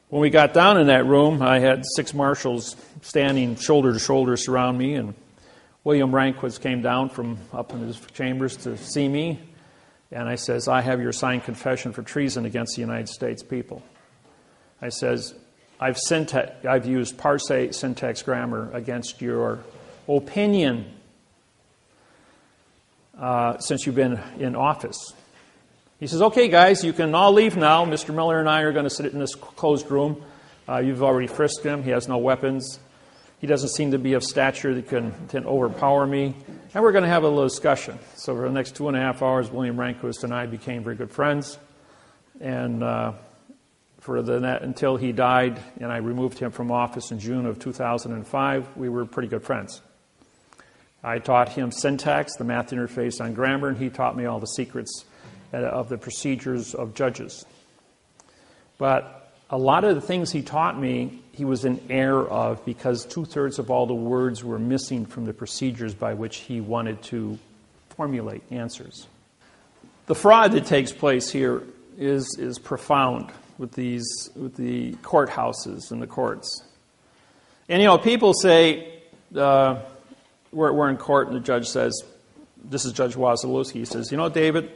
When we got down in that room, I had 6 marshals standing shoulder to shoulder surround me, and William Rehnquist came down from up in his chambers to see me, and I says, I have your signed confession for treason against the United States people. I says, I've used parsé syntax grammar against your opinion since you've been in office. He says, okay, guys, you can all leave now. Mr. Miller and I are going to sit in this closed room. You've already frisked him. He has no weapons. He doesn't seem to be of stature that can overpower me. And we're going to have a little discussion. So for the next 2.5 hours, William Rehnquist and I became very good friends. And until he died and I removed him from office in June of 2005, we were pretty good friends. I taught him syntax, the math interface on grammar, and he taught me all the secrets of the procedures of judges. But a lot of the things he taught me, he was in error of, because 2/3 of all the words were missing from the procedures by which he wanted to formulate answers. The fraud that takes place here is profound with the courthouses and the courts. And people say, we're in court and the judge says, this is Judge Wasilewski, he says, David,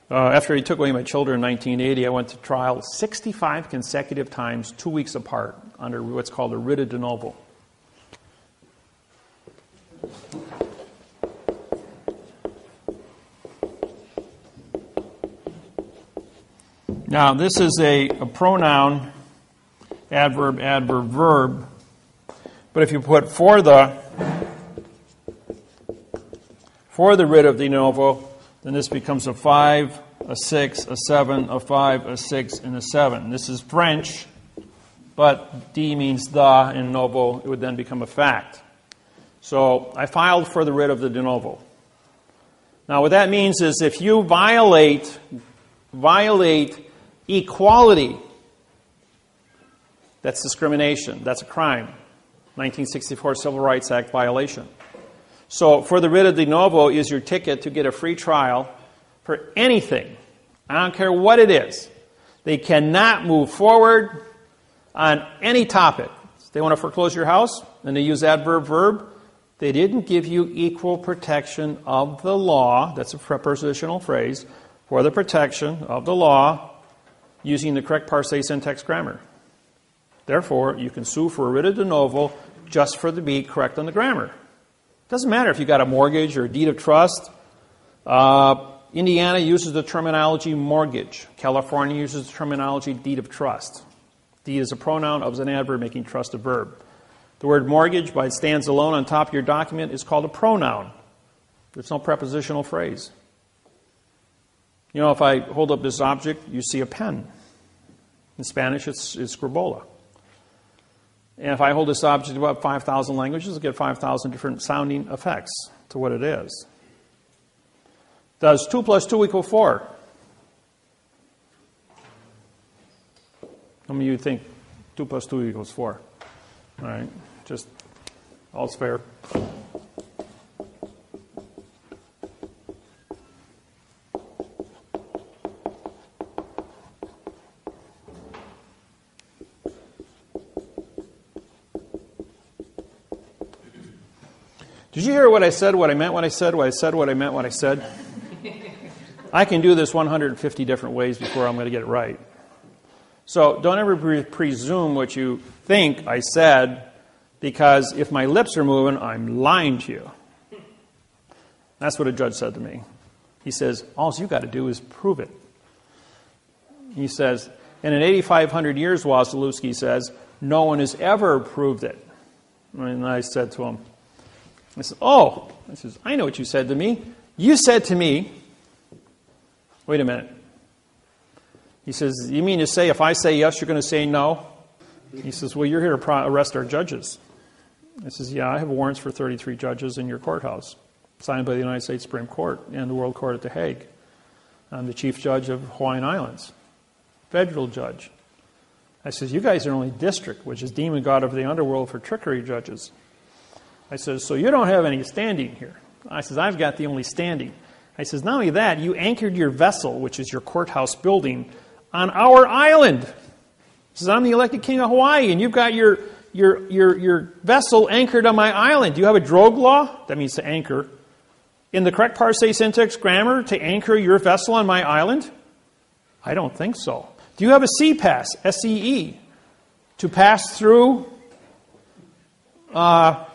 after he took away my children in 1980, I went to trial 65 consecutive times, 2 weeks apart, under what's called a Ridid-Denoble. Now, this is a pronoun, adverb, adverb, verb. But if you put for the Ridid-Denoble, then this becomes a 5, a 6, a 7, a 5, a 6, and a 7. This is French, but D means the, and noble, it would then become a fact. So I filed for the writ of the Denoble. Now what that means is if you violate equality, that's discrimination, that's a crime. 1964 Civil Rights Act violation. So for the Ridid-Denoble is your ticket to get a free trial for anything. I don't care what it is. They cannot move forward on any topic. If they want to foreclose your house and they use adverb verb, they didn't give you equal protection of the law. That's a prepositional phrase. For the protection of the law using the correct parsé syntax grammar. Therefore, you can sue for a Ridid-Denoble just for the be correct on the grammar. Doesn't matter if you got a mortgage or a deed of trust. Indiana uses the terminology mortgage. California uses the terminology deed of trust. Deed is a pronoun, of is an adverb, making trust a verb. The word mortgage, by it stands alone on top of your document, is called a pronoun. There's no prepositional phrase. If I hold up this object, you see a pen. In Spanish, it's scribola. And if I hold this object about 5,000 languages, I'll get 5,000 different sounding effects to what it is. Does 2 + 2 = 4? How many of you think 2 + 2 = 4? All right, just all's fair. Did you hear what I said, what I meant, what I said, what I said, what I meant, what I said? I can do this 150 different ways before I'm going to get it right. So don't ever presume what you think I said, because if my lips are moving, I'm lying to you. That's what a judge said to me. He says, all you got to do is prove it. He says, and in 8,500 years, Wasilewski says, no one has ever proved it. And I said to him, I said, I know what you said to me. You said to me, wait a minute. He says, you mean to say if I say yes, you're going to say no? He says, well, you're here to arrest our judges. I says, yeah, I have warrants for 33 judges in your courthouse, signed by the United States Supreme Court and the World Court at The Hague. I'm the chief judge of Hawaiian Islands, federal judge. I says, you guys are only district, which is demon god of the underworld for trickery judges. I says, so you don't have any standing here. I says, I've got the only standing. I says, not only that, you anchored your vessel, which is your courthouse building, on our island. He says, I'm the elected king of Hawaii, and you've got your vessel anchored on my island. Do you have a drogue law? That means to anchor. In the correct parsing syntax grammar, to anchor your vessel on my island? I don't think so. Do you have a sea pass, S-E-E, to pass through our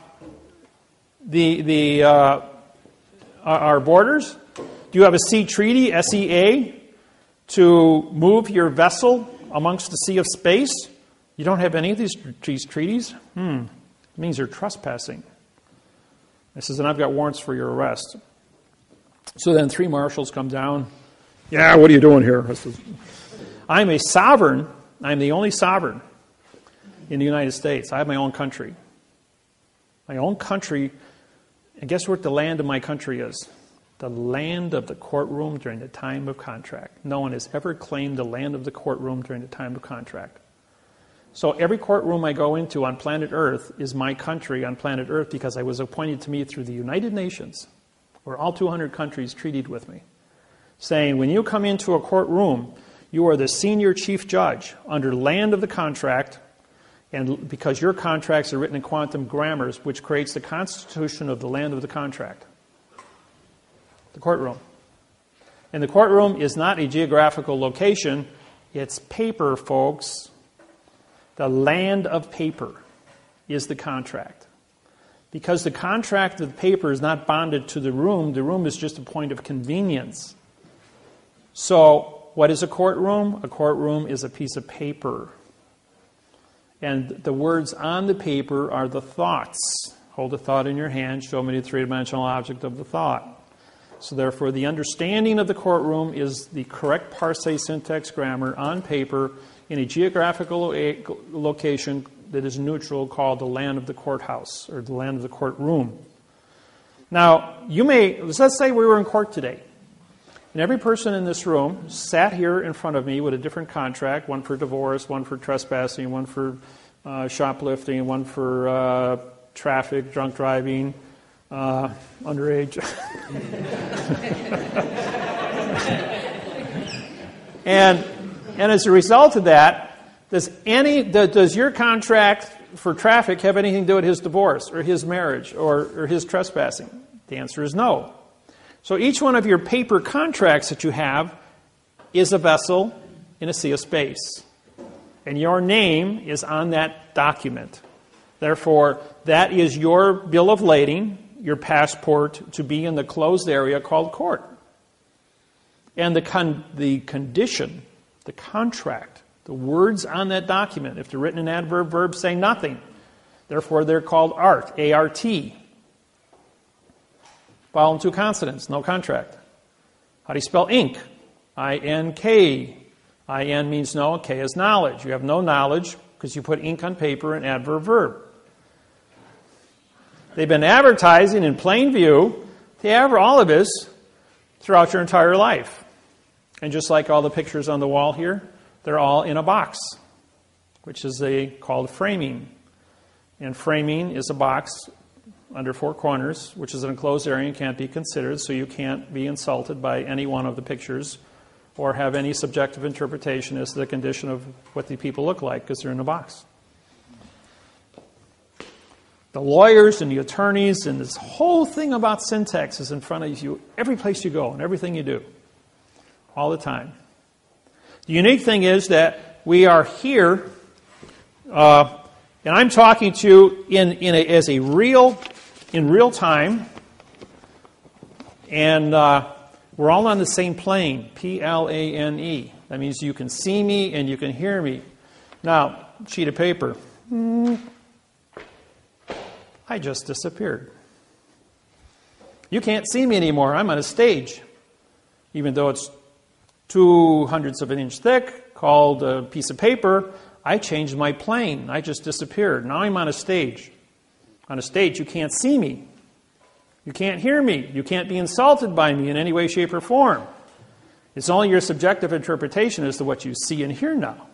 borders? Do you have a sea treaty, S-E-A, to move your vessel amongst the sea of space? You don't have any of these treaties? It means you're trespassing. He says, and I've got warrants for your arrest. So then 3 marshals come down. Yeah, what are you doing here? I says, I'm a sovereign. I'm the only sovereign in the United States. I have my own country. My own country. And guess what the land of my country is? The land of the courtroom during the time of contract. No one has ever claimed the land of the courtroom during the time of contract. So every courtroom I go into on planet Earth is my country on planet Earth because I was appointed to me through the United Nations, where all 200 countries treated with me, saying, when you come into a courtroom, you are the senior chief judge under land of the contract, and because your contracts are written in quantum grammars, which creates the constitution of the land of the contract. The courtroom. And the courtroom is not a geographical location. It's paper, folks. The land of paper is the contract. Because the contract of paper is not bonded to the room is just a point of convenience. So, what is a courtroom? A courtroom is a piece of paper. And the words on the paper are the thoughts. Hold a thought in your hand, show me the three-dimensional object of the thought. So therefore, the understanding of the courtroom is the correct parsing syntax grammar on paper in a geographical location that is neutral called the land of the courthouse or the land of the courtroom. Now, let's say we were in court today. And every person in this room sat here in front of me with a different contract, one for divorce, one for trespassing, one for shoplifting, one for traffic, drunk driving, underage. and as a result of that, does your contract for traffic have anything to do with his divorce or his marriage or his trespassing? The answer is no. So each one of your paper contracts that you have is a vessel in a sea of space. And your name is on that document. Therefore, that is your bill of lading, your passport to be in the closed area called court. And the condition, the contract, the words on that document, if they're written in adverb verb, say nothing. Therefore, they're called art, A-R-T. Vowel and 2 consonants, no contract. How do you spell ink? I-N-K. I-N means no, K is knowledge. You have no knowledge because you put ink on paper in adverb verb. They've been advertising in plain view all of this throughout your entire life. And just like all the pictures on the wall here, they're all in a box, which is called framing. And framing is a box under 4 corners, which is an enclosed area and can't be considered, so you can't be insulted by any one of the pictures or have any subjective interpretation as to the condition of what the people look like because they're in a box. The lawyers and the attorneys and this whole thing about syntax is in front of you every place you go and everything you do, all the time. The unique thing is that we are here, and I'm talking to you in real time, and we're all on the same plane, P-L-A-N-E. That means you can see me and you can hear me. Now, sheet of paper. I just disappeared. You can't see me anymore. I'm on a stage. Even though it's 0.02 of an inch thick, called a piece of paper, I changed my plane. I just disappeared. Now I'm on a stage. On a stage, you can't see me. You can't hear me. You can't be insulted by me in any way, shape, or form. It's only your subjective interpretation as to what you see and hear now.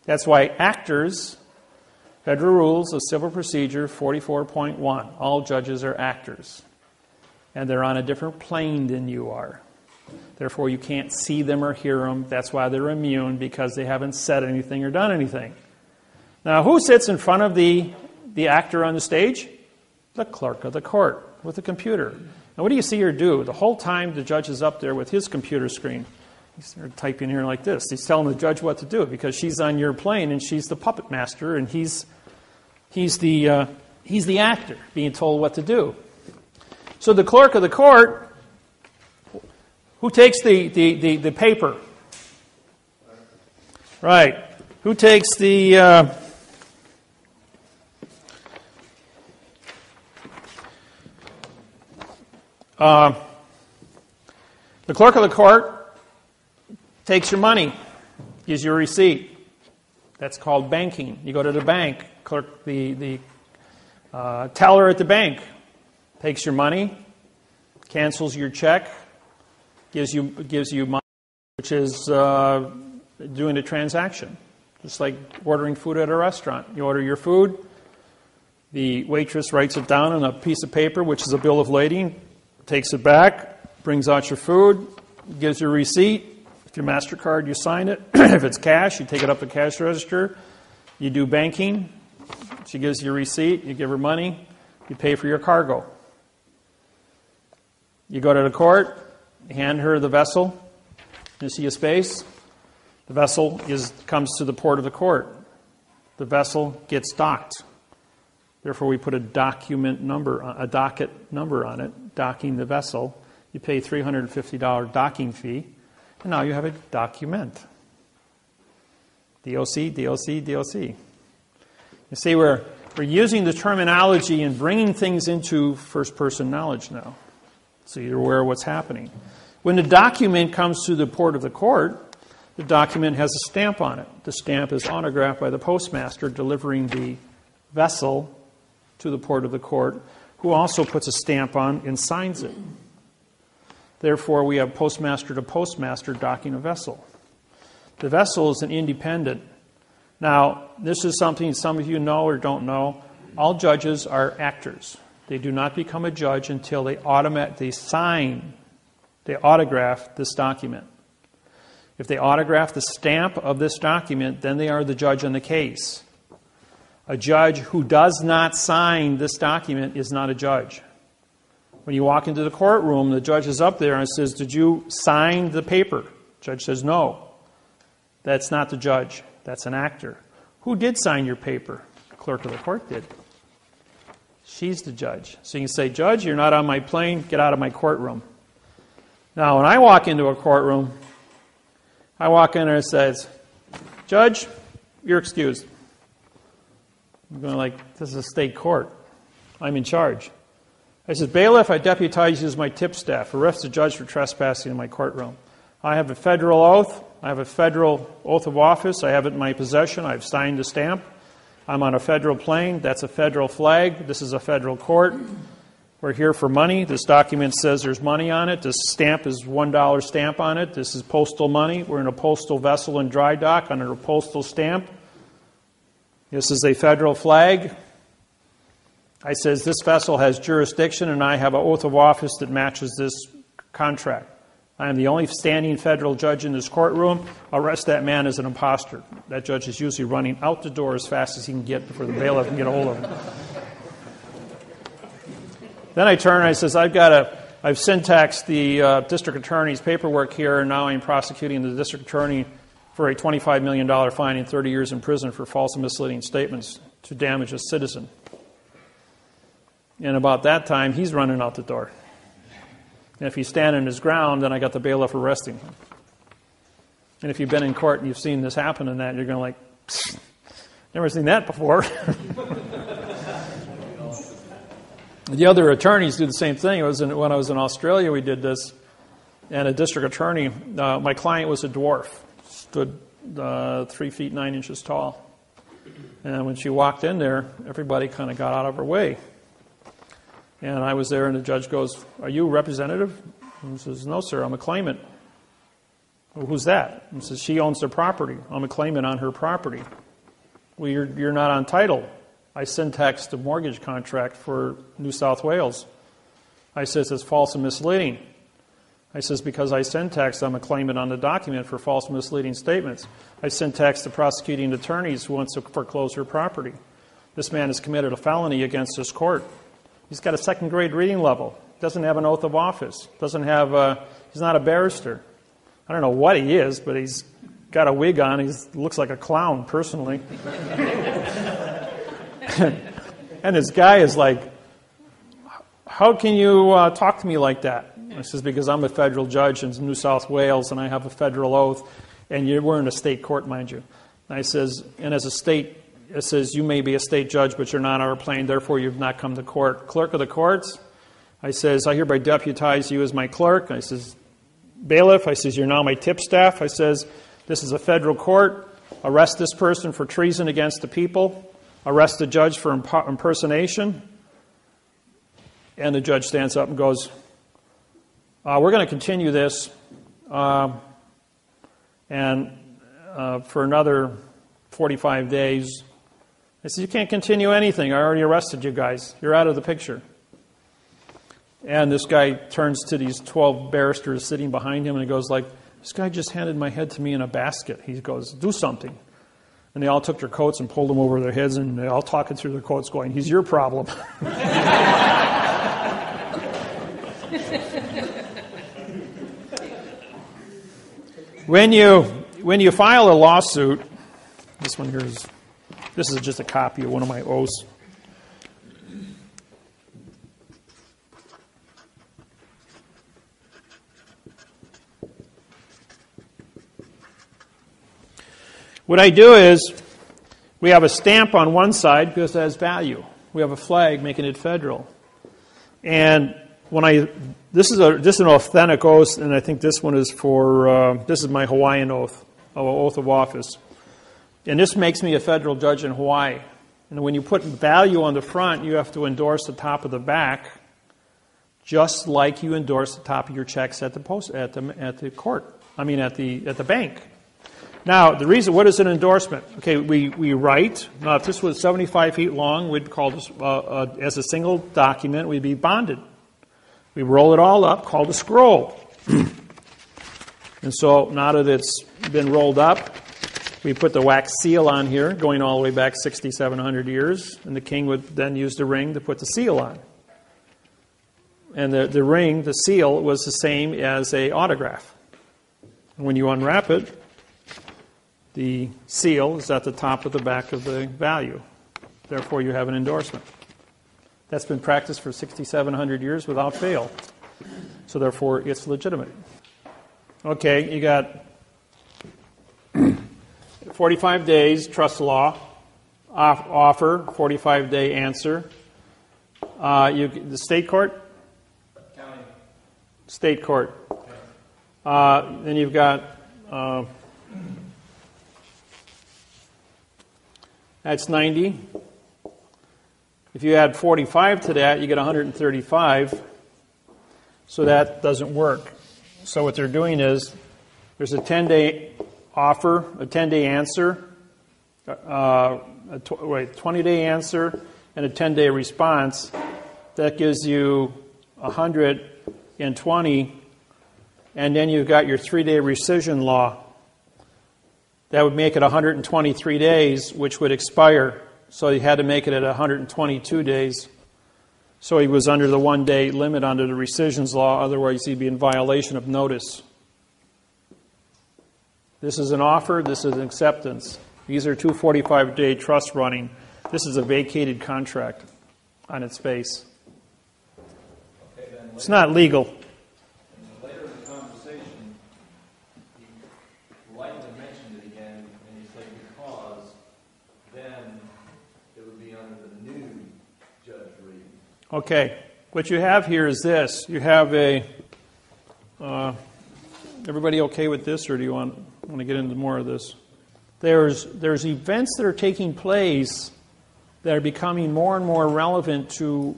That's why actors, Federal Rules of Civil Procedure 44.1, all judges are actors. And they're on a different plane than you are. Therefore, you can't see them or hear them. That's why they're immune, because they haven't said anything or done anything. Now, who sits in front of the actor on the stage? The clerk of the court with a computer. Now, what do you see her do? The whole time the judge is up there with his computer screen. He's typing here like this. He's telling the judge what to do because she's on your plane and she's the puppet master and he's the actor being told what to do. So the clerk of the court, who takes the paper? Right. Who takes the clerk of the court takes your money, gives you a receipt. That's called banking. You go to the bank, the teller at the bank takes your money, cancels your check, gives you money, which is doing a transaction. Just like ordering food at a restaurant. You order your food, the waitress writes it down on a piece of paper, which is a bill of lading, takes it back, brings out your food, gives you a receipt. If your MasterCard, you sign it. If it's cash, you take it up to the cash register. You do banking. She gives you a receipt. You give her money. You pay for your cargo. You go to the court. Hand her the vessel. You see a space. The vessel comes to the port of the court. The vessel gets docked. Therefore, we put a docket number on it, docking the vessel. You pay $350 docking fee, and now you have a document. DOC, DOC, DOC. You see, we're using the terminology and bringing things into first-person knowledge now, so you're aware of what's happening. When the document comes to the port of the court, the document has a stamp on it. The stamp is autographed by the postmaster delivering the vessel to the port of the court, who also puts a stamp on and signs it. Therefore, we have postmaster to postmaster docking a vessel. The vessel is an independent. Now, this is something some of you know or don't know. All judges are actors. They do not become a judge until they autograph this document. If they autograph the stamp of this document, then they are the judge in the case. A judge who does not sign this document is not a judge. When you walk into the courtroom, the judge is up there and says, "Did you sign the paper?" The judge says, "No." That's not the judge. That's an actor. Who did sign your paper? The clerk of the court did. She's the judge. So you can say, "Judge, you're not on my plane. Get out of my courtroom." Now, when I walk into a courtroom, I walk in there and it says, "Judge, you're excused." I'm going like, this is a state court. I'm in charge. I said, "Bailiff, I deputize you as my tip staff. Arrest the judge for trespassing in my courtroom. I have a federal oath. I have a federal oath of office. I have it in my possession. I've signed the stamp. I'm on a federal plane. That's a federal flag. This is a federal court. We're here for money. This document says there's money on it. This stamp is $1 stamp on it. This is postal money. We're in a postal vessel in dry dock under a postal stamp. This is a federal flag. I says this vessel has jurisdiction and I have an oath of office that matches this contract. I am the only standing federal judge in this courtroom. Arrest that man as an imposter." That judge is usually running out the door as fast as he can get before the bailiff can get a hold of him. Then I turn and I says, I've syntaxed the district attorney's paperwork here, and now I'm prosecuting the district attorney for a $25 million fine and 30 years in prison for false and misleading statements to damage a citizen. And about that time, he's running out the door. And if he's standing his ground, then I got the bailiff arresting him. And if you've been in court and you've seen this happen and that, you're going like, never seen that before. The other attorneys do the same thing. When I was in Australia, we did this. And a district attorney, my client was a dwarf, stood 3 feet 9 inches tall. And when she walked in there, everybody kind of got out of her way. And I was there, and the judge goes, "Are you a representative?" And he says, "No, sir, I'm a claimant." "Well, who's that?" And he says, "She owns the property. I'm a claimant on her property." "Well, you're not on title." I syntaxed the mortgage contract for New South Wales. I says, "It's false and misleading." I says, because I syntaxed, I'm a claimant on the document for false misleading statements. I syntaxed the prosecuting attorneys who wants to foreclose her property. This man has committed a felony against this court. He's got a second grade reading level. Doesn't have an oath of office. Doesn't have he's not a barrister. I don't know what he is, but he's got a wig on. He looks like a clown, personally. And this guy is like, how can you talk to me like that? I says, because I'm a federal judge in New South Wales, and I have a federal oath, and we're in a state court, mind you. And I says, and as a state, it says, you may be a state judge, but you're not on our plane, therefore you've not come to court. Clerk of the courts, I says, I hereby deputize you as my clerk. I says, bailiff, I says, you're now my tipstaff. I says, this is a federal court. Arrest this person for treason against the people. Arrest the judge for impersonation. And the judge stands up and goes, we're going to continue this for another 45 days. I said, you can't continue anything. I already arrested you guys. You're out of the picture. And this guy turns to these 12 barristers sitting behind him and he goes like, this guy just handed my head to me in a basket. He goes, do something. And they all took their coats and pulled them over their heads, and they all talking through their coats going, he's your problem. When you file a lawsuit, this is just a copy of one of my oaths. What I do is, we have a stamp on one side because it has value. We have a flag making it federal. And this is an authentic oath, and I think this one is for, this is my Hawaiian oath of office. And this makes me a federal judge in Hawaii. And when you put value on the front, you have to endorse the top of the back, just like you endorse the top of your checks at the bank. Now, the reason, what is an endorsement? Okay, we write. Now, if this was 75 feet long, we'd call this, as a single document, we'd be bonded. We roll it all up, called a scroll. And so, now that it's been rolled up, we put the wax seal on here, going all the way back 6,700 years, and the king would then use the ring to put the seal on. And the ring, the seal, was the same as an autograph. And when you unwrap it, the seal is at the top of the back of the value. Therefore, you have an endorsement. That's been practiced for 6,700 years without fail. So therefore, it's legitimate. Okay, you got 45 days, trust law, offer, 45-day answer. The state court? County. State court. Okay. Then you've got... that's 90. If you add 45 to that, you get 135. So that doesn't work. So what they're doing is there's a 10-day offer, a 10-day answer, a 20-day answer, and a 10-day response. That gives you 120, and then you've got your 3-day rescission law. That would make it 123 days, which would expire. So he had to make it at 122 days. So he was under the 1-day limit under the rescissions law. Otherwise, he'd be in violation of notice. This is an offer. This is an acceptance. These are two 45-day trusts running. This is a vacated contract on its face. Okay, then it's not legal. Later in the conversation, you lightly mentioned it again, and you said because then it would be under the new Judge Reed. Okay, what you have here is this. You have a... everybody okay with this, or do you want to get into more of this? There's events that are taking place that are becoming more and more relevant to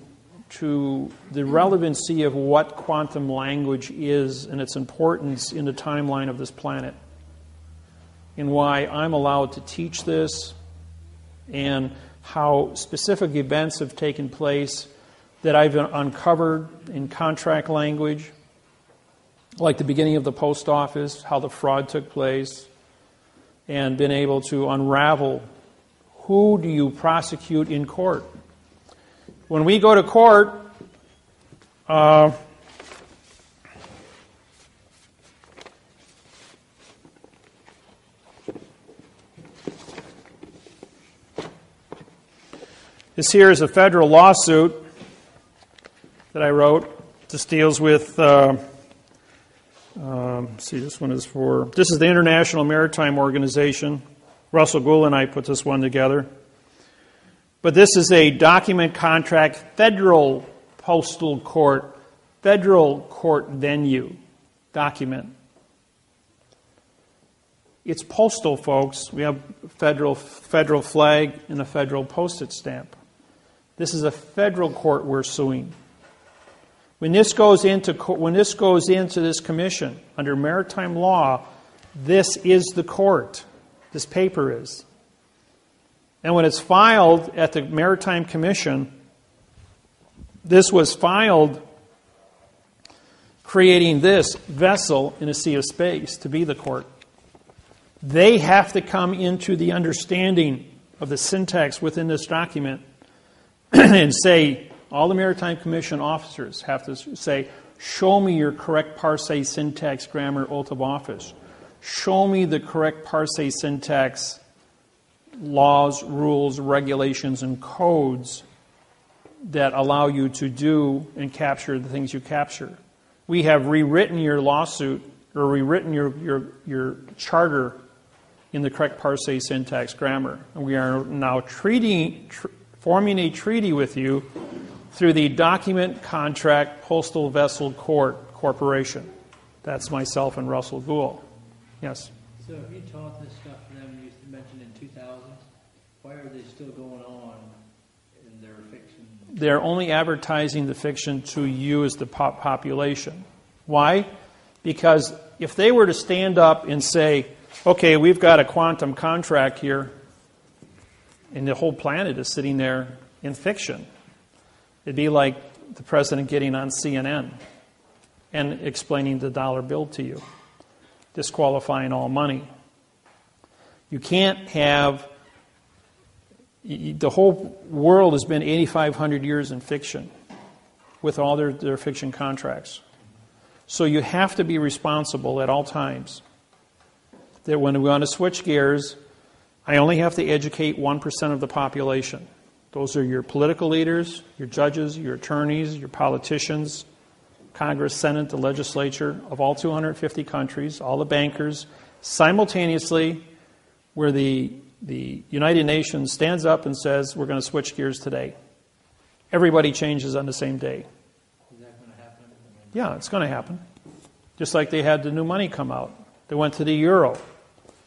the relevancy of what quantum language is and its importance in the timeline of this planet, and why I'm allowed to teach this, and how specific events have taken place that I've uncovered in contract language, like the beginning of the post office, how the fraud took place, and been able to unravel who do you prosecute in court. When we go to court, this here is a federal lawsuit that I wrote. This deals with, this one is for, this is the International Maritime Organization. Russell Gould and I put this one together. But this is a document contract, federal postal court, federal court venue document. It's postal, folks. We have federal flag and a federal postage stamp. This is a federal court we're suing. When this goes into this commission under maritime law, this is the court. This paper is. And when it's filed at the Maritime Commission, this was filed creating this vessel in a sea of space to be the court. They have to come into the understanding of the syntax within this document and say, all the Maritime Commission officers have to say, show me your correct parse, syntax, grammar, oath of office. Show me the correct parse, syntax, laws, rules, regulations, and codes that allow you to do and capture the things you capture. We have rewritten your lawsuit or rewritten your charter in the correct parse, syntax, grammar. And we are now forming a treaty with you through the Document Contract Postal Vessel Court Corporation. That's myself and Russell Gould. Yes? So if you taught this stuff to them, you mentioned in 2000, why are they still going on in their fiction? They're only advertising the fiction to you as the population. Why? Because if they were to stand up and say, okay, we've got a quantum contract here, and the whole planet is sitting there in fiction, it'd be like the president getting on CNN and explaining the dollar bill to you, disqualifying all money. You can't have... The whole world has been 8,500 years in fiction with all their fiction contracts. So you have to be responsible at all times. That when we want to switch gears, I only have to educate 1% of the population. Those are your political leaders, your judges, your attorneys, your politicians, Congress, Senate, the legislature of all 250 countries, all the bankers, simultaneously, where the United Nations stands up and says, we're going to switch gears today. Everybody changes on the same day. Is that going to happen? Yeah, it's going to happen. Just like they had the new money come out. They went to the euro.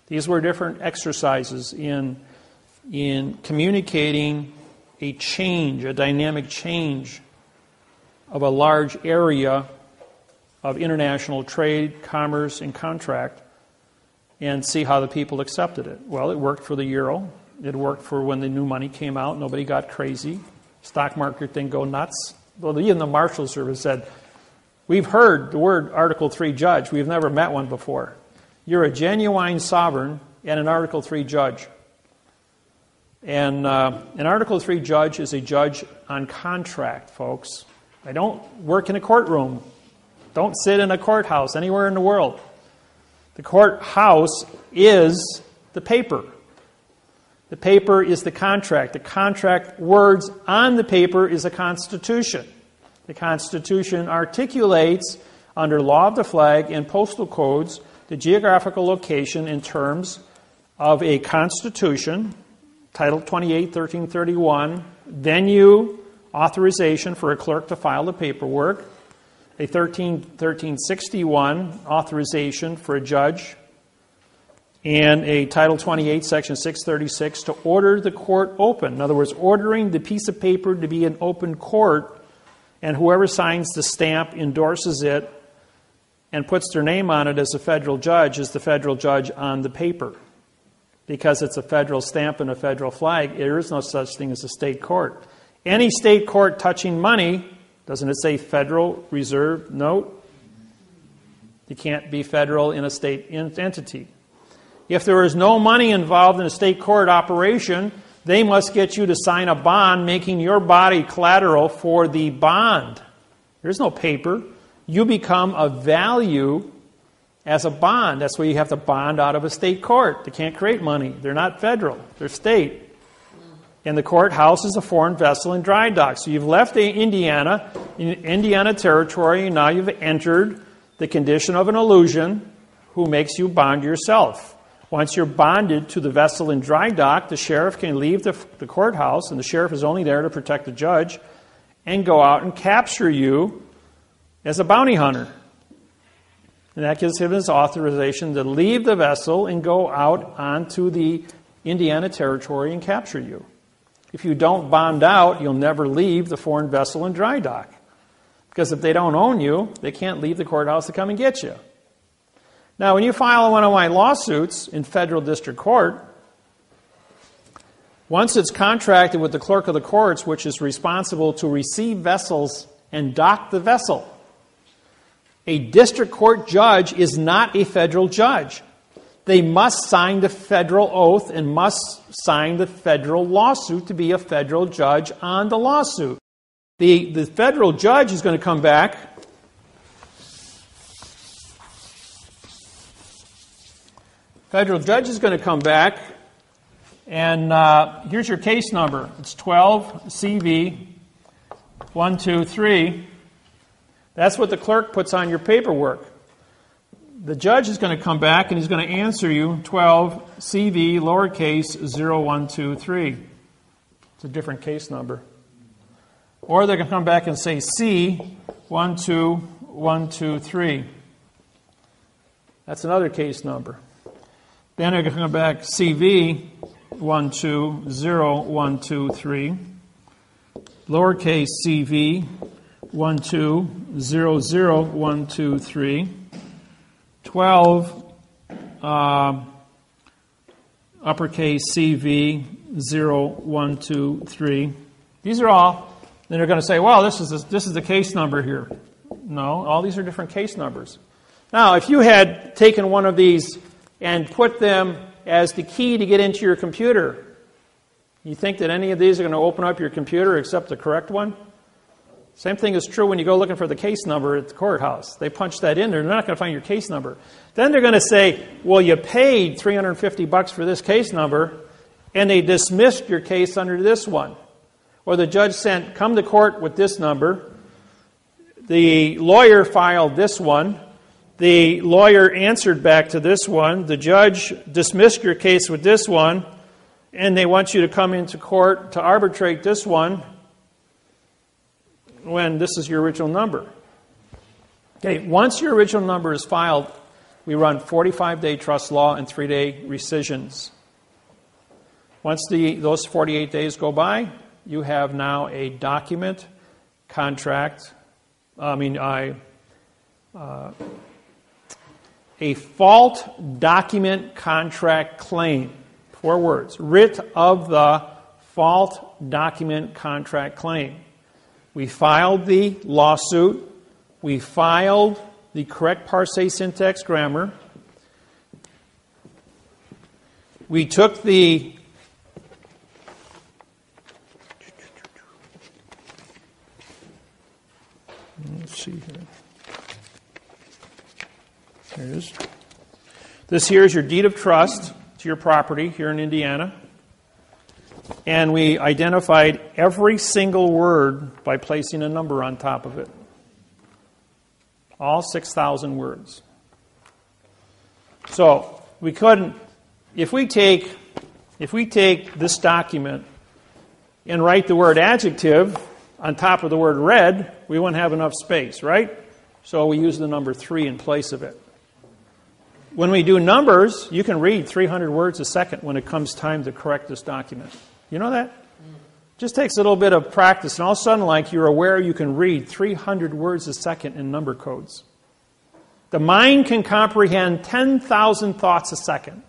These were different exercises in communicating a change, a dynamic change of a large area of international trade, commerce, and contract, and see how the people accepted it. Well, it worked for the euro. It worked for when the new money came out. Nobody got crazy. Stock market didn't go nuts. Well, even the Marshal Service said, we've heard the word Article 3 judge. We've never met one before. You're a genuine sovereign and an Article 3 judge. And an Article 3 judge is a judge on contract, folks. I don't work in a courtroom. Don't sit in a courthouse anywhere in the world. The courthouse is the paper. The paper is the contract. The contract words on the paper is a constitution. The Constitution articulates, under law of the flag and postal codes, the geographical location in terms of a constitution, Title 28, 1331, venue, authorization for a clerk to file the paperwork, a 1361 authorization for a judge, and a Title 28, Section 636 to order the court open. In other words, ordering the piece of paper to be an open court, and whoever signs the stamp endorses it and puts their name on it as a federal judge is the federal judge on the paper. Because it's a federal stamp and a federal flag, there is no such thing as a state court. Any state court touching money, doesn't it say Federal Reserve Note? You can't be federal in a state entity. If there is no money involved in a state court operation, they must get you to sign a bond making your body collateral for the bond. There's no paper. You become a value as a bond. That's why you have to bond out of a state court. They can't create money. They're not federal. They're state. And the courthouse is a foreign vessel in dry dock. So you've left Indiana territory, and now you've entered the condition of an illusion who makes you bond yourself. Once you're bonded to the vessel in dry dock, the sheriff can leave the courthouse, and the sheriff is only there to protect the judge, and go out and capture you as a bounty hunter. And that gives him his authorization to leave the vessel and go out onto the Indiana territory and capture you. If you don't bond out, you'll never leave the foreign vessel in dry dock. Because if they don't own you, they can't leave the courthouse to come and get you. Now, when you file one of my lawsuits in federal district court, once it's contracted with the clerk of the courts, which is responsible to receive vessels and dock the vessel, a district court judge is not a federal judge. They must sign the federal oath and must sign the federal lawsuit to be a federal judge on the lawsuit. The federal judge is going to come back and here's your case number. It's 12 CV 123. That's what the clerk puts on your paperwork. The judge is going to come back and he's going to answer you 12 CV lowercase 0123. It's a different case number. Or they're going to come back and say C 12123. That's another case number. Then they're going to come back CV 120123. Lowercase CV 1200123. 12 uppercase CV 0123. These are all. Then they're going to say, well, this is the case number here. No, all these are different case numbers. Now, if you had taken one of these and put them as the key to get into your computer, you think that any of these are going to open up your computer except the correct one? Same thing is true when you go looking for the case number at the courthouse. They punch that in there. They're not going to find your case number. Then they're going to say, well, you paid $350 for this case number, and they dismissed your case under this one. Or the judge sent, come to court with this number. The lawyer filed this one. The lawyer answered back to this one. The judge dismissed your case with this one, and they want you to come into court to arbitrate this one when this is your original number. Okay, once your original number is filed, we run 45-day trust law and 3-day rescissions. Once those 48 days go by, you have now a document contract. A fault document contract claim. 4 words. Writ of the fault document contract claim. We filed the lawsuit. We filed the correct parse syntax grammar. We took the let's see here. There it is. This here is your deed of trust to your property here in Indiana. And we identified every single word by placing a number on top of it. All 6,000 words. So we couldn't, if we take this document and write the word adjective on top of the word red, we wouldn't have enough space, right? So we use the number 3 in place of it. When we do numbers, you can read 300 words a second when it comes time to correct this document. You know that? Just takes a little bit of practice, and all of a sudden, like, you're aware you can read 300 words a second in number codes. The mind can comprehend 10,000 thoughts a second.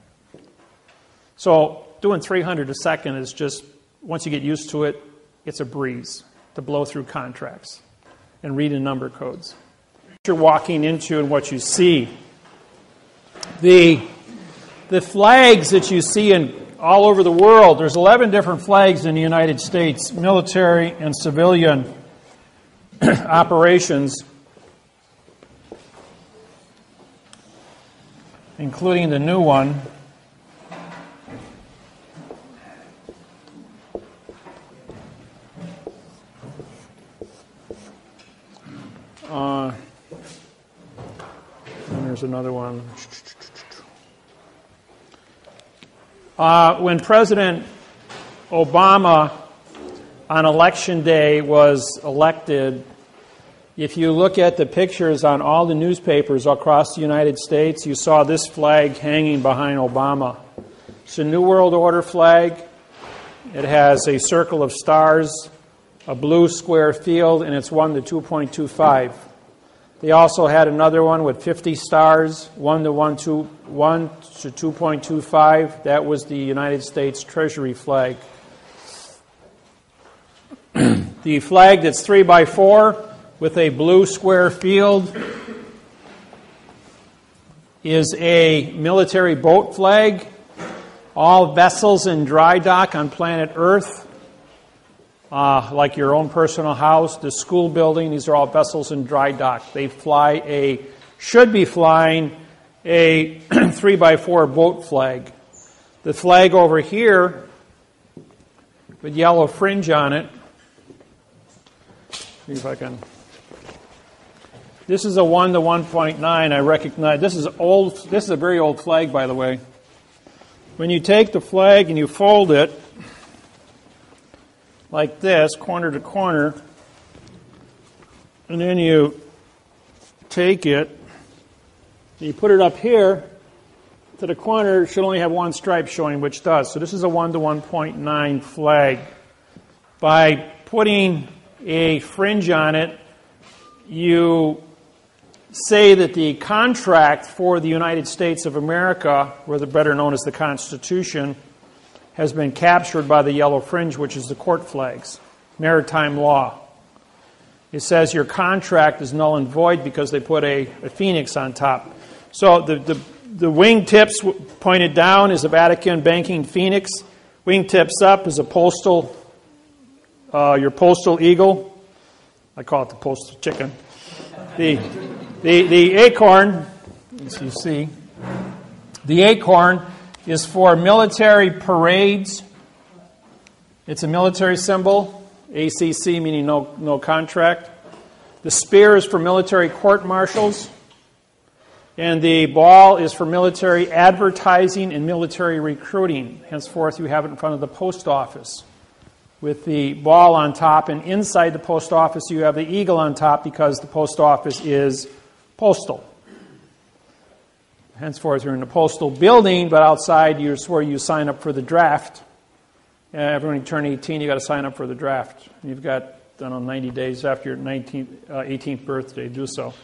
So doing 300 a second is just, once you get used to it, it's a breeze to blow through contracts and read in number codes. you're walking into and what you see. The flags that you see all over the world, there's 11 different flags in the United States, military and civilian operations, including the new one. And there's another one. When President Obama on election day was elected, if you look at the pictures on all the newspapers across the United States, you saw this flag hanging behind Obama. It's a New World Order flag. It has a circle of stars, a blue square field, and it's 1 to 2.25. They also had another one with 50 stars, 1 to 2.25. That was the United States Treasury flag. The flag that's 3 by 4 with a blue square field is a military boat flag. All vessels in dry dock on planet Earth, like your own personal house, the school building, these are all vessels in dry dock. They should be flying a 3 by 4 boat flag. The flag over here with yellow fringe on it, see if I can. This is a 1 to 1.9. I recognize this is old. This is a very old flag, by the way. When you take the flag and you fold it like this, corner to corner, and then you take it, and you put it up here to the corner, it should only have one stripe showing, which does. So this is a 1 to 1.9 flag. By putting a fringe on it, you say that the contract for the United States of America, or better known as the Constitution, has been captured by the yellow fringe, which is the court flags, maritime law. It says your contract is null and void because they put a phoenix on top. So the wing tips pointed down is a Vatican banking phoenix. Wing tips up is a your postal eagle. I call it the postal chicken. The acorn, as you see, the acorn is for military parades. It's a military symbol, ACC meaning no contract. The spear is for military court-martials. And the ball is for military advertising and military recruiting. Henceforth, you have it in front of the post office with the ball on top. And inside the post office, you have the eagle on top because the post office is postal. Henceforth, you're in the postal building, but outside, it's where you sign up for the draft. When you turn 18, you've got to sign up for the draft. You've got, 90 days after your 18th birthday to do so.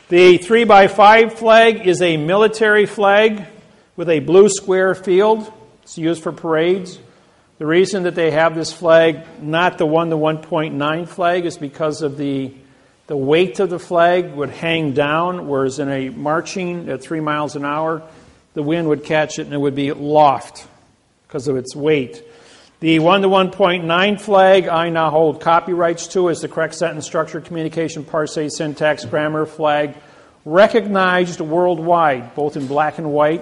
The 3 by 5 flag is a military flag with a blue square field. It's used for parades. The reason that they have this flag, not the 1 to 1.9 flag, is because of the weight of the flag would hang down, whereas in a marching at 3 miles an hour, the wind would catch it and it would be aloft because of its weight. The 1 to 1.9 flag I now hold copyrights to as the correct sentence structure, communication, parse, syntax, grammar flag, recognized worldwide, both in black and white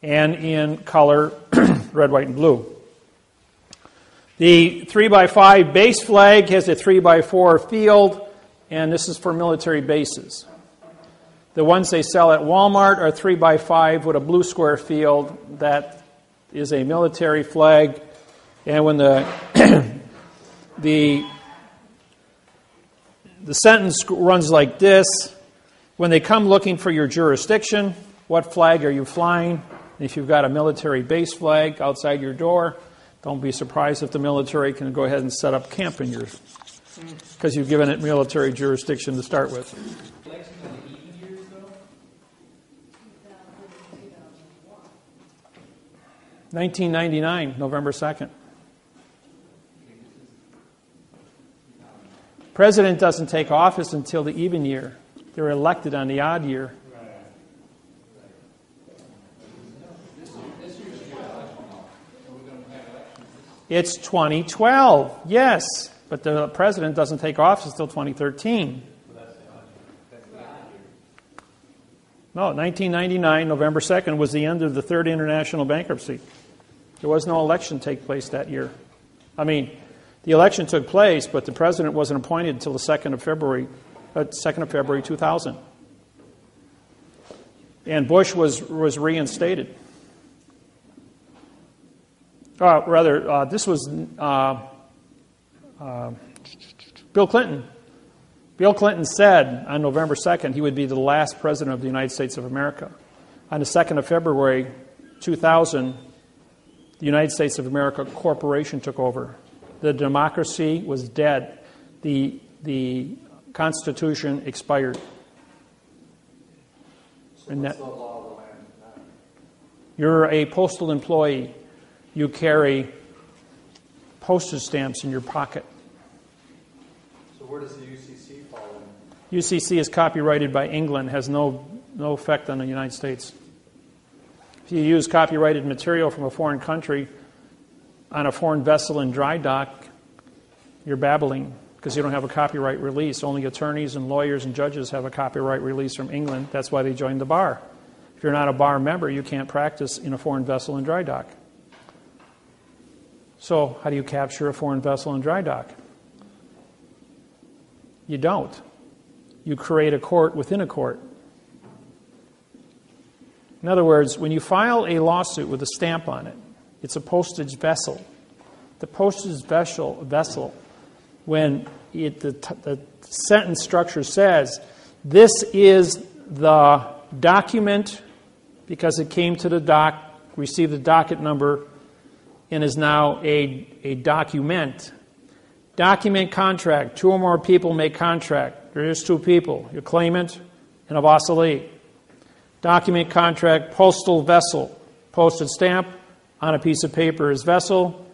and in color, red, white, and blue. The 3 by 5 base flag has a 3 by 4 field, and this is for military bases. The ones they sell at Walmart are 3 by 5 with a blue square field. That is a military flag. And when the sentence runs like this, when they come looking for your jurisdiction, what flag are you flying? If you've got a military base flag outside your door, don't be surprised if the military can go ahead and set up camp in yours, because you've given it military jurisdiction to start with. 1999, November 2nd. President doesn't take office until the even year. They were elected on the odd year. It's 2012, yes, but the president doesn't take office until 2013. No, 1999, November 2nd, was the end of the Third International Bankruptcy. There was no election take place that year. I mean, the election took place, but the president wasn't appointed until the 2nd of February 2000. And Bush was reinstated. This was Bill Clinton. Bill Clinton said on November 2nd he would be the last president of the United States of America. On the 2nd of February 2000, the United States of America Corporation took over. The democracy was dead. The Constitution expired. So what's the law of the land now? You're a postal employee. You carry postage stamps in your pocket. So where does the UCC fall in? UCC is copyrighted by England, has no effect on the United States. If you use copyrighted material from a foreign country on a foreign vessel in dry dock, you're babbling because you don't have a copyright release. Only attorneys and lawyers and judges have a copyright release from England. That's why they joined the bar. If you're not a bar member, you can't practice in a foreign vessel in dry dock. So how do you capture a foreign vessel in dry dock? You don't. You create a court within a court. In other words, when you file a lawsuit with a stamp on it, it's a postage vessel. The postage vessel, when the sentence structure says, this is the document because it came to the dock, received the docket number, and is now a document. Document contract. Two or more people make contract. There is two people, your claimant and a vassalete. Document contract, postal vessel. Postage stamp on a piece of paper is vessel.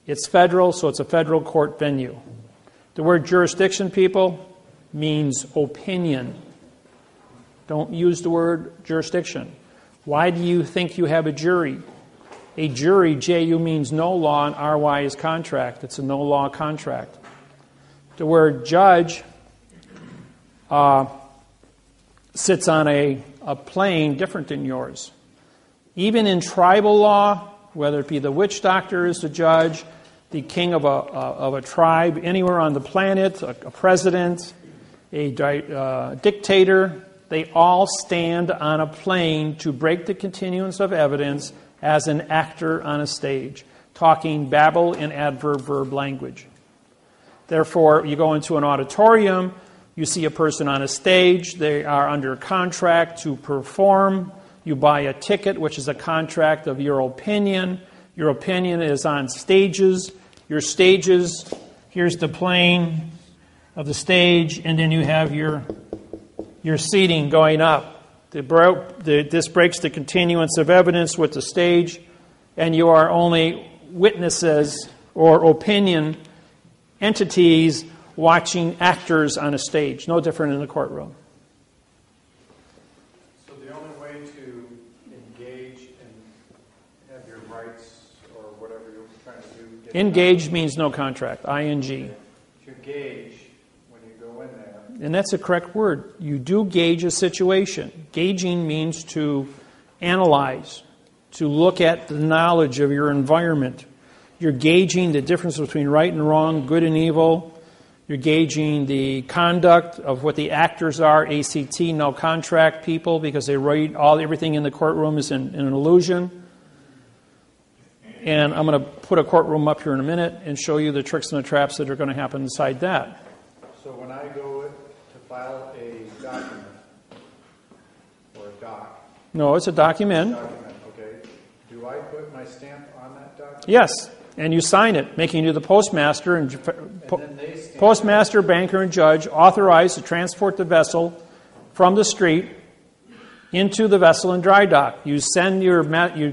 It's federal, so it's a federal court venue. The word jurisdiction, people, means opinion. Don't use the word jurisdiction. Why do you think you have a jury? A jury, J-U, means no law, and R-Y is contract. It's a no-law contract. The word judge sits on a plane different than yours. Even in tribal law, whether it be the witch doctor is the judge, the king of a tribe, anywhere on the planet, a president, a dictator, they all stand on a plane to break the continuance of evidence as an actor on a stage, talking babble in adverb-verb language. Therefore, you go into an auditorium, you see a person on a stage, they are under contract to perform, you buy a ticket, which is a contract of your opinion. Your opinion is on stages. Your stages, here's the plane of the stage, and then you have your seating going up. This breaks the continuance of evidence with the stage, and you are only witnesses or opinion entities watching actors on a stage. No different in the courtroom. So the only way to engage and have your rights or whatever you're trying to do... Engage means no contract, ING. To gauge when you go in there. And that's the correct word. You do gauge a situation. Gauging means to analyze, to look at the knowledge of your environment. You're gauging the difference between right and wrong, good and evil. You're gauging the conduct of what the actors are, ACT, no contract people, because they write everything in the courtroom is an illusion. And I'm going to put a courtroom up here in a minute and show you the tricks and the traps that are going to happen inside that. So when I go to file a document, or a doc... No, it's a document. Okay. Do I put my stamp on that document? Yes, and you sign it, making you the postmaster and postmaster, banker, and judge authorized to transport the vessel from the street into the vessel in dry dock. You send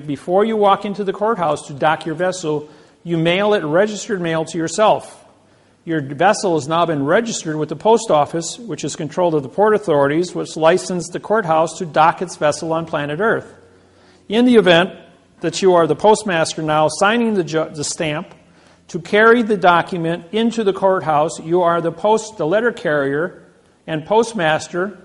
before you walk into the courthouse to dock your vessel, you mail it, registered mail to yourself. Your vessel has now been registered with the post office, which is controlled of the port authorities, which license the courthouse to dock its vessel on planet Earth. In the event that you are the postmaster now signing the stamp to carry the document into the courthouse, you are the letter carrier and postmaster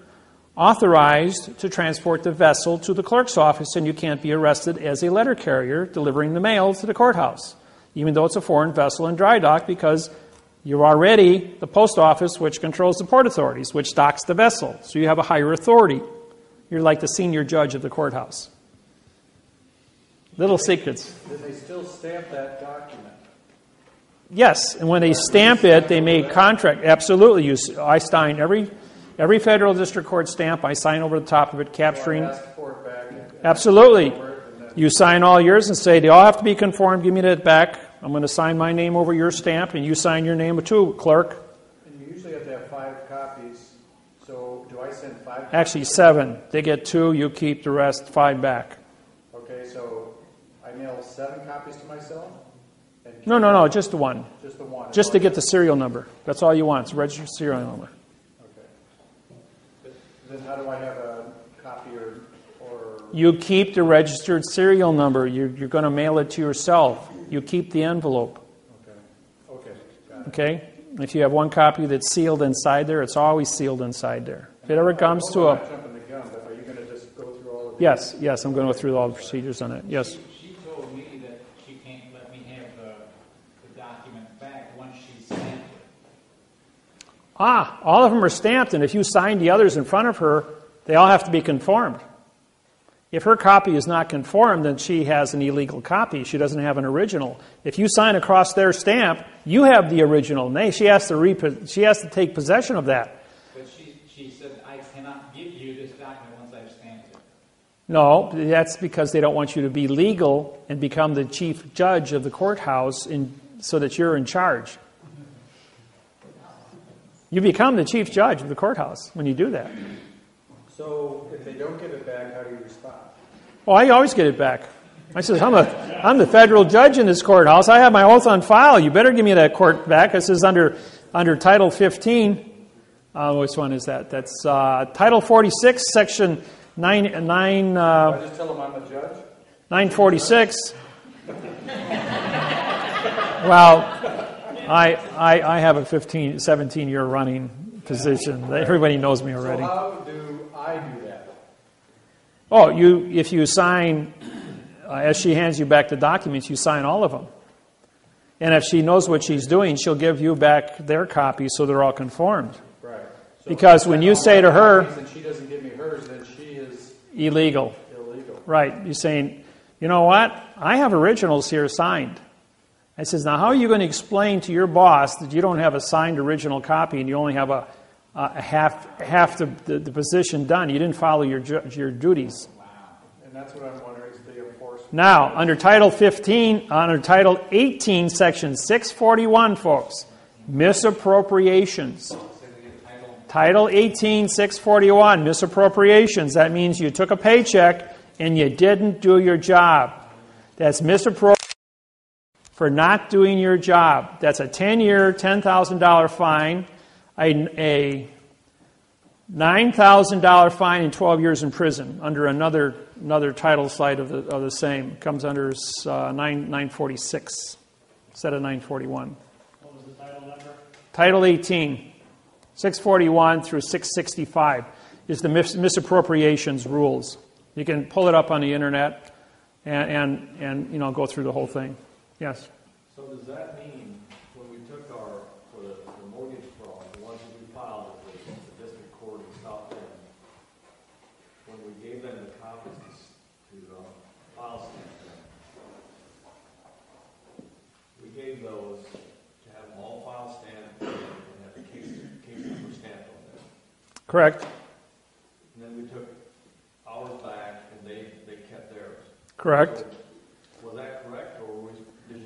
authorized to transport the vessel to the clerk's office, and you can't be arrested as a letter carrier delivering the mail to the courthouse, even though it's a foreign vessel in dry dock, because you're already the post office, which controls the port authorities, which docks the vessel. So you have a higher authority. You're like the senior judge of the courthouse. Little secrets. Did they still stamp that document? Yes, and when they stamp it, they make contract. Absolutely. I sign every federal district court stamp. I sign over the top of it, capturing. Ask for it back. Absolutely. You sign all yours and say, they all have to be conformed. Give me that back. I'm going to sign my name over your stamp, and you sign your name too, clerk. And you usually have to have 5 copies. So do I send 5 copies? Actually, 7. They get 2. You keep the rest, 5 back. Okay, so I mail 7 copies to myself? No, just the one. Just the one. Just to get the serial number. That's all you want. It's a registered serial number. Okay. But then how do I have a copy or... You keep the registered serial number. You're going to mail it to yourself. You keep the envelope. Okay, got it. Okay? If you have one copy that's sealed inside there, it's always sealed inside there. If it ever comes to a... I'm jumping the gun, but are you going to just go through all of Yes, these? I'm going to go through all the procedures on it. Yes. She told me that she can't let me have the document back once she stamped it. All of them are stamped, and if you sign the others in front of her, they all have to be conformed. If her copy is not conformed, then she has an illegal copy. She doesn't have an original. If you sign across their stamp, you have the original. She has to take possession of that. But she said, I cannot give you this document once I've stamped it. No, that's because they don't want you to be legal and become the chief judge of the courthouse so that you're in charge. You become the chief judge of the courthouse when you do that. So if they don't give it back, how do you respond? Oh, I always get it back. I says, I'm the federal judge in this courthouse. I have my oath on file. You better give me that court back. This is under Title 15. Which one is that? That's Title 46, Section 9. I just tell them I'm a judge? 946. Well, I have a 17-year running position. Everybody knows me already. So how do I do that? Oh, if you sign, as she hands you back the documents, you sign all of them. And if she knows what she's doing, she'll give you back their copies so they're all conformed. Right. So because when you say to her, and she doesn't give me hers, then she is illegal. Illegal. Right. You're saying, you know what? I have originals here signed. I says, now how are you going to explain to your boss that you don't have a signed original copy and you only have a half the position done? You didn't follow your duties. Wow. And that's what I'm wondering is the enforcement. Now, under Title 18, Section 641, folks, misappropriations. Title 18, 641, misappropriations. That means you took a paycheck and you didn't do your job. That's misappropriation for not doing your job. That's a 10-year, $10,000 fine, a $9,000 fine, and 12 years in prison under another title slide of the same. It comes under 946 instead of 941. What was the title number? Title 18, 641 through 665 is the misappropriations rules. You can pull it up on the internet and go through the whole thing. Yes. So does that mean when we took for the mortgage fraud, the ones that we filed at the district court in South Bend, when we gave them the copies to file stamp them, we gave those to have them all file stamped and have the case number stamped on them. Correct. And then we took ours back and they kept theirs. Correct. So, was that correct, or was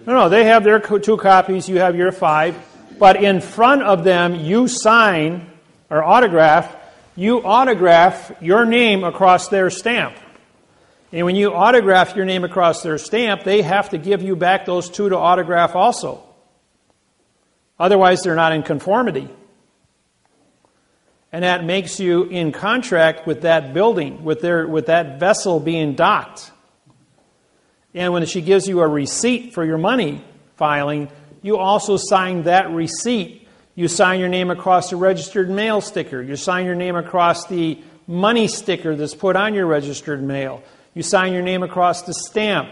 No, they have their 2 copies, you have your 5. But in front of them, you sign or autograph your name across their stamp. And when you autograph your name across their stamp, they have to give you back those 2 to autograph also. Otherwise, they're not in conformity. And that makes you in contract with that building, with that vessel being docked. And when she gives you a receipt for your money filing, you also sign that receipt. You sign your name across the registered mail sticker. You sign your name across the money sticker that's put on your registered mail. You sign your name across the stamp.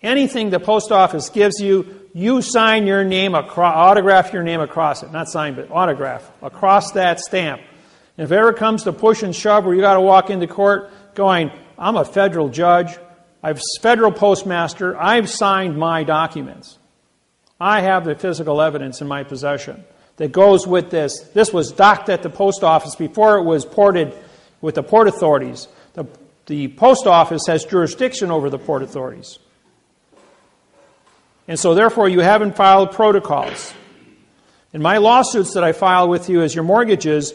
Anything the post office gives you, you sign your name, autograph your name across it. Not sign, but autograph across that stamp. And if it ever comes to push and shove where you got to walk into court going, I'm a federal judge, I'm federal postmaster, I've signed my documents. I have the physical evidence in my possession that goes with this. This was docked at the post office before it was ported with the port authorities. The post office has jurisdiction over the port authorities. And so therefore you haven't filed protocols. In my lawsuits that I file with you as your mortgages,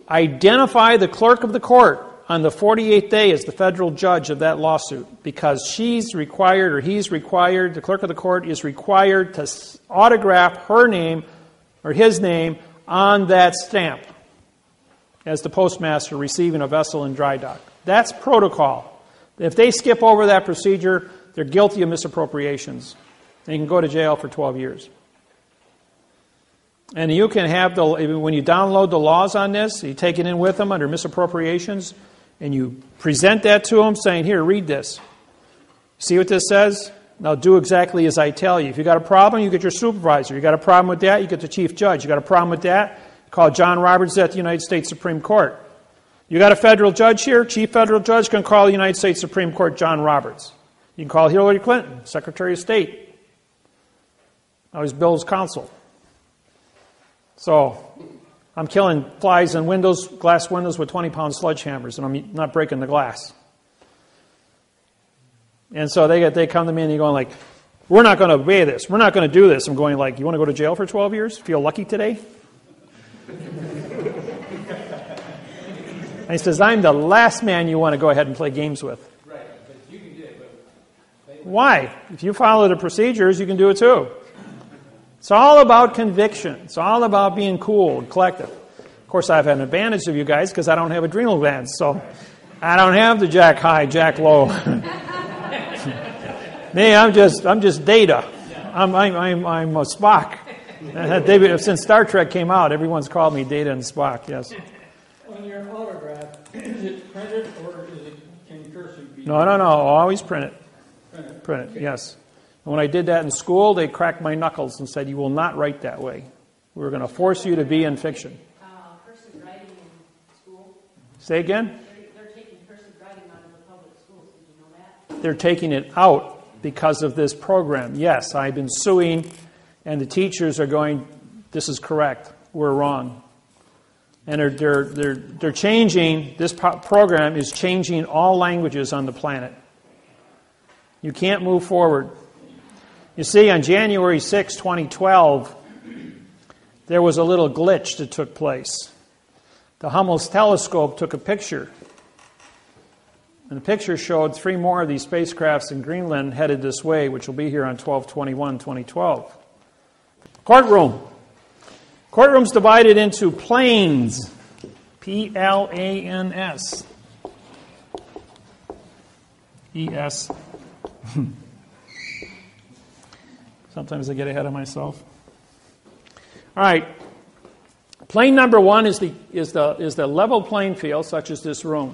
identify the clerk of the court on the 48th day as the federal judge of that lawsuit, because she's required or he's required, the clerk of the court is required to autograph her name or his name on that stamp as the postmaster receiving a vessel in dry dock. That's protocol. If they skip over that procedure, they're guilty of misappropriations. They can go to jail for 12 years. And you can have, when you download the laws on this, you take it in with them under misappropriations, and you present that to them saying, here, read this. See what this says? Now do exactly as I tell you. If you got a problem, you get your supervisor. You got a problem with that, you get the chief judge. You got a problem with that, call John Roberts at the United States Supreme Court. You got a federal judge here, chief federal judge can call the United States Supreme Court John Roberts. You can call Hillary Clinton, Secretary of State. Now he's Bill's counsel. So I'm killing flies in windows, glass windows with 20-pound sledgehammers, and I'm not breaking the glass. And so they come to me and they're going like, we're not going to obey this. We're not going to do this. I'm going like, you want to go to jail for 12 years? Feel lucky today? And he says, I'm the last man you want to go ahead and play games with. Right, but you can do it. But why? If you follow the procedures, you can do it too. It's all about conviction. It's all about being cool and collective. Of course, I have an advantage of you guys because I don't have adrenal glands, so I don't have the jack high, jack low. Me, I'm just data. I'm a Spock. Since Star Trek came out, everyone's called me Data and Spock. Yes. On your autograph, is it printed or is it in cursive? No. Always print it. Print it. Yes. And when I did that in school, they cracked my knuckles and said, "You will not write that way. We're going to force you to be in fiction." Cursive writing in school. Say again. They're taking cursive writing out of the public schools. Did you know that? They're taking it out because of this program. Yes, I've been suing, and the teachers are going, "This is correct. We're wrong." And they're changing. This program is changing all languages on the planet. You can't move forward. You see, on January 6, 2012, there was a little glitch that took place. The Hubble's telescope took a picture. And the picture showed 3 more of these spacecrafts in Greenland headed this way, which will be here on 12/21/2012. Courtroom. Courtroom's divided into planes. Plans. ES. Sometimes I get ahead of myself. All right. Plane number 1 is the level playing field, such as this room.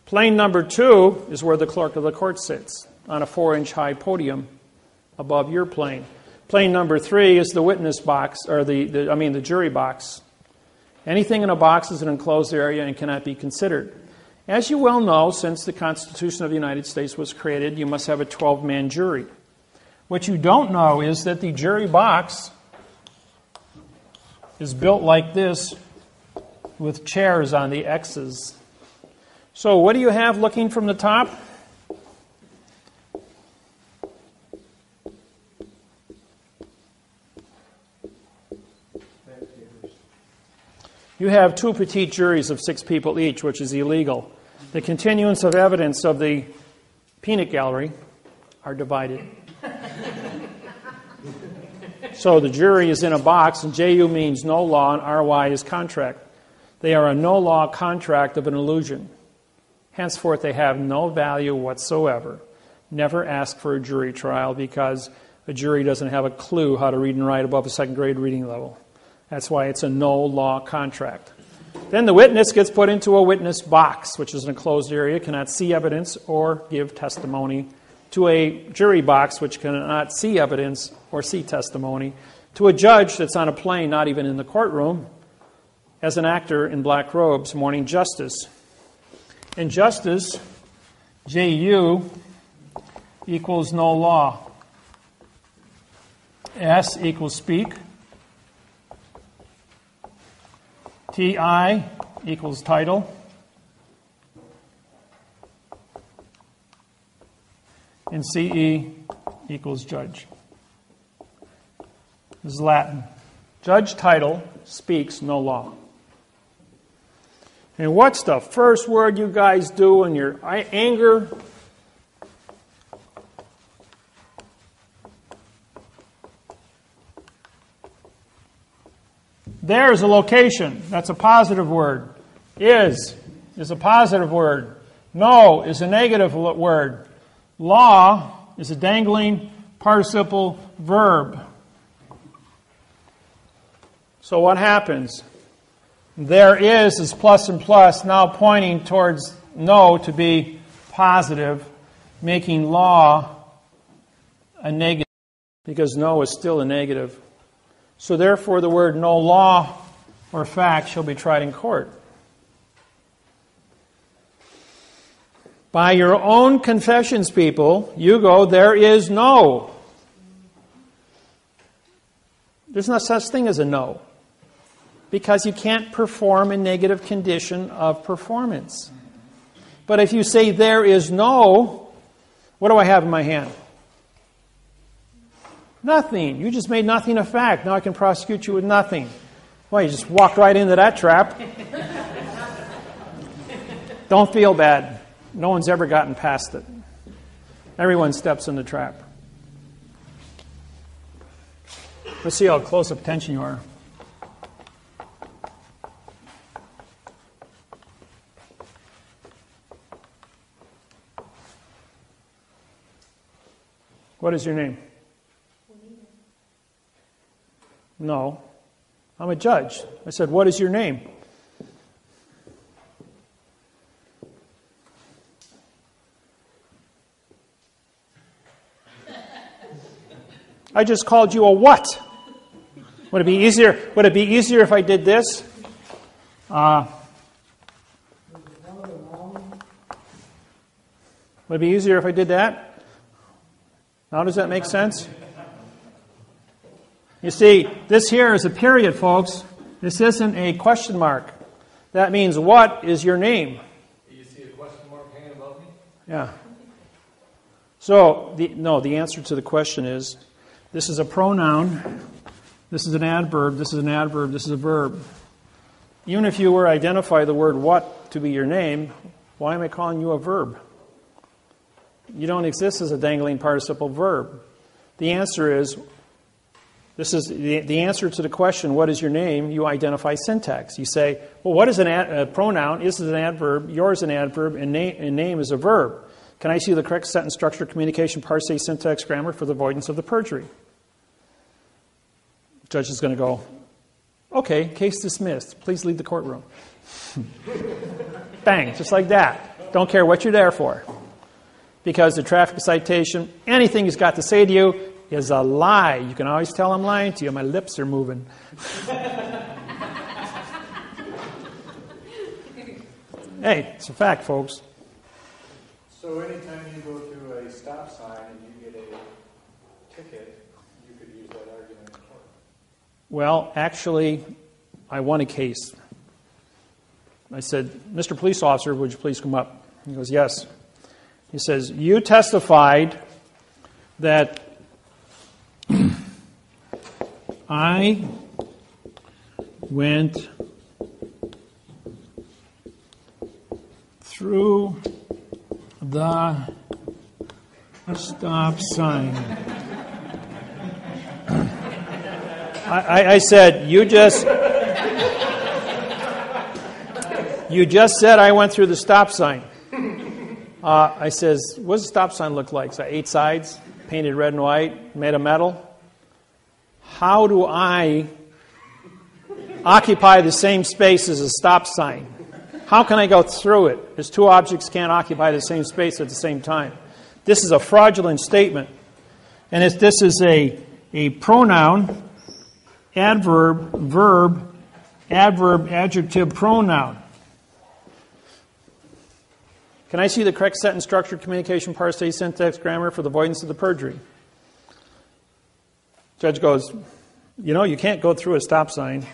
Plane number 2 is where the clerk of the court sits, on a 4-inch high podium above your plane. Plane number 3 is the witness box, or the jury box. Anything in a box is an enclosed area and cannot be considered. As you well know, since the Constitution of the United States was created, you must have a 12-man jury. What you don't know is that the jury box is built like this with chairs on the X's. So what do you have looking from the top? You have 2 petite juries of 6 people each, which is illegal. The continuance of evidence of the peanut gallery are divided. So the jury is in a box, and JU means no law, and RY is contract. They are a no-law contract of an illusion. Henceforth, they have no value whatsoever. Never ask for a jury trial because a jury doesn't have a clue how to read and write above a second grade reading level. That's why it's a no-law contract. Then the witness gets put into a witness box, which is an enclosed area, cannot see evidence or give testimony, to a jury box, which cannot see evidence or see testimony, to a judge that's on a plane, not even in the courtroom, as an actor in black robes, mourning justice. And justice, JU, equals no law. S equals speak. TI equals title. And CE equals judge. This is Latin. Judge title speaks no law. And what's the first word you guys do in your anger? There is a location. That's a positive word. Is a positive word. No is a negative word. Law is a dangling participle verb. So what happens? There is plus and plus, now pointing towards no to be positive, making law a negative, because no is still a negative. So therefore the word no law or fact shall be tried in court. By your own confessions, people, you go, there is no. There's no such thing as a no. Because you can't perform a negative condition of performance. But if you say there is no, what do I have in my hand? Nothing. You just made nothing a fact. Now I can prosecute you with nothing. Well, you just walked right into that trap. Don't feel bad. No one's ever gotten past it. Everyone steps in the trap. Let's see how close up attention you are. What is your name? No. I'm a judge. I said, what is your name? I just called you a what? Would it be easier? Would it be easier if I did this? Would it be easier if I did that? Now does that make sense? You see, this here is a period, folks. This isn't a question mark. That means, what is your name? Do you see a question mark hanging above me? Yeah. So, the answer to the question is, this is a pronoun, this is an adverb, this is an adverb, this is a verb. Even if you were to identify the word what to be your name, why am I calling you a verb? You don't exist as a dangling participle verb. The answer is, this is the answer to the question, what is your name? You identify syntax. You say, well, what is a pronoun? Is an adverb, yours an adverb, and name is a verb. Can I see the correct sentence structure, communication, parse, syntax, grammar for the avoidance of the perjury? The judge is going to go, okay, case dismissed. Please leave the courtroom. Bang, just like that. Don't care what you're there for. Because the traffic citation, anything he's got to say to you is a lie. You can always tell I'm lying to you. My lips are moving. Hey, it's a fact, folks. So anytime you go to a stop sign and you get a ticket, you could use that argument in court. Well, actually, I won a case. I said, Mr. Police Officer, would you please come up? He goes, yes. He says, you testified that I went through the stop sign. I said, you just said I went through the stop sign. I says, what does a stop sign look like? So 8 sides, painted red and white, made of metal. How do I occupy the same space as a stop sign? How can I go through it? As 2 objects can't occupy the same space at the same time. This is a fraudulent statement. And this is a pronoun, adverb, verb, adverb, adjective, pronoun. Can I see the correct sentence structure, communication, parse, syntax, grammar for the avoidance of the perjury? Judge goes, you can't go through a stop sign.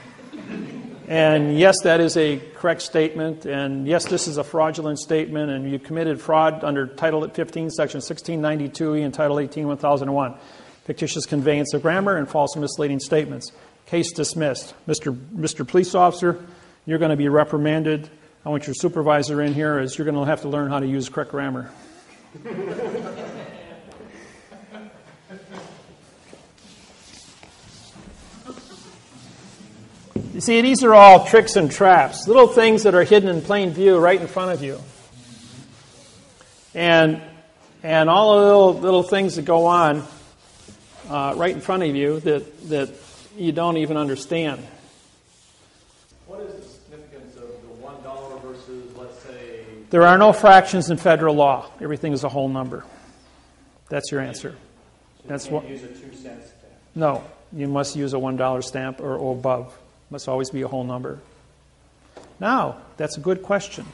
And yes, that is a correct statement. And yes, this is a fraudulent statement. And you committed fraud under Title 15, Section 1692E and Title 18, 1001. Fictitious conveyance of grammar and false and misleading statements. Case dismissed. Mr. Police Officer, you're going to be reprimanded. I want your supervisor in here as you're going to have to learn how to use correct grammar. You see, these are all tricks and traps, little things that are hidden in plain view right in front of you. And all the little things that go on right in front of you that you don't even understand. What is the significance of the $1 versus, let's say... There are no fractions in federal law. Everything is a whole number. That's your answer. So you can't use a 2 cent stamp. No, you must use a $1 stamp or above. Must always be a whole number. Now, that's a good question.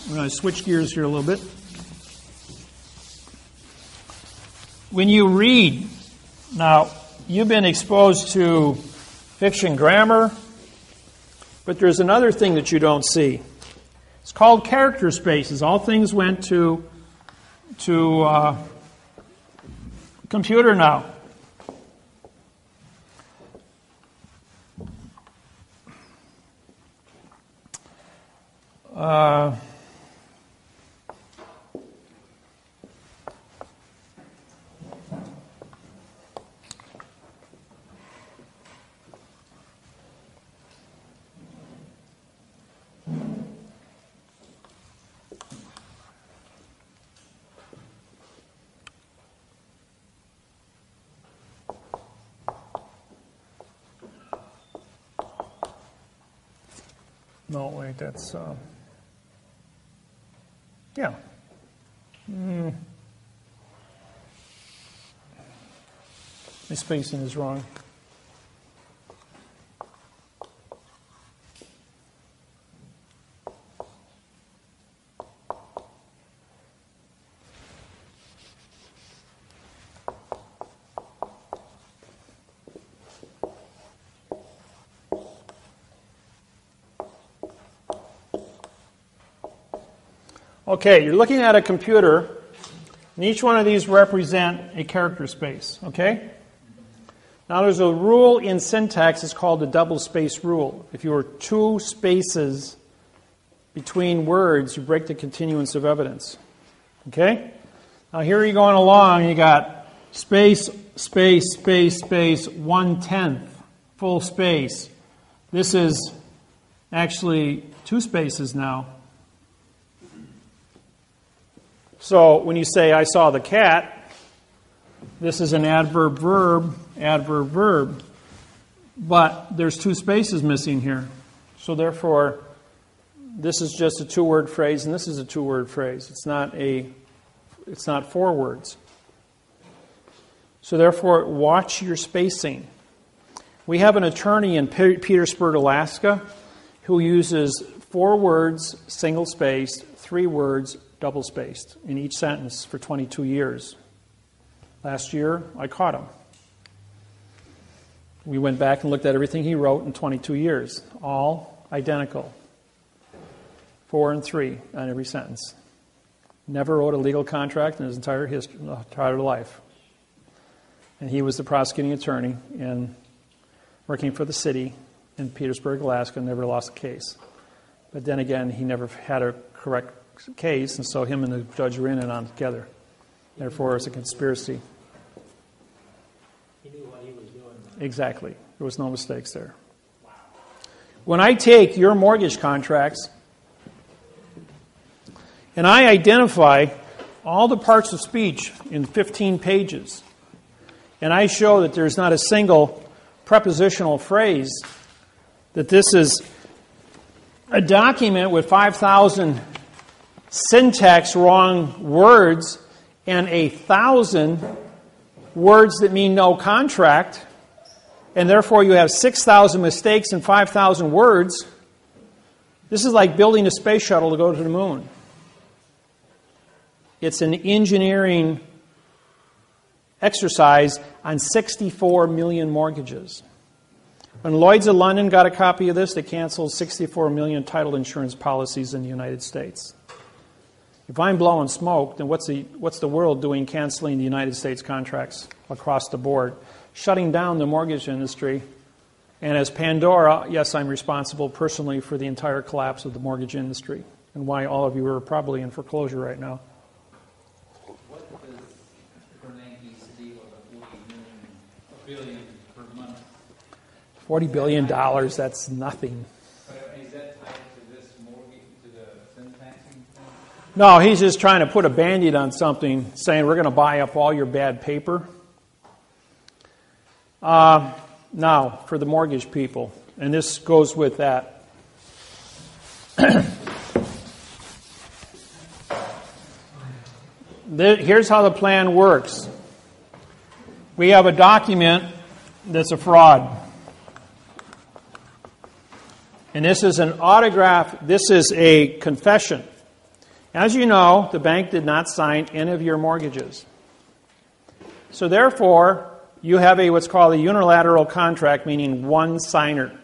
I'm going to switch gears here a little bit. When you read, now, you've been exposed to fiction grammar, but there's another thing that you don't see. It's called character spaces. All things went to computer now. No, wait, that's... Yeah. My spacing is wrong. Okay, you're looking at a computer, and each one of these represent a character space, okay? Now there's a rule in syntax, it's called the double space rule. If you were 2 spaces between words, you break the continuance of evidence, okay? Now here you're going along, you got space, space, space, space, 1/10, full space. This is actually 2 spaces now. So when you say, I saw the cat, this is an adverb verb, adverb verb. But there's 2 spaces missing here. So therefore, this is just a 2-word phrase, and this is a 2-word phrase. It's not 4 words. So therefore, watch your spacing. We have an attorney in Petersburg, Alaska, who uses 4 words, single-spaced, 3 words, double-spaced in each sentence for 22 years. Last year, I caught him. We went back and looked at everything he wrote in 22 years. All identical. 4 and 3 on every sentence. Never wrote a legal contract in his entire life. And he was the prosecuting attorney and working for the city in Petersburg, Alaska, never lost a case. But then again, he never had a correct case, and so him and the judge were in and on together. Therefore, it's a conspiracy. He knew what he was doing. Exactly. There was no mistakes there. When I take your mortgage contracts and I identify all the parts of speech in 15 pages, and I show that there's not a single prepositional phrase, that this is a document with 5,000 syntax wrong words and 1,000 words that mean no contract, and therefore you have 6,000 mistakes and 5,000 words. This is like building a space shuttle to go to the moon. It's an engineering exercise on 64 million mortgages. When Lloyd's of London got a copy of this, they canceled 64 million title insurance policies in the United States. If I'm blowing smoke, then what's the world doing canceling the United States contracts across the board? Shutting down the mortgage industry. And as Pandora, yes, I'm responsible personally for the entire collapse of the mortgage industry and why all of you are probably in foreclosure right now. What does Bernanke's deal of $40 billion per month? $40 billion, that's nothing. Is that tied to this mortgage, to the syntaxing thing? No, he's just trying to put a Band-Aid on something, saying we're going to buy up all your bad paper. Now, for the mortgage people, and this goes with that. Here's how the plan works. We have a document that's a fraud. And this is an autograph, this is a confession. As you know, the bank did not sign any of your mortgages. So therefore, you have what's called a unilateral contract, meaning one signer,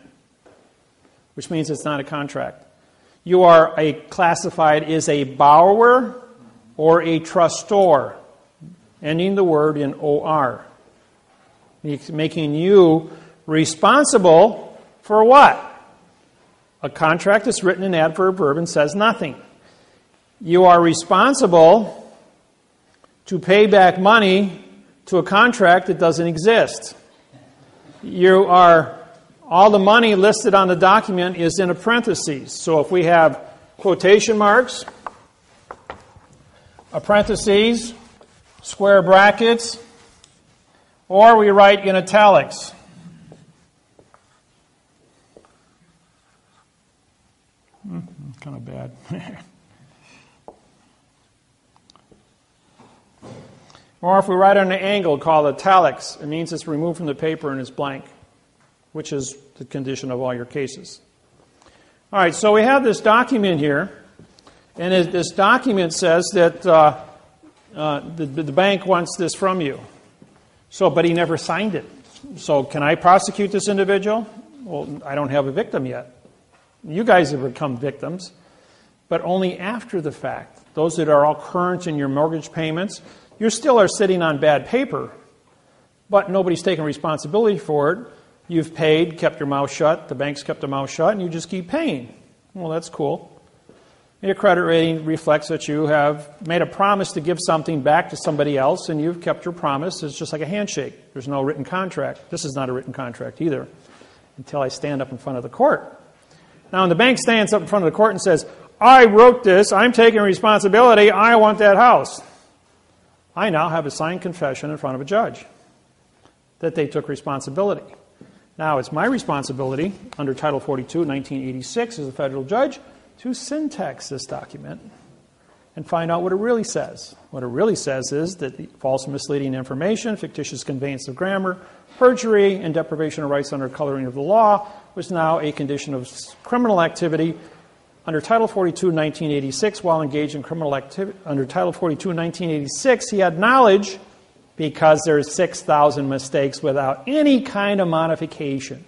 which means it's not a contract. You are classified as a borrower or a trustor, ending the word in OR, making you responsible for what? A contract that's written in adverb verb and says nothing. You are responsible to pay back money to a contract that doesn't exist. All the money listed on the document is in a parentheses. So if we have quotation marks, a parentheses, square brackets, or we write in italics. Kind of bad. Or if we write on an angle called italics, it means it's removed from the paper and it's blank, which is the condition of all your cases. All right, so we have this document here, and this document says that the bank wants this from you. But he never signed it. So can I prosecute this individual? Well, I don't have a victim yet. You guys have become victims, but only after the fact. Those that are all current in your mortgage payments, you still are sitting on bad paper, but nobody's taking responsibility for it. You've paid, kept your mouth shut, the bank's kept their mouth shut, and you just keep paying. Well, that's cool. Your credit rating reflects that you have made a promise to give something back to somebody else, and you've kept your promise. It's just like a handshake. There's no written contract. This is not a written contract either, until I stand up in front of the court. Now, when the bank stands up in front of the court and says, I wrote this, I'm taking responsibility, I want that house, I now have a signed confession in front of a judge that they took responsibility. Now, it's my responsibility under Title 42, 1986, as a federal judge, to syntax this document and find out what it really says. What it really says is that the false and misleading information, fictitious conveyance of grammar, perjury, and deprivation of rights under coloring of the law was now a condition of criminal activity under Title 42, 1986. While engaged in criminal activity under Title 42, 1986, he had knowledge because there's 6,000 mistakes without any kind of modification.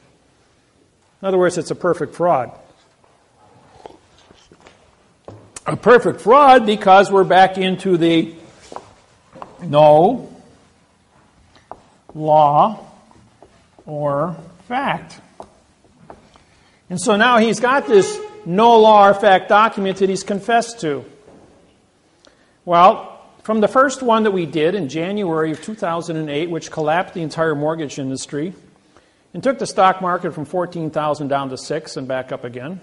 In other words, it's a perfect fraud. A perfect fraud because we're back into the no law or fact. And so now he's got this no law or fact document that he's confessed to. Well, from the first one that we did in January of 2008, which collapsed the entire mortgage industry, and took the stock market from 14,000 down to 6 and back up again,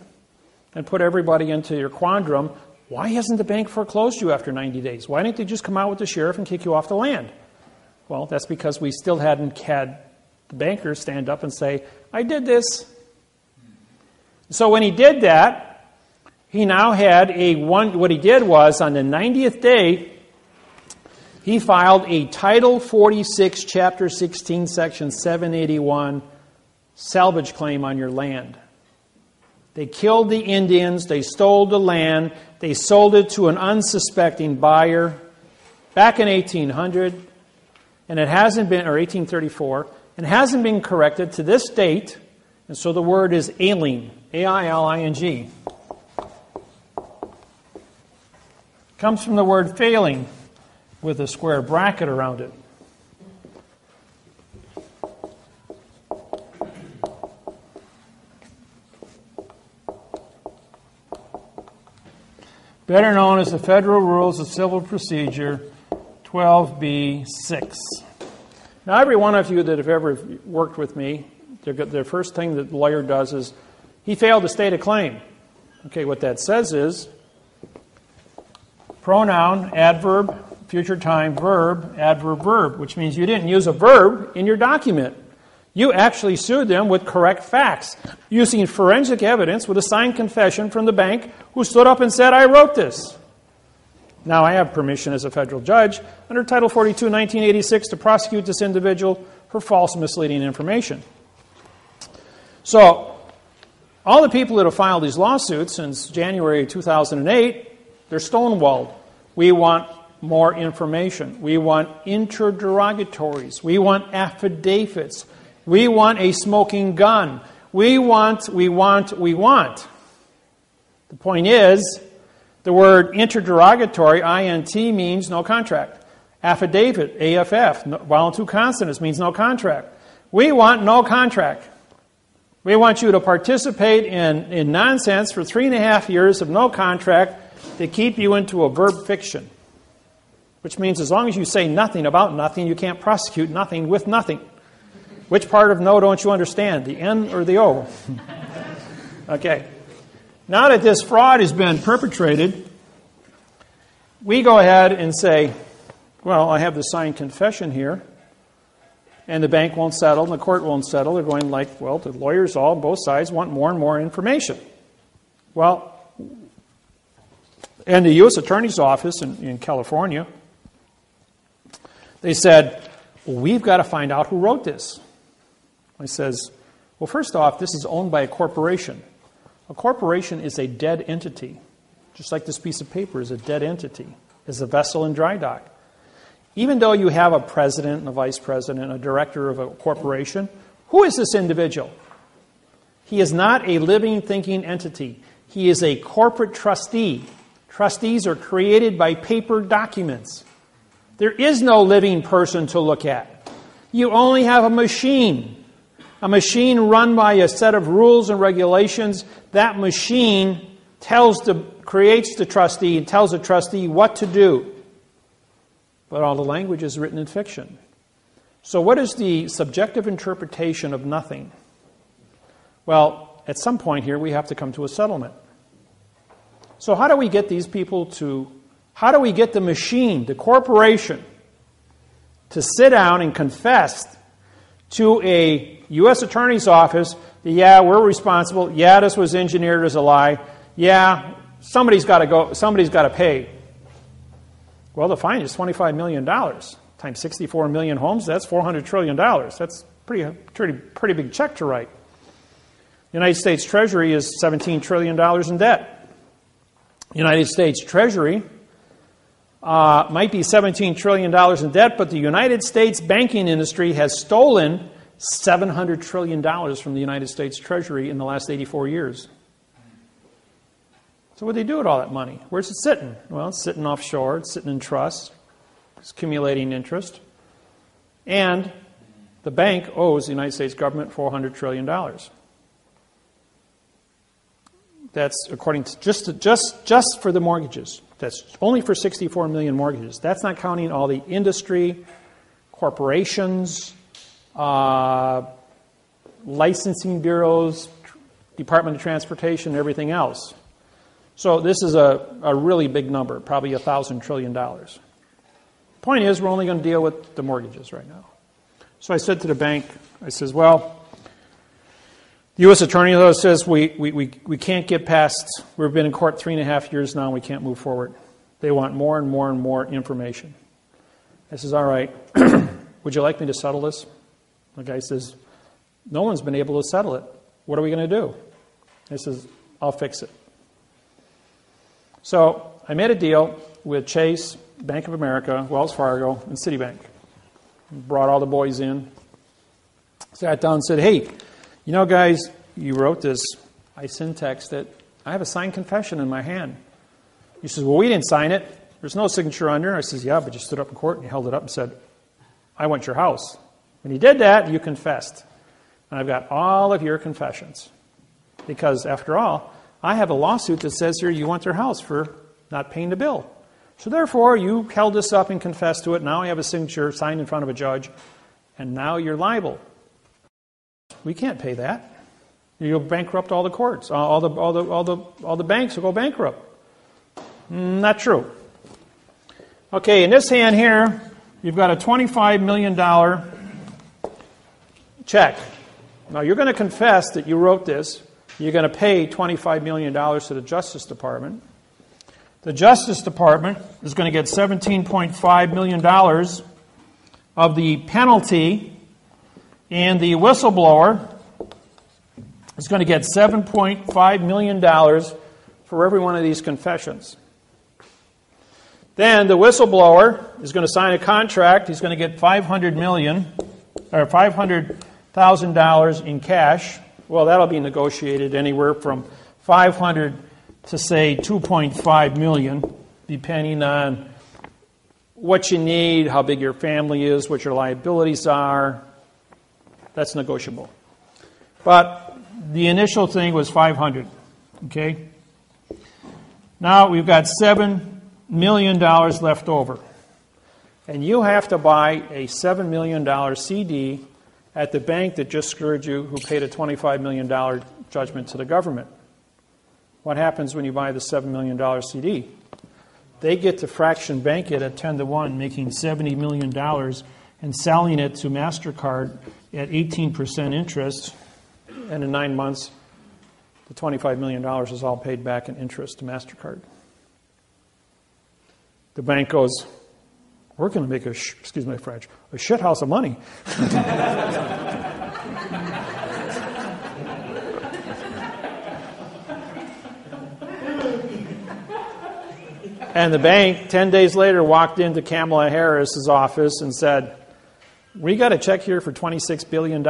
and put everybody into your quandrum, why hasn't the bank foreclosed you after 90 days? Why didn't they just come out with the sheriff and kick you off the land? Well, that's because we still hadn't had the banker stand up and say, I did this. So when he did that, he now had what he did was on the 90th day, he filed a Title 46, Chapter 16, Section 781 salvage claim on your land. They killed the Indians, they stole the land, they sold it to an unsuspecting buyer back in 1800, and it hasn't been, or 1834, and hasn't been corrected to this date, and so the word is ailing, A-I-L-I-N-G. Comes from the word failing with a square bracket around it. Better known as the Federal Rules of Civil Procedure 12b-6. Now, every one of you that have ever worked with me, the first thing that the lawyer does is he failed to state a claim. Okay, what that says is pronoun, adverb, future time, verb, adverb, verb, which means you didn't use a verb in your document. You actually sued them with correct facts, using forensic evidence with a signed confession from the bank who stood up and said, I wrote this. Now, I have permission as a federal judge under Title 42, 1986 to prosecute this individual for false misleading information. So, all the people that have filed these lawsuits since January 2008, they're stonewalled. We want more information. We want interrogatories. We want affidavits. We want a smoking gun. We want. The point is, the word interrogatory, INT, means no contract. Affidavit, AFF, vowel two consonants, means no contract. We want no contract. We want you to participate in nonsense for 3.5 years of no contract to keep you into a verb fiction. Which means as long as you say nothing about nothing, you can't prosecute nothing with nothing. Which part of no don't you understand, the N or the O? Okay. Now that this fraud has been perpetrated, we go ahead and say, well, I have the signed confession here, and the bank won't settle, and the court won't settle. They're going like, well, the lawyers on both sides want more and more information. Well, and the U.S. Attorney's Office in California, they said, well, we've got to find out who wrote this. I says, well, first off, this is owned by a corporation. A corporation is a dead entity, just like this piece of paper is a dead entity, is a vessel in dry dock. Even though you have a president and a vice president, a director of a corporation, who is this individual? He is not a living, thinking entity. He is a corporate trustee. Trustees are created by paper documents. There is no living person to look at. You only have a machine run by a set of rules and regulations. That machine creates the trustee and tells the trustee what to do. But all the language is written in fiction. So what is the subjective interpretation of nothing? Well, at some point here, we have to come to a settlement. So how do we get these people how do we get the machine, the corporation, to sit down and confess to a U.S. Attorney's Office that, yeah, we're responsible, yeah, this was engineered as a lie, yeah, somebody's got to pay. Well, the fine is $25 million times 64 million homes. That's $400 trillion. That's pretty big check to write. The United States Treasury is $17 trillion in debt. The United States Treasury might be $17 trillion in debt, but the United States banking industry has stolen $700 trillion from the United States Treasury in the last 84 years. So what do they do with all that money? Where's it sitting? Well, it's sitting offshore. It's sitting in trusts. It's accumulating interest. And the bank owes the United States government $400 trillion. That's according to just for the mortgages. That's only for 64 million mortgages. That's not counting all the industry, corporations, licensing bureaus, Department of Transportation, and everything else. So this is a really big number, probably $1,000 trillion. Point is, we're only going to deal with the mortgages right now. So I said to the bank, I says, well, the U.S. Attorney says we can't get past, we've been in court 3.5 years now and we can't move forward. They want more and more and more information. I says, all right, would you like me to settle this? The guy says, no one's been able to settle it. What are we going to do? I says, I'll fix it. So I made a deal with Chase, Bank of America, Wells Fargo, and Citibank. Brought all the boys in. Sat down and said, hey, you know, guys, you wrote this. I syntexed it. I have a signed confession in my hand. He says, well, we didn't sign it. There's no signature under. I says, yeah, but you stood up in court and you held it up and said, I want your house. When you did that, you confessed. And I've got all of your confessions. Because, after all, I have a lawsuit that says here you want their house for not paying the bill. So therefore, you held this up and confessed to it. Now I have a signature signed in front of a judge. And now you're liable. We can't pay that. You'll bankrupt all the courts. All the banks will go bankrupt. Not true. Okay, in this hand here, you've got a $25 million check. Now, you're going to confess that you wrote this. You're going to pay $25 million to the Justice Department. The Justice Department is going to get $17.5 million of the penalty, and the whistleblower is going to get $7.5 million for every one of these confessions. Then the whistleblower is going to sign a contract. He's going to get $500,000 in cash. Well, that'll be negotiated anywhere from $500,000 to, say, $2.5 million, depending on what you need, how big your family is, what your liabilities are. That's negotiable. But the initial thing was $500,000. Okay? Now we've got $7 million left over. And you have to buy a $7 million CD at the bank that just screwed you, who paid a $25 million judgment to the government. What happens when you buy the $7 million CD? They get to fraction bank it at 10-1, making $70 million and selling it to MasterCard at 18% interest. And in 9 months, the $25 million is all paid back in interest to MasterCard. The bank goes, we're going to make excuse my French, a shit house of money. And the bank, 10 days later, walked into Kamala Harris's office and said, we got a check here for $26 billion.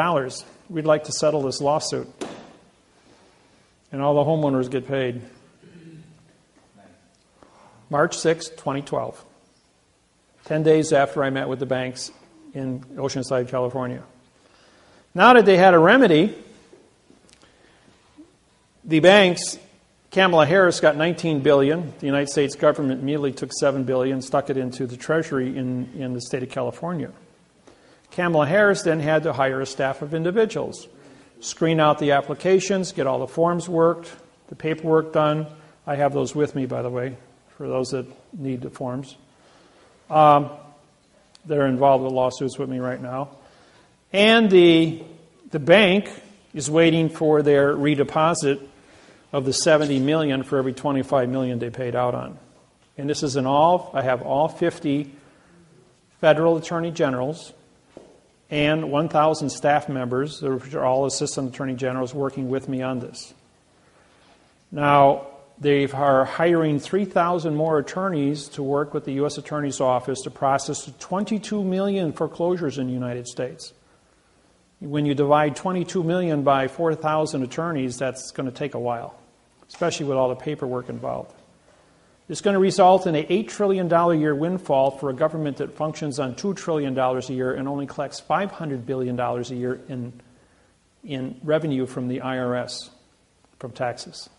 We'd like to settle this lawsuit. And all the homeowners get paid. March 6, 2012. 10 days after I met with the banks in Oceanside, California. Now that they had a remedy, the banks, Kamala Harris got $19 billion. The United States government immediately took $7 billion, stuck it into the Treasury in the state of California. Kamala Harris then had to hire a staff of individuals, screen out the applications, get all the forms worked, the paperwork done. I have those with me, by the way, for those that need the forms. They're involved with lawsuits with me right now. And the bank is waiting for their redeposit of the $70 million for every $25 million they paid out on. And this is I have all 50 federal attorney generals and 1,000 staff members, which are all assistant attorney generals, working with me on this. Now, they are hiring 3,000 more attorneys to work with the U.S. Attorney's Office to process 22 million foreclosures in the United States. When you divide 22 million by 4,000 attorneys, that's going to take a while, especially with all the paperwork involved. It's going to result in an $8 trillion a year windfall for a government that functions on $2 trillion a year and only collects $500 billion a year in revenue from the IRS, from taxes.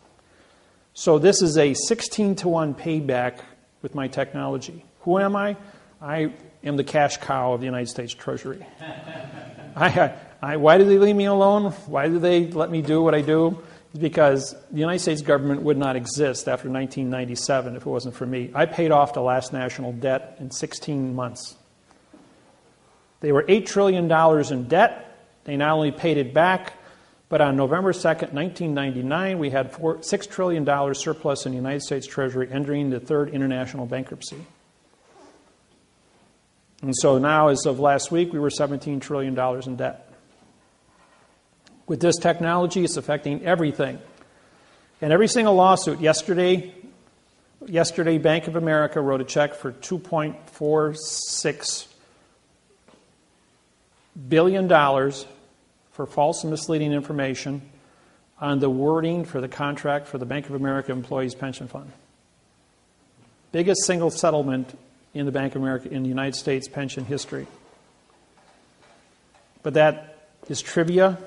So this is a 16-to-1 payback with my technology. Who am I? I am the cash cow of the United States Treasury. I Why do they leave me alone? Why do they let me do what I do? It's because the United States government would not exist after 1997 if it wasn't for me. I paid off the last national debt in 16 months. They were $8 trillion in debt. They not only paid it back, but on November 2nd, 1999, we had $6 trillion surplus in the United States Treasury, entering the third international bankruptcy. And so now, as of last week, we were $17 trillion in debt. With this technology, it's affecting everything. And every single lawsuit, yesterday, Bank of America wrote a check for $2.46 billion for false and misleading information on the wording for the contract for the Bank of America Employees Pension Fund. Biggest single settlement in the Bank of America in the United States pension history. But that is trivia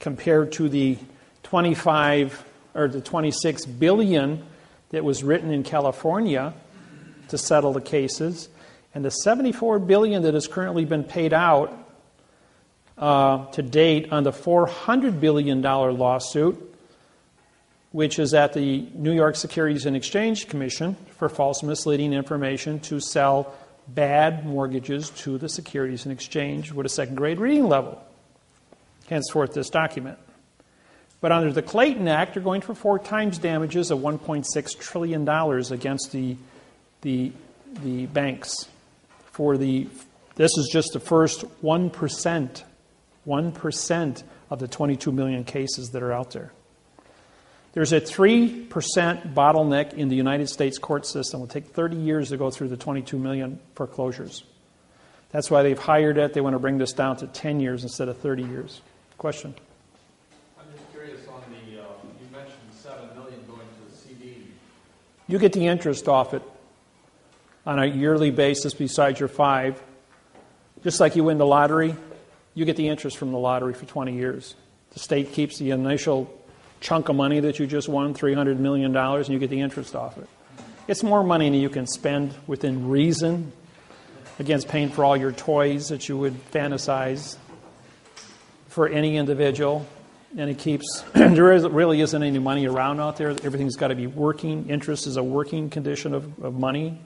compared to the 26 billion that was written in California to settle the cases, and the 74 billion that has currently been paid out to date on the $400 billion lawsuit, which is at the New York Securities and Exchange Commission for false and misleading information to sell bad mortgages to the Securities and Exchange with a second-grade reading level. Henceforth, this document. But under the Clayton Act, they're going for 4 times damages of $1.6 trillion against the banks. This is just the first 1% of the 22 million cases that are out there. There's a 3% bottleneck in the United States court system. It will take 30 years to go through the 22 million foreclosures. That's why they've hired it. They want to bring this down to 10 years instead of 30 years. Question? I'm just curious on the, you mentioned 7 million going to the CD. You get the interest off it on a yearly basis besides your 5. Just like you win the lottery, you get the interest from the lottery for 20 years. The state keeps the initial chunk of money that you just won, $300 million, and you get the interest off it. It's more money than you can spend within reason against paying for all your toys that you would fantasize for any individual. And it keeps, there really isn't any money around out there. Everything's got to be working. Interest is a working condition of money.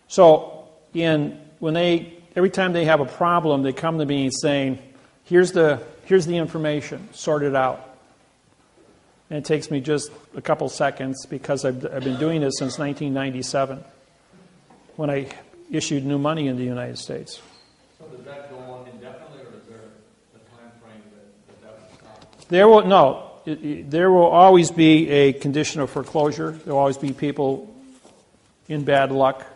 So every time they have a problem, they come to me saying, here's the information, sort it out. And it takes me just a couple seconds because I've been doing this since 1997 when I issued new money in the United States. So does that go on indefinitely, or is there a time frame that will stop? There will always be a condition of foreclosure. There will always be people in bad luck.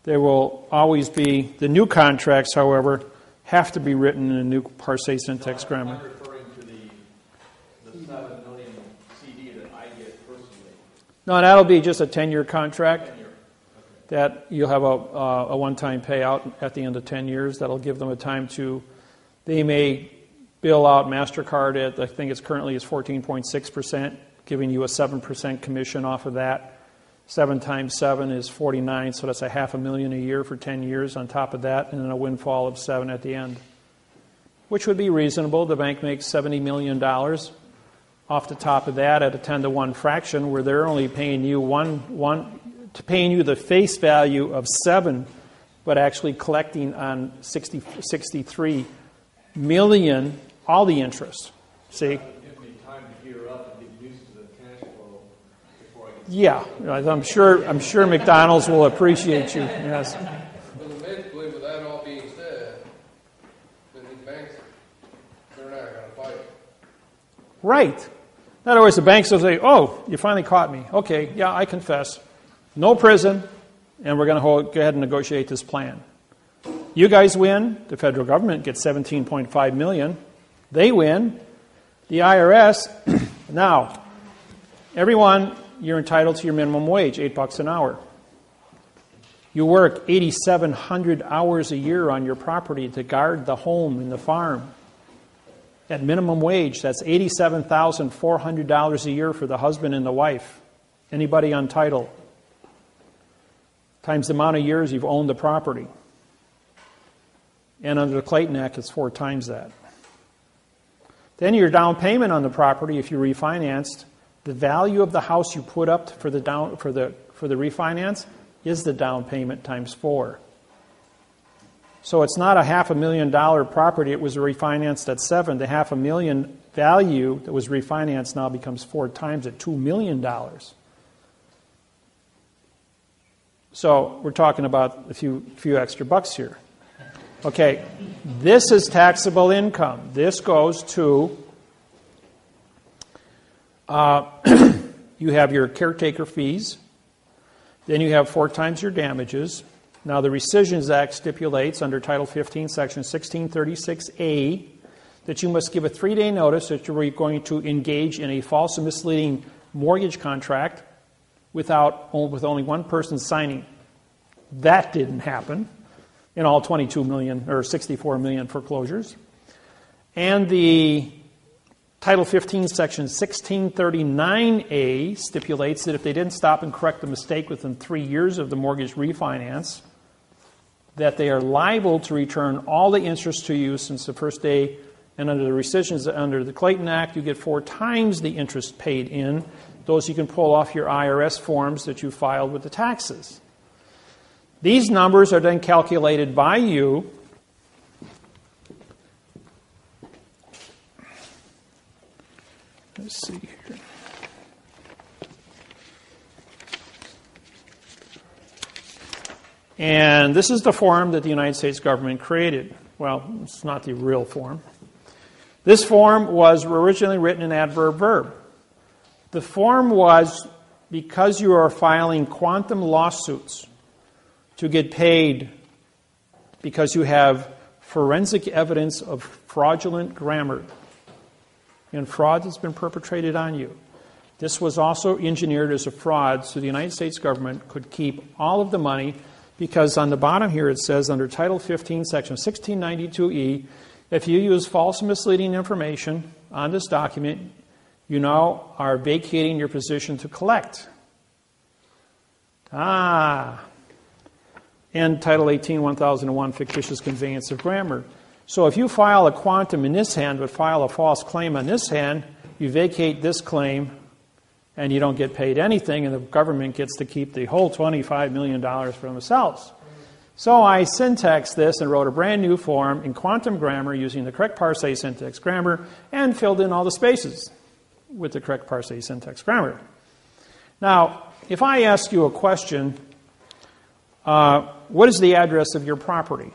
There will always be, the new contracts, however, have to be written in a new parsé syntax grammar. I'm referring to the 7 million CD that I get personally. No, that'll be just a 10-year contract. 10 year. Okay. That you'll have a one-time payout at the end of 10 years. That'll give them a time to, they may bill out MasterCard at, I think it's currently is 14.6%, giving you a 7% commission off of that. 7 times 7 is 49, so that's $500,000 a year for 10 years on top of that, and then a windfall of 7 at the end, which would be reasonable. The bank makes $70 million off the top of that at a 10-to-1 fraction, where they're only paying you paying you the face value of 7, but actually collecting on 63 million all the interest. See? Give me time to gear up and get used to the cash flow before I get. Yeah, I'm sure McDonald's will appreciate you. Yes. But basically, with that all being said, then these banks, they're not going to fight. Right. In other words, the banks will say, "Oh, you finally caught me. Okay, yeah, I confess. No prison, and we're going to go ahead and negotiate this plan. You guys win. The federal government gets $17.5 million. They win. The IRS. Now, everyone, you're entitled to your minimum wage, $8 an hour. You work 8,700 hours a year on your property to guard the home and the farm. At minimum wage, that's $87,400 a year for the husband and the wife. Anybody on title. Times the amount of years you've owned the property. And under the Clayton Act, it's 4 times that. Then your down payment on the property, if you refinanced, the value of the house you put up for the refinance is the down payment times 4. So it's not a $500,000 property. It was refinanced at 7. The $500,000 value that was refinanced now becomes 4 times at $2 million. So we're talking about a few extra bucks here. Okay, this is taxable income. This goes to, you have your caretaker fees, then you have 4 times your damages. Now the Rescissions Act stipulates under Title 15, Section 1636A, that you must give a 3-day notice that you're going to engage in a false and misleading mortgage contract with only one person signing. That didn't happen in all 22 million or 64 million foreclosures. And the Title 15, Section 1639A stipulates that if they didn't stop and correct the mistake within 3 years of the mortgage refinance, that they are liable to return all the interest to you since the first day. And under the rescissions, under the Clayton Act, you get 4 times the interest paid in. Those you can pull off your IRS forms that you filed with the taxes. These numbers are then calculated by you let's see here. And this is the form that the United States government created. Well, it's not the real form. This form was originally written in adverb verb. The form was because you are filing quantum lawsuits to get paid because you have forensic evidence of fraudulent grammar and fraud that's been perpetrated on you. This was also engineered as a fraud so the United States government could keep all of the money because on the bottom here it says under Title 15, Section 1692E, if you use false and misleading information on this document, you now are vacating your position to collect. And Title 18, 1001, fictitious conveyance of grammar. So if you file a quantum in this hand but file a false claim on this hand, you vacate this claim and you don't get paid anything and the government gets to keep the whole $25 million for themselves. So I syntaxed this and wrote a brand new form in quantum grammar using the correct parse syntax grammar and filled in all the spaces with the correct parse syntax grammar. Now, if I ask you a question, what is the address of your property?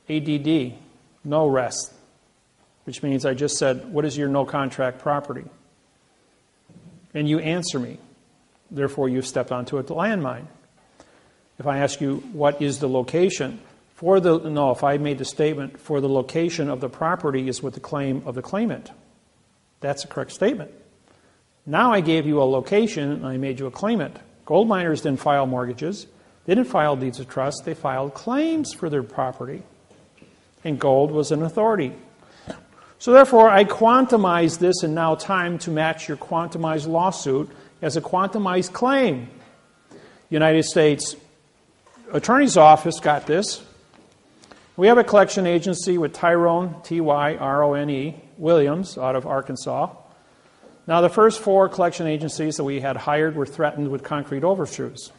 ADD, no rest, which means I just said, what is your no contract property? And you answer me. Therefore, you've stepped onto a landmine. If I ask you, what is the location? If I made the statement, for the location of the property is with the claim of the claimant. That's a correct statement. Now I gave you a location and I made you a claimant. Gold miners didn't file mortgages. They didn't file deeds of trust. They filed claims for their property. And gold was an authority. So therefore, I quantumized this and now time to match your quantumized lawsuit as a quantumized claim. United States Attorney's Office got this. We have a collection agency with Tyrone, Tyrone, Williams out of Arkansas. Now, the first 4 collection agencies that we had hired were threatened with concrete overtures.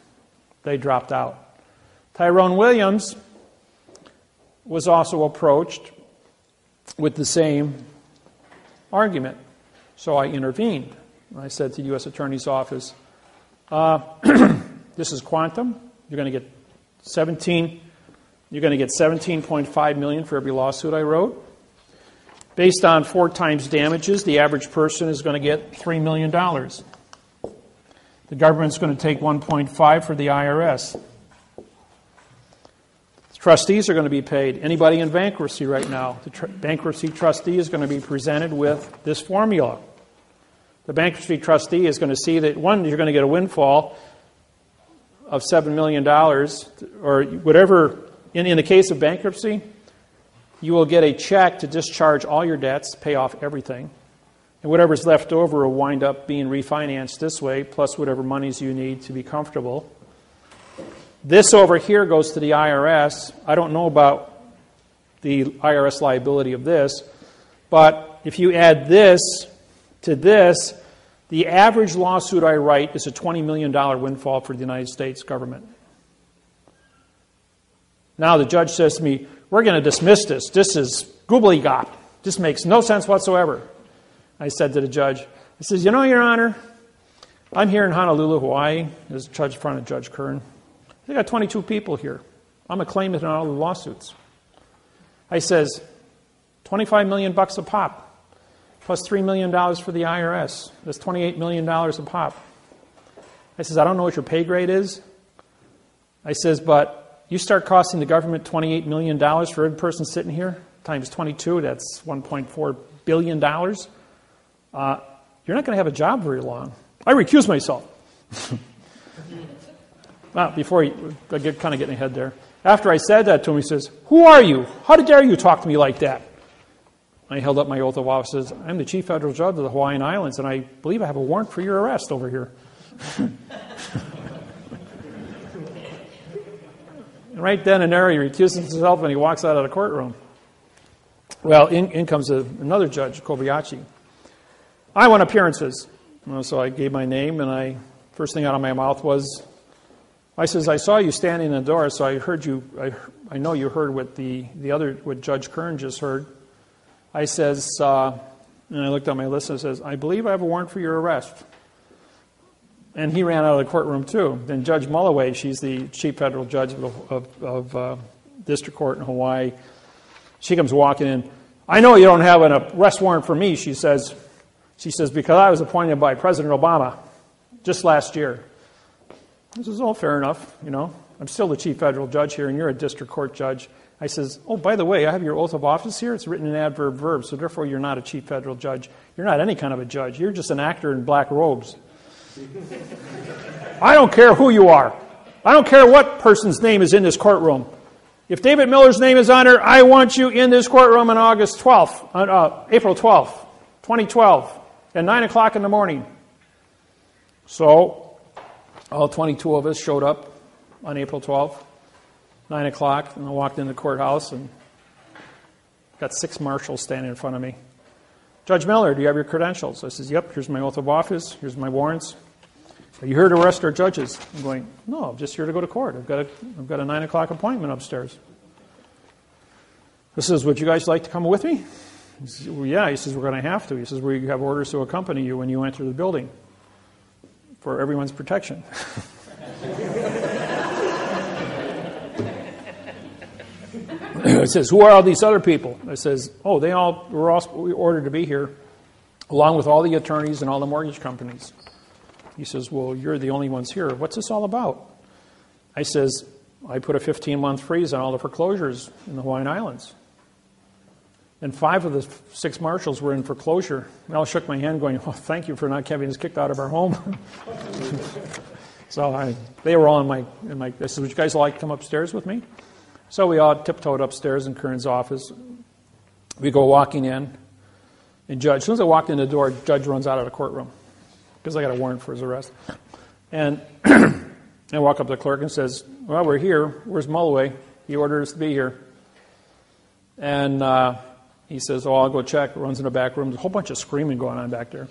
They dropped out. Tyrone Williams was also approached with the same argument. So I intervened. I said to the U.S. Attorney's Office, this is quantum. You're going to get $17.5 million for every lawsuit I wrote. Based on 4 times damages, the average person is going to get $3 million. The government's going to take 1.5 for the IRS. Trustees are going to be paid. Anybody in bankruptcy right now, the bankruptcy trustee is going to be presented with this formula. The bankruptcy trustee is going to see that, one, you're going to get a windfall of $7 million, or whatever. In the case of bankruptcy, you will get a check to discharge all your debts, pay off everything. And whatever's left over will wind up being refinanced this way, plus whatever monies you need to be comfortable. This over here goes to the IRS. I don't know about the IRS liability of this. But if you add this to this, the average lawsuit I write is a $20 million windfall for the United States government. Now the judge says to me, we're going to dismiss this. This is gobbledygook. This makes no sense whatsoever. I said to the judge, I says, you know, Your Honor, I'm here in Honolulu, Hawaii. There's a judge in front of Judge Kern. They got 22 people here. I'm a claimant in all the lawsuits. I says, $25 million a pop, plus $3 million for the IRS. That's $28 million a pop. I says, I don't know what your pay grade is. I says, but you start costing the government $28 million for every person sitting here, times 22, that's $1.4 billion. You're not going to have a job very long. I recuse myself. Well, before I get kind of getting ahead there. After I said that to him, he says, who are you? How dare you talk to me like that? I held up my oath of office and says, I'm the Chief Federal Judge of the Hawaiian Islands, and I believe I have a warrant for your arrest over here. And right then and there, he recuses himself and he walks out of the courtroom. Well, in comes another judge, Kobayashi. I want appearances. So I gave my name, and first thing out of my mouth was, I says, I saw you standing in the door, so I heard you. I know you heard what what Judge Kern just heard. I says, and I looked at my list and says, I believe I have a warrant for your arrest. And he ran out of the courtroom too. Then Judge Mulloway, she's the Chief Federal Judge of District Court in Hawaii. She comes walking in. I know you don't have an arrest warrant for me, she says. She says, because I was appointed by President Obama just last year. This is all fair enough, you know. I'm still the Chief Federal Judge here, and you're a District Court Judge. I says, oh, by the way, I have your oath of office here. It's written in adverb verb, so therefore you're not a Chief Federal Judge. You're not any kind of a judge. You're just an actor in black robes. I don't care who you are. I don't care what person's name is in this courtroom. If David Miller's name is on there, I want you in this courtroom on April 12th, 2012, at 9 o'clock in the morning. So all 22 of us showed up on April 12th, 9 o'clock, and I walked in the courthouse and got 6 marshals standing in front of me. Judge Miller, do you have your credentials? I says, yep, here's my oath of office, here's my warrants. Are you here to arrest our judges? I'm going, no, I'm just here to go to court. I've got a 9 o'clock appointment upstairs. This is, would you guys like to come with me? He says, well, yeah. He says, we're going to have to. He says, we have orders to accompany you when you enter the building for everyone's protection. It says, who are all these other people? I says, oh, they all were ordered to be here, along with all the attorneys and all the mortgage companies. He says, well, you're the only ones here. What's this all about? I says, I put a 15-month freeze on all the foreclosures in the Hawaiian Islands. And 5 of the 6 marshals were in foreclosure. They all shook my hand going, oh, thank you for not having us kicked out of our home. So they were all in my, I said, would you guys like to come upstairs with me? So we all tiptoed upstairs in Kern's office. We go walking in. And Judge, as soon as I walked in the door, Judge runs out of the courtroom because I got a warrant for his arrest. And I walk up to the clerk and says, well, we're here. Where's Mulloway? He ordered us to be here. And he says, oh, I'll go check. Runs in the back room. There's a whole bunch of screaming going on back there.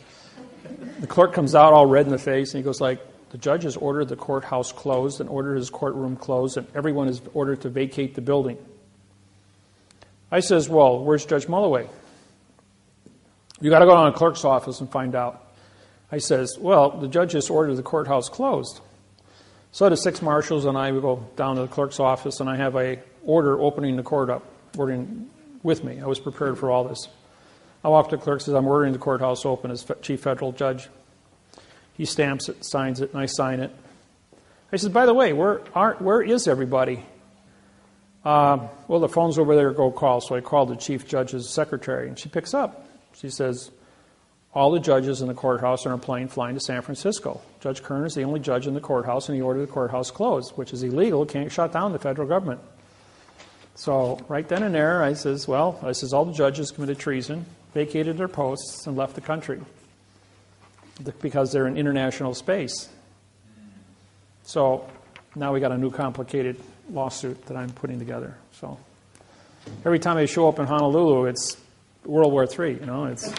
The clerk comes out all red in the face, and he goes like, the judge has ordered the courthouse closed and ordered his courtroom closed, and everyone is ordered to vacate the building. I says, well, where's Judge Mulloway? You got to go down to the clerk's office and find out. I says, well, the judge has ordered the courthouse closed. So the 6 marshals and I, we go down to the clerk's office, and I have a order opening the court up, ordering with me. I was prepared for all this. I walk to the clerk and says, I'm ordering the courthouse open as Chief Federal Judge. He stamps it, signs it, and I sign it. I said, by the way, where is everybody? Well, the phone's over there, go call. So I called the Chief Judge's secretary, and she picks up. She says, all the judges in the courthouse are on a plane flying to San Francisco. Judge Kern is the only judge in the courthouse, and he ordered the courthouse closed, which is illegal, can't shut down the federal government. So right then and there, I says, all the judges committed treason, vacated their posts, and left the country because they're in international space. So now we got a new complicated lawsuit that I'm putting together. So Every time I show up in Honolulu, it's World War III, you know. It's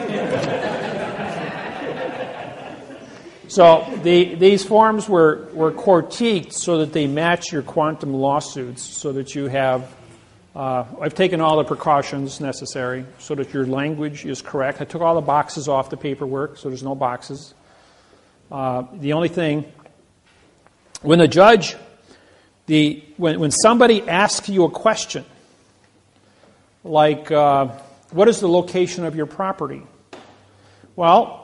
so these forms were critiqued so that they match your quantum lawsuits, so that you have. I've taken all the precautions necessary so that your language is correct. I took all the boxes off the paperwork, so there's no boxes. The only thing, when the judge, when somebody asks you a question, like, what is the location of your property? Well,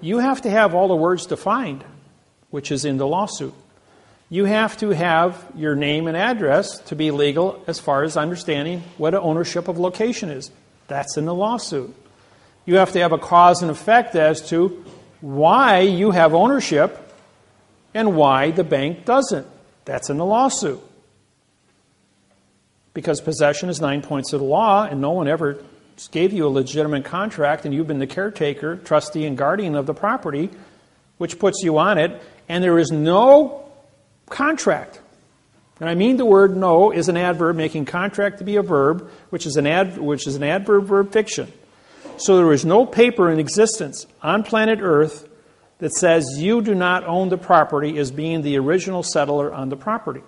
you have to have all the words defined, which is in the lawsuit. You have to have your name and address to be legal as far as understanding what an ownership of location is. That's in the lawsuit. You have to have a cause and effect as to why you have ownership and why the bank doesn't. That's in the lawsuit. Because possession is 9 points of the law, and no one ever gave you a legitimate contract, and you've been the caretaker, trustee, and guardian of the property, which puts you on it, and there is no contract. And I mean the word "no" is an adverb, making contract to be a verb, which is an adverb verb fiction. So there is no paper in existence on planet Earth that says you do not own the property as being the original settler on the property.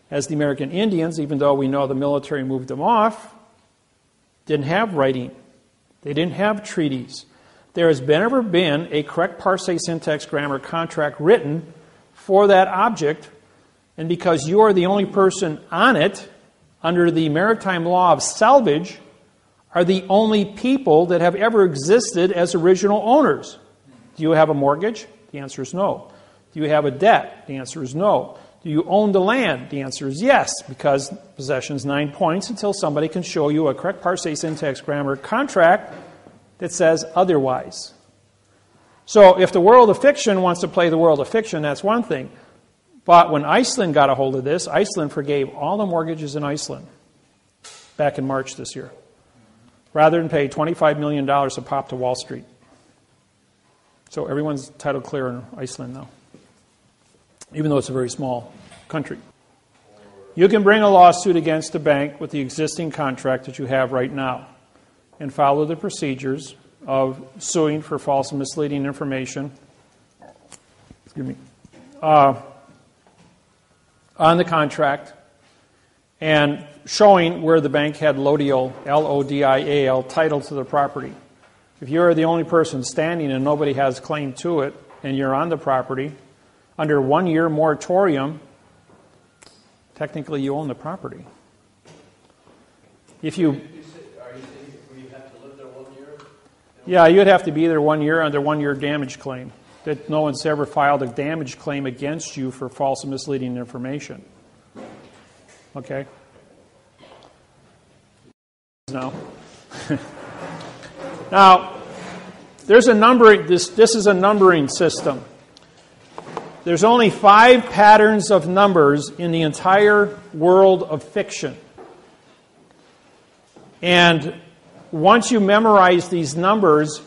As the American Indians, even though we know the military moved them off, didn't have writing. They didn't have treaties. There has never been a correct parsing, syntax, grammar contract written for that object, and because you are the only person on it, under the maritime law of salvage, are the only people that have ever existed as original owners. Do you have a mortgage? The answer is no. Do you have a debt? The answer is no. Do you own the land? The answer is yes, because possession is 9 points until somebody can show you a correct parsing, syntax, grammar contract that says otherwise. So if the world of fiction wants to play the world of fiction, that's one thing. But when Iceland got a hold of this, Iceland forgave all the mortgages in Iceland back in March this year, rather than pay $25 million a pop to Wall Street. So everyone's title clear in Iceland now, even though it's a very small country. You can bring a lawsuit against the bank with the existing contract that you have right now and follow the procedures of suing for false and misleading information on the contract and showing where the bank had Lodial, L-O-D-I-A-L, title to the property. If you're the only person standing and nobody has claim to it and you're on the property, under 1 year moratorium, technically you own the property. If you... Are you saying you have to live there 1 year? Yeah, you'd have to be there 1 year under 1 year damage claim. That no one's ever filed a damage claim against you for false and misleading information. Okay? Now, now there's a numbering. This is a numbering system. There's only 5 patterns of numbers in the entire world of fiction. And once you memorize these numbers,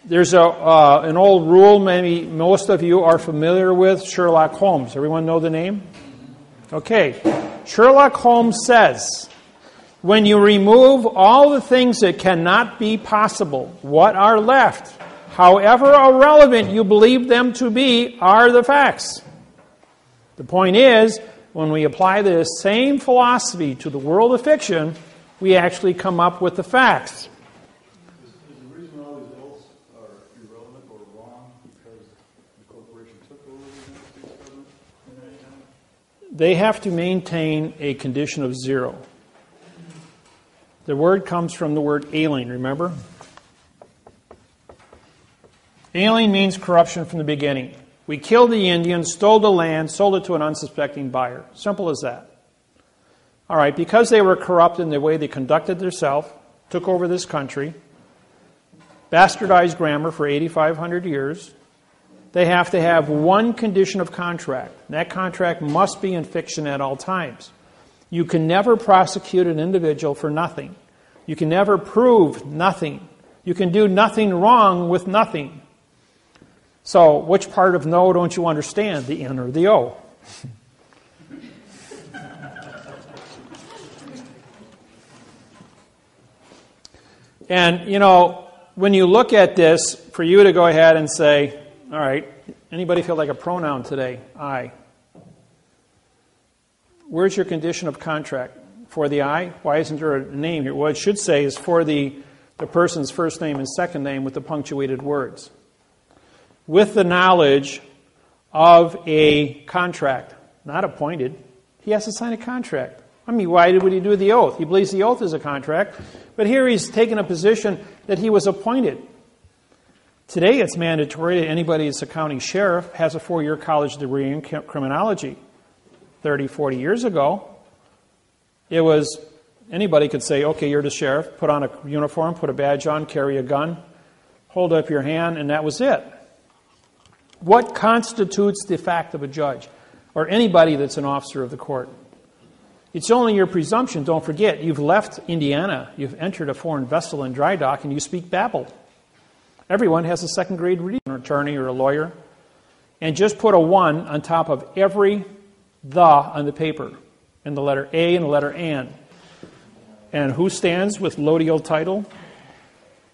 there's an old rule maybe most of you are familiar with, Sherlock Holmes. Everyone know the name? Okay. Sherlock Holmes says, when you remove all the things that cannot be possible, what are left? However irrelevant you believe them to be, are the facts. The point is, when we apply this same philosophy to the world of fiction, we actually come up with the facts. Is the reason all these else are irrelevant or wrong because the corporation took over the United States government in that time? They have to maintain a condition of 0. The word comes from the word alien, remember? Alien means corruption from the beginning. We killed the Indians, stole the land, sold it to an unsuspecting buyer. Simple as that. All right, because they were corrupt in the way they conducted themselves, took over this country, bastardized grammar for 8,500 years, they have to have one condition of contract. That contract must be in fiction at all times. You can never prosecute an individual for nothing. You can never prove nothing. You can do nothing wrong with nothing. So, which part of no don't you understand, the N or the O? And, you know, when you look at this, for you to go ahead and say, all right, anybody feel like a pronoun today? I. Where's your condition of contract? For the I? Why isn't there a name here? What it should say is for the person's first name and second name with the punctuated words. With the knowledge of a contract, not appointed. He has to sign a contract. I mean, why would he do the oath? He believes the oath is a contract. But here he's taken a position that he was appointed. Today it's mandatory that anybody that's a county sheriff has a 4-year college degree in criminology. 30, 40 years ago, it was anybody could say, okay, you're the sheriff, put on a uniform, put a badge on, carry a gun, hold up your hand, and that was it. What constitutes the fact of a judge or anybody that's an officer of the court? It's only your presumption. Don't forget, you've left Indiana, you've entered a foreign vessel in dry dock, and you speak Babel. Everyone has a second grade reading, an attorney or a lawyer. And just put a 1 on top of every the on the paper, and the letter A and the letter an. And who stands with lodial title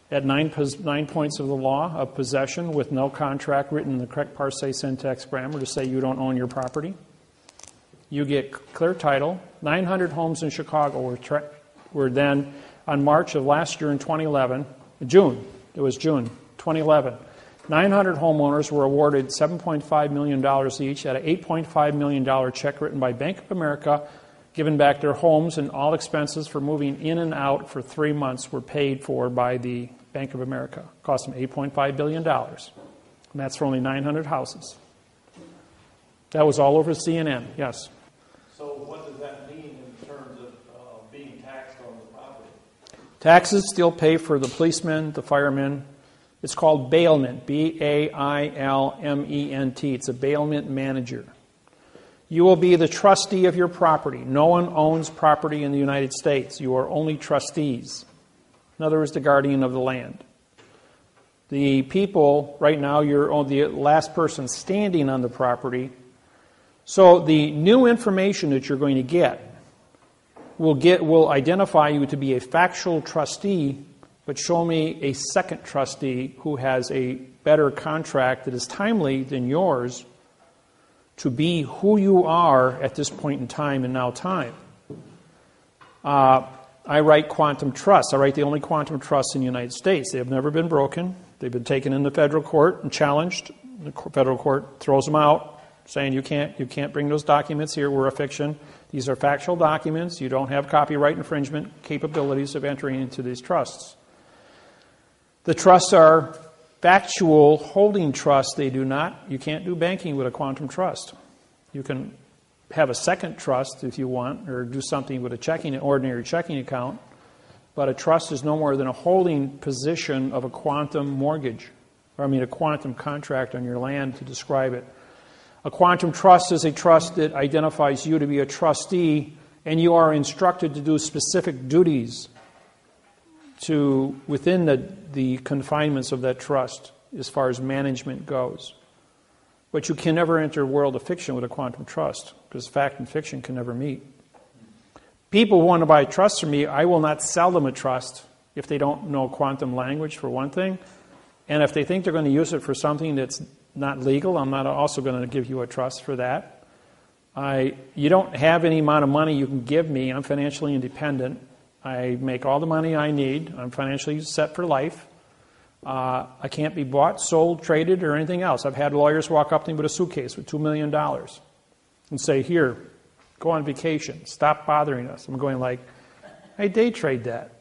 at 9 points of the law of possession with no contract written in the correct parse syntax grammar to say you don't own your property? You get clear title. 900 homes in Chicago were then, on March of last year in 2011, June 2011, 900 homeowners were awarded $7.5 million each at an $8.5 million check written by Bank of America, given back their homes, and all expenses for moving in and out for 3 months were paid for by the Bank of America. It cost them $8.5 billion. And that's for only 900 houses. That was all over CNN, yes. So what does that mean in terms of being taxed on the property? Taxes still pay for the policemen, the firemen. It's called bailment, B-A-I-L-M-E-N-T. It's a bailment manager. You will be the trustee of your property. No one owns property in the United States. You are only trustees. In other words, the guardian of the land. The people, right now, you're the last person standing on the property. So the new information that you're going to get will identify you to be a factual trustee, but show me a second trustee who has a better contract that is timely than yours to be who you are at this point in time and now time. I write quantum trusts. I write the only quantum trusts in the United States. They have never been broken. They've been taken into federal court and challenged. The federal court throws them out, saying you can't bring those documents here. We're a fiction. These are factual documents. You don't have copyright infringement capabilities of entering into these trusts. The trusts are factual holding trusts. You can't do banking with a quantum trust. You can have a second trust if you want, or do something with an ordinary checking account. But a trust is no more than a holding position of a quantum mortgage, a quantum contract on your land to describe it. A quantum trust is a trust that identifies you to be a trustee, and you are instructed to do specific duties within the confinements of that trust as far as management goes. But you can never enter a world of fiction with a quantum trust, because fact and fiction can never meet. People who want to buy trusts from me, I will not sell them a trust if they don't know quantum language, for one thing. And if they think they're going to use it for something that's not legal, I'm not also going to give you a trust for that. You don't have any amount of money you can give me. I'm financially independent. I make all the money I need. I'm financially set for life. I can't be bought, sold, traded, or anything else. I've had lawyers walk up to me with a suitcase with $2 million and say, here, go on vacation. Stop bothering us. I'm going like, I day trade that.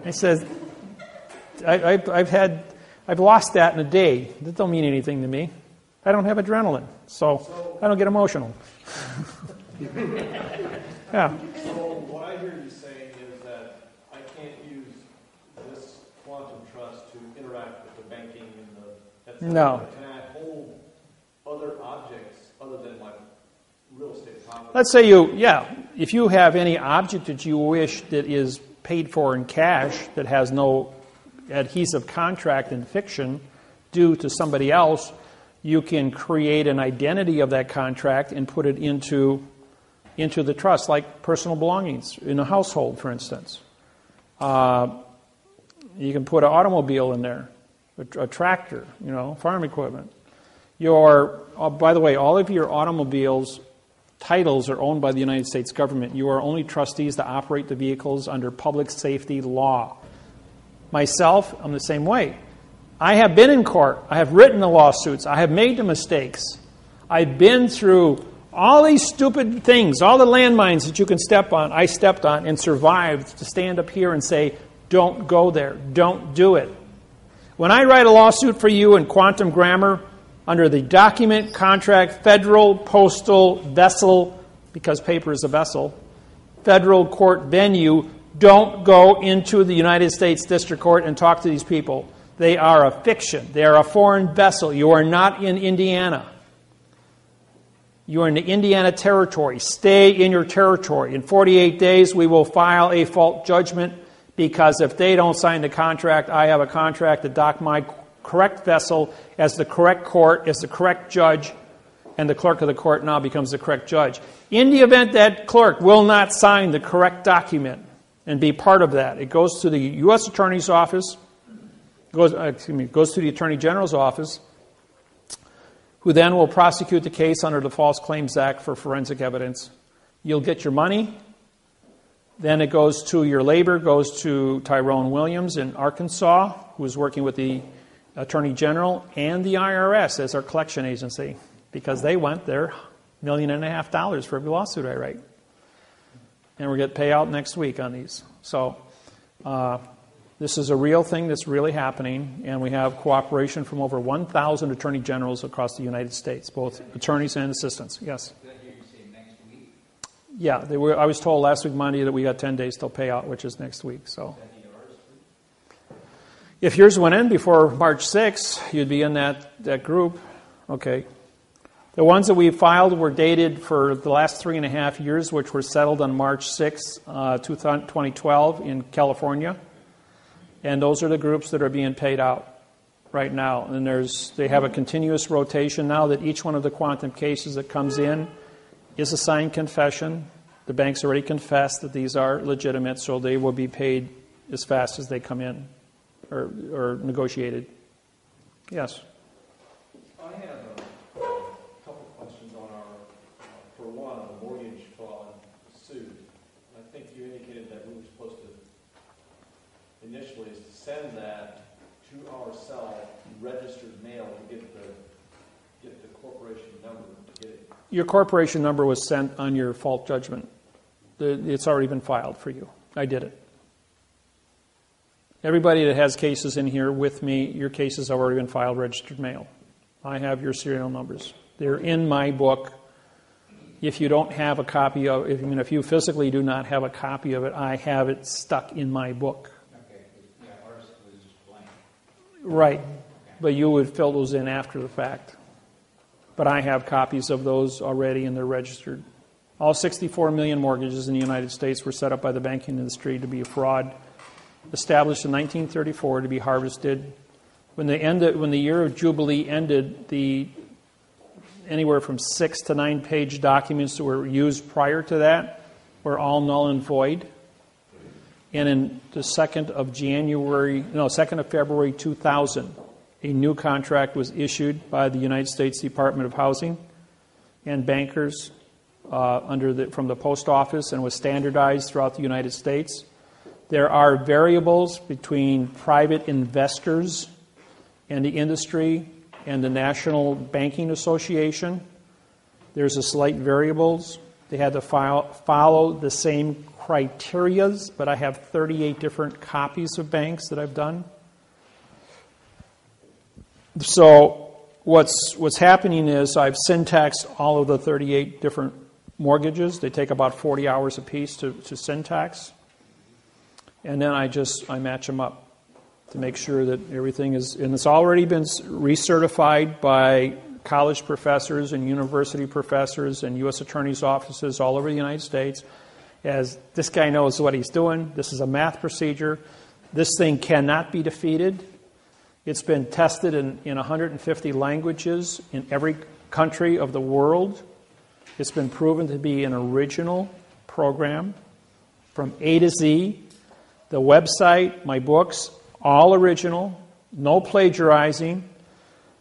I said, I've lost that in a day. That don't mean anything to me. I don't have adrenaline, so I don't get emotional. Yeah. So what I hear you saying is that I can't use this quantum trust to interact with the banking and the... No. Can I hold other objects other than my real estate property? Let's say if you have any object that you wish that is paid for in cash that has no adhesive contract in fiction due to somebody else, you can create an identity of that contract and put it into the trust, like personal belongings in a household, for instance. You can put an automobile in there, a tractor, farm equipment. By the way, all of your automobiles titles are owned by the United States government. You are only trustees to operate the vehicles under public safety law. Myself, I'm the same way. I have been in court. I have written the lawsuits. I have made the mistakes. I've been through all these stupid things, all the landmines that you can step on, I stepped on and survived to stand up here and say, don't go there. Don't do it. When I write a lawsuit for you in quantum grammar, under the document, contract, federal, postal, vessel, because paper is a vessel, federal court venue, don't go into the United States District Court and talk to these people. They are a fiction. They are a foreign vessel. You are not in Indiana. You are in the Indiana territory. Stay in your territory. In 48 days, we will file a fault judgment because if they don't sign the contract, I have a contract to dock my correct vessel as the correct court, as the correct judge, and the clerk of the court now becomes the correct judge. In the event that clerk will not sign the correct document and be part of that, it goes to the U.S. Attorney's Office, goes to the Attorney General's office, who then will prosecute the case under the False Claims Act for forensic evidence. You'll get your money. Then it goes to your labor, goes to Tyrone Williams in Arkansas, who is working with the Attorney General and the IRS as our collection agency, because they want their $1.5 million for every lawsuit I write. And we're going to pay out next week on these. So this is a real thing that's really happening, and we have cooperation from over 1,000 attorney generals across the United States, both attorneys and assistants. Yes? Did I hear you say next week? Yeah, I was told last week Monday that we got 10 days till payout, which is next week. So, if yours went in before March 6th, you'd be in that group. Okay. The ones that we filed were dated for the last 3.5 years, which were settled on March 6, 2012 in California. And those are the groups that are being paid out right now. And they have a continuous rotation now that each one of the quantum cases that comes in is a signed confession. The bank's already confessed that these are legitimate, so they will be paid as fast as they come in or negotiated. Yes? I have a couple questions on for one, on the mortgage fraud suit. I think you indicated that we were supposed to initially send that to ourselves, registered mail, to get the corporation number. Your corporation number was sent on your fault judgment. It's already been filed for you. I did it. Everybody that has cases in here with me, your cases have already been filed registered mail. I have your serial numbers. They're in my book. If you don't have a copy of it, if you physically do not have a copy of it, I have it stuck in my book. Okay. Yeah, ours was just blank. Right. But you would fill those in after the fact. But I have copies of those already, and they're registered. All 64 million mortgages in the United States were set up by the banking industry to be a fraud, established in 1934 to be harvested. When the year of Jubilee ended, the anywhere from 6 to 9 page documents that were used prior to that were all null and void. And in the 2nd of February 2000, a new contract was issued by the United States Department of Housing and bankers from the post office, and was standardized throughout the United States. There are variables between private investors and the industry and the National Banking Association. There's a slight variables. They had to follow the same criterias, but I have 38 different copies of banks that I've done. So what's happening is I've syntaxed all of the 38 different mortgages. They take about 40 hours apiece to syntax. And then I match them up to make sure that everything is, and it's already been recertified by college professors and university professors and U.S. attorneys' offices all over the United States, as this guy knows what he's doing. This is a math procedure. This thing cannot be defeated. It's been tested in 150 languages in every country of the world. It's been proven to be an original program from A to Z. The website, my books, all original, no plagiarizing.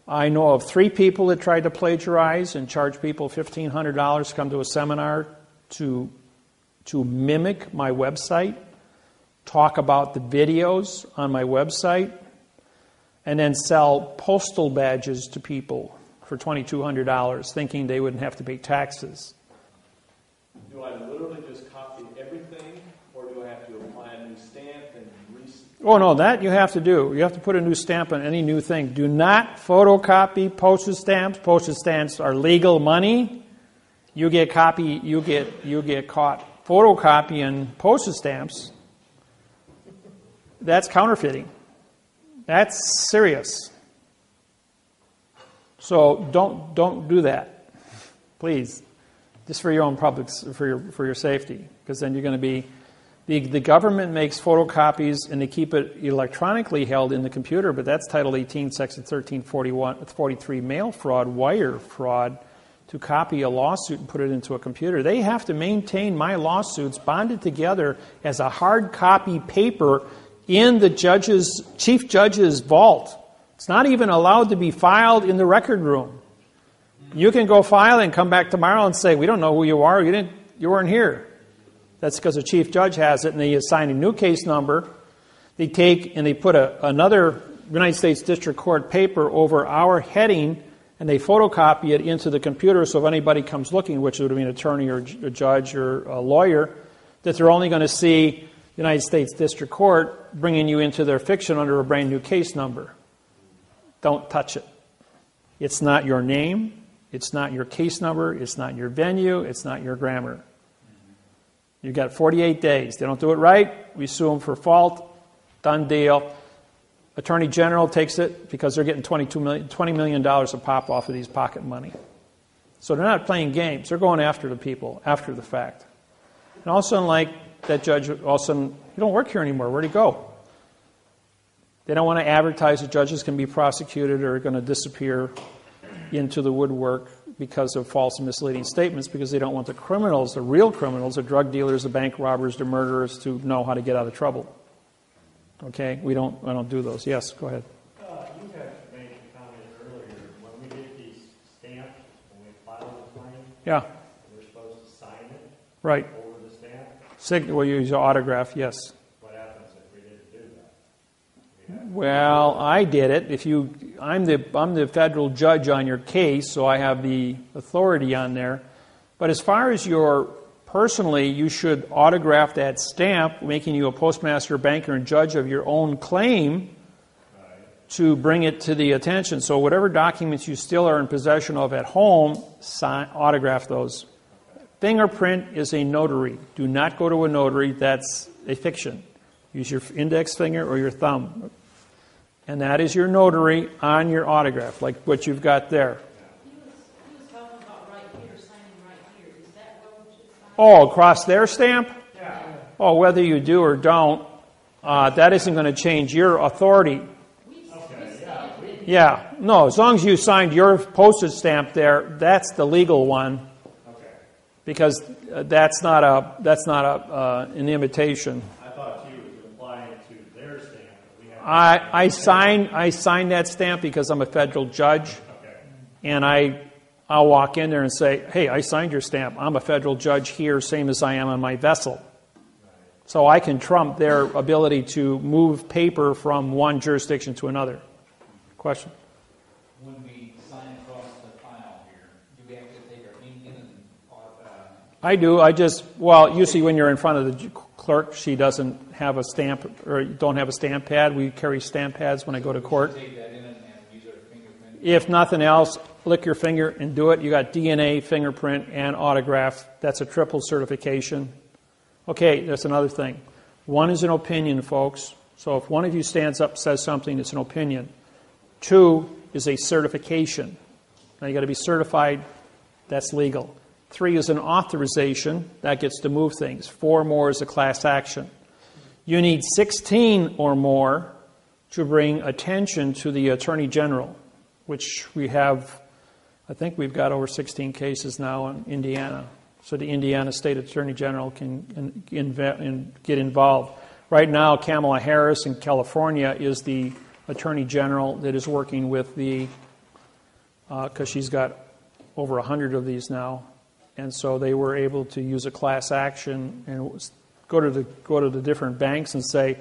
I know of 3 people that tried to plagiarize and charge people $1,500 to come to a seminar to mimic my website, talk about the videos on my website, and then sell postal badges to people for $2,200, thinking they wouldn't have to pay taxes. Do I literally just copy everything, or do I have to apply a new stamp and Oh, no, that you have to do. You have to put a new stamp on any new thing. Do not photocopy postage stamps. Postage stamps are legal money. You get caught photocopying postage stamps. That's counterfeiting. That's serious. So don't do that, please. Just for your own public, for your safety, because then you're going to be. The government makes photocopies and they keep it electronically held in the computer, but that's Title 18, Section 1343, mail fraud, wire fraud, to copy a lawsuit and put it into a computer. They have to maintain my lawsuits bonded together as a hard copy paper in the chief judge's vault. It's not even allowed to be filed in the record room. You can go file and come back tomorrow and say, we don't know who you are, you weren't here. That's because the chief judge has it, and they assign a new case number. They take and they put another United States District Court paper over our heading, and they photocopy it into the computer, so if anybody comes looking, which would be an attorney or a judge or a lawyer, that they're only going to see United States District Court bringing you into their fiction under a brand new case number. Don't touch it. It's not your name. It's not your case number. It's not your venue. It's not your grammar. You've got 48 days. They don't do it right, we sue them for fault. Done deal. Attorney General takes it because they're getting $20 million a pop off of these pocket money. So they're not playing games. They're going after the people after the fact. And all of a sudden, like that judge, all of a sudden, you don't work here anymore. Where'd he go? They don't want to advertise that judges can be prosecuted or are going to disappear into the woodwork because of false and misleading statements, because they don't want the criminals, the real criminals, the drug dealers, the bank robbers, the murderers, to know how to get out of trouble. Okay? I don't do those. Yes, go ahead. You had made a comment earlier. When we get these stamps, when we file the claim, Yeah. we're supposed to sign it Right. over the stamp. We'll use your autograph, yes. What happens if we didn't do that? Well, I did it. I'm the federal judge on your case, so I have the authority on there. But as far as personally, you should autograph that stamp, making you a postmaster, banker, and judge of your own claim to bring it to the attention. So whatever documents you still are in possession of at home, autograph those. Fingerprint is a notary. Do not go to a notary. That's a fiction. Use your index finger or your thumb. And that is your notary on your autograph, like what you've got there. He was talking about right here, signing right here. Is that what we should sign? Oh, across their stamp? Yeah. Oh, whether you do or don't, that isn't going to change your authority. Yeah, no, as long as you signed your postage stamp there, that's the legal one. Okay. Because that's not an imitation. I thought you was applying it to their stamp. I sign that stamp because I'm a federal judge, Okay. and I'll walk in there and say, hey, I signed your stamp. I'm a federal judge here, same as I am on my vessel. So I can trump their ability to move paper from one jurisdiction to another. Question? When we sign across the file here, do we have to take our ink in and I do. Usually when you're in front of the clerk, she doesn't have a stamp, or don't have a stamp pad. We carry stamp pads when I go to court. take that in and use our fingerprint? If nothing else, lick your finger and do it. You got DNA, fingerprint, and autograph. That's a triple certification. Okay, that's another thing. One is an opinion, folks. So if one of you stands up and says something, it's an opinion. 2 is a certification. Now you got to be certified. That's legal. 3 is an authorization. That gets to move things. 4 more is a class action. You need 16 or more to bring attention to the Attorney General, which we have, I think we've got over 16 cases now in Indiana. So the Indiana State Attorney General can get involved. Right now, Kamala Harris in California is the Attorney General that is working with the, because she's got over 100 of these now, and so they were able to use a class action and go to the different banks and say,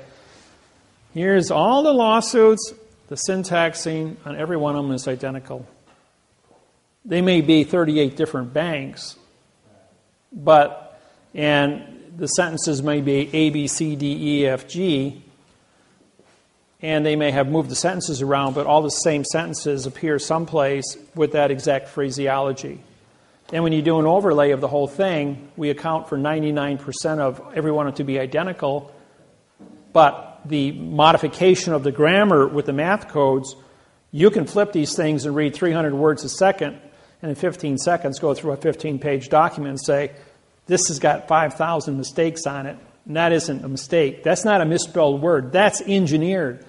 here's all the lawsuits, the syntaxing on every one of them is identical. They may be 38 different banks, and the sentences may be A, B, C, D, E, F, G, and they may have moved the sentences around, but all the same sentences appear someplace with that exact phraseology. And when you do an overlay of the whole thing, we account for 99% of every one to be identical, but the modification of the grammar with the math codes, you can flip these things and read 300 words a second, and in 15 seconds go through a 15-page document and say, this has got 5,000 mistakes on it, and that isn't a mistake. That's not a misspelled word. That's engineered.